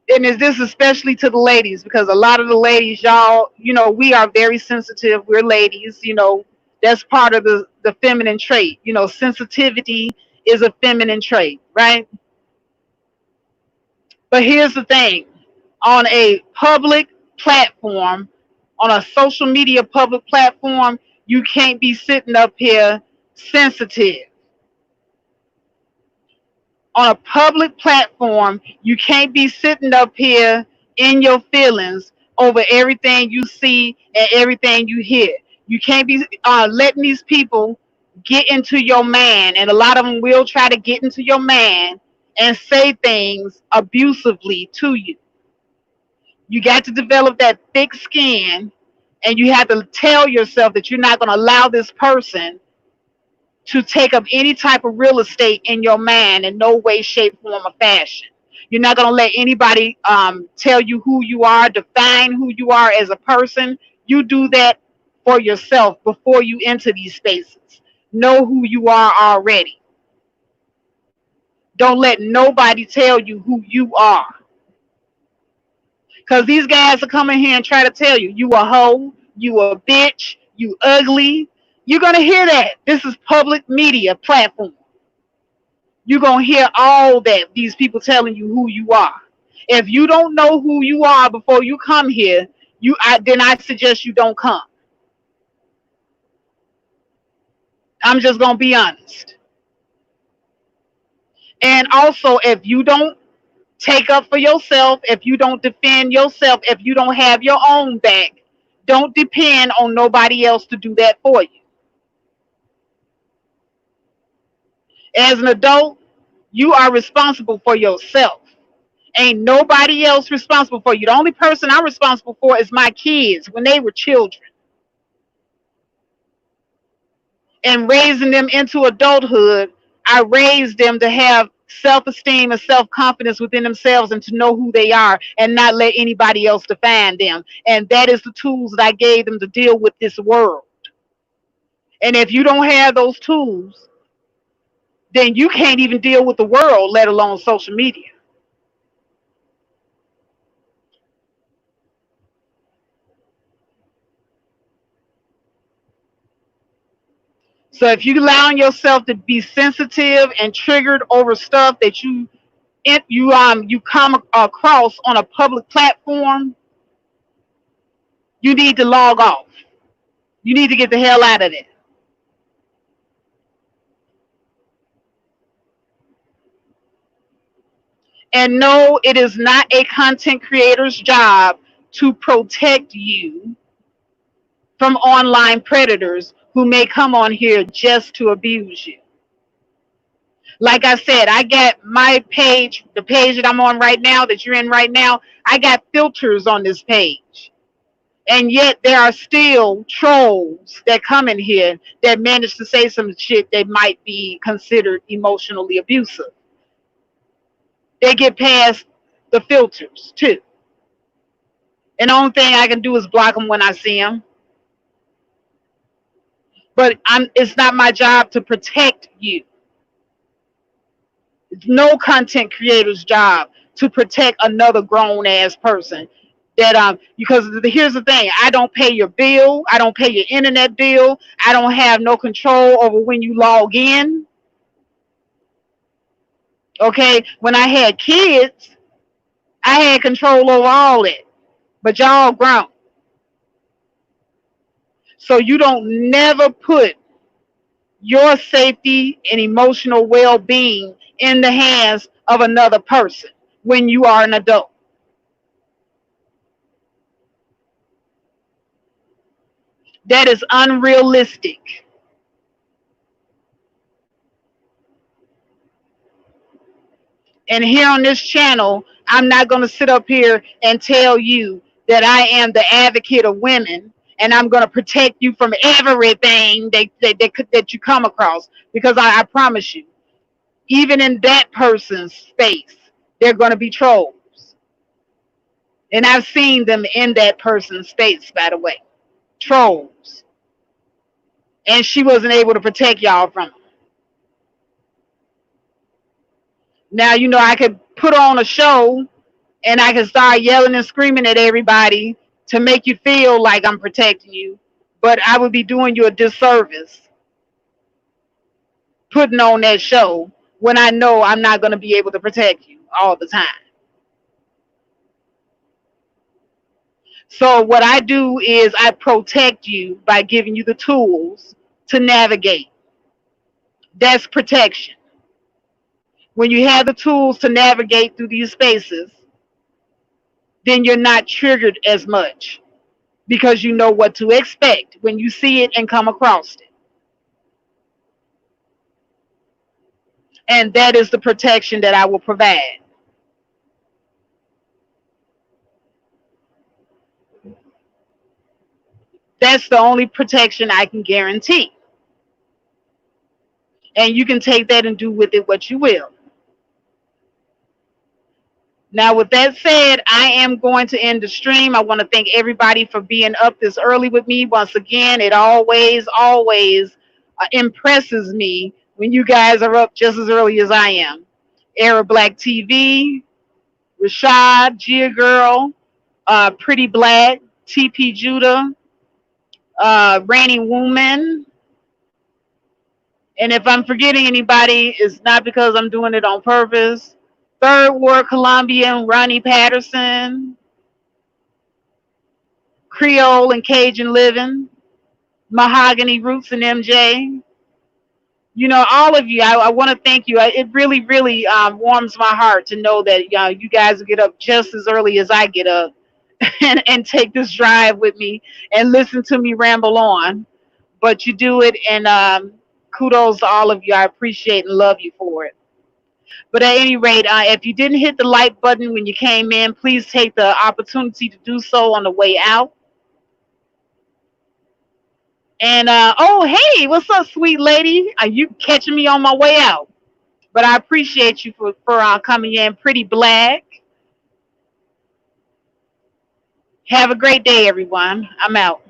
and is this especially to the ladies, because a lot of the ladies, y'all, we are very sensitive. We're ladies, that's part of the feminine trait. Sensitivity is a feminine trait, right? But here's the thing, on a public platform, on a social media public platform, you can't be sitting up here sensitive. On a public platform, you can't be sitting up here in your feelings over everything you see and everything you hear. You can't be letting these people get into your man, and a lot of them will try to get into your man and say things abusively to you. You got to develop that thick skin, and you have to tell yourself that you're not going to allow this person to take up any type of real estate in your mind in no way, shape, form, or fashion. You're not going to let anybody tell you who you are, define who you are as a person. You do that for yourself before you enter these spaces. Know who you are already. Don't let nobody tell you who you are. Because these guys are coming here and try to tell you, you a hoe, you a bitch, you ugly. You're going to hear that. This is public media platform. You're going to hear all that, these people telling you who you are. If you don't know who you are before you come here, then I suggest you don't come. I'm just going to be honest. And also, if you don't take up for yourself, if you don't defend yourself, if you don't have your own back, don't depend on nobody else to do that for you. As an adult, you are responsible for yourself. Ain't nobody else responsible for you. The only person I'm responsible for is my kids when they were children. And raising them into adulthood, I raised them to have self-esteem and self-confidence within themselves and to know who they are and not let anybody else define them. And that is the tools that I gave them to deal with this world. And if you don't have those tools, then you can't even deal with the world, let alone social media. So if you allowing yourself to be sensitive and triggered over stuff that you come across on a public platform, you need to log off. You need to get the hell out of it. And no, it is not a content creator's job to protect you from online predators who may come on here just to abuse you. Like I said, I got my page, the page that I'm on right now, that you're in right now, I got filters on this page. And yet there are still trolls that come in here that manage to say some shit that might be considered emotionally abusive. They get past the filters too. And the only thing I can do is block them when I see them. But it's not my job to protect you. It's no content creator's job to protect another grown ass person. Because here's the thing, I don't pay your bill, I don't pay your internet bill, I don't have no control over when you log in. Okay, when I had kids, I had control over all that. but y'all grown. So you don't never put your safety and emotional well-being in the hands of another person when you are an adult. That is unrealistic. And here on this channel, I'm not going to sit up here and tell you that I am the advocate of women and I'm going to protect you from everything that you come across. Because I promise you, even in that person's space, they're going to be trolls. And I've seen them in that person's space, by the way. Trolls. And she wasn't able to protect y'all from them. Now, I could put on a show and I could start yelling and screaming at everybody to make you feel like I'm protecting you. But I would be doing you a disservice putting on that show when I know I'm not going to be able to protect you all the time. So what I do is I protect you by giving you the tools to navigate. That's protection. When you have the tools to navigate through these spaces, then you're not triggered as much because you know what to expect when you see it and come across it. And that is the protection that I will provide. That's the only protection I can guarantee. And you can take that and do with it what you will. Now, with that said, I am going to end the stream. I want to thank everybody for being up this early with me. Once again, it always impresses me when you guys are up just as early as I am. Arab Black TV, Rashad, Gia Girl, Pretty Black, TP Judah, Rainy Woman. And if I'm forgetting anybody, it's not because I'm doing it on purpose. Third World Colombian, Ronnie Patterson, Creole and Cajun Living, Mahogany Roots and MJ. All of you, I want to thank you. It really, really warms my heart to know that you guys get up just as early as I get up and take this drive with me and listen to me ramble on. But you do it, and kudos to all of you. I appreciate and love you for it. But at any rate, if you didn't hit the like button when you came in, please take the opportunity to do so on the way out. And oh, hey, what's up, sweet lady? Are you catching me on my way out? But I appreciate you for coming in. Pretty Black. Have a great day, everyone. I'm out.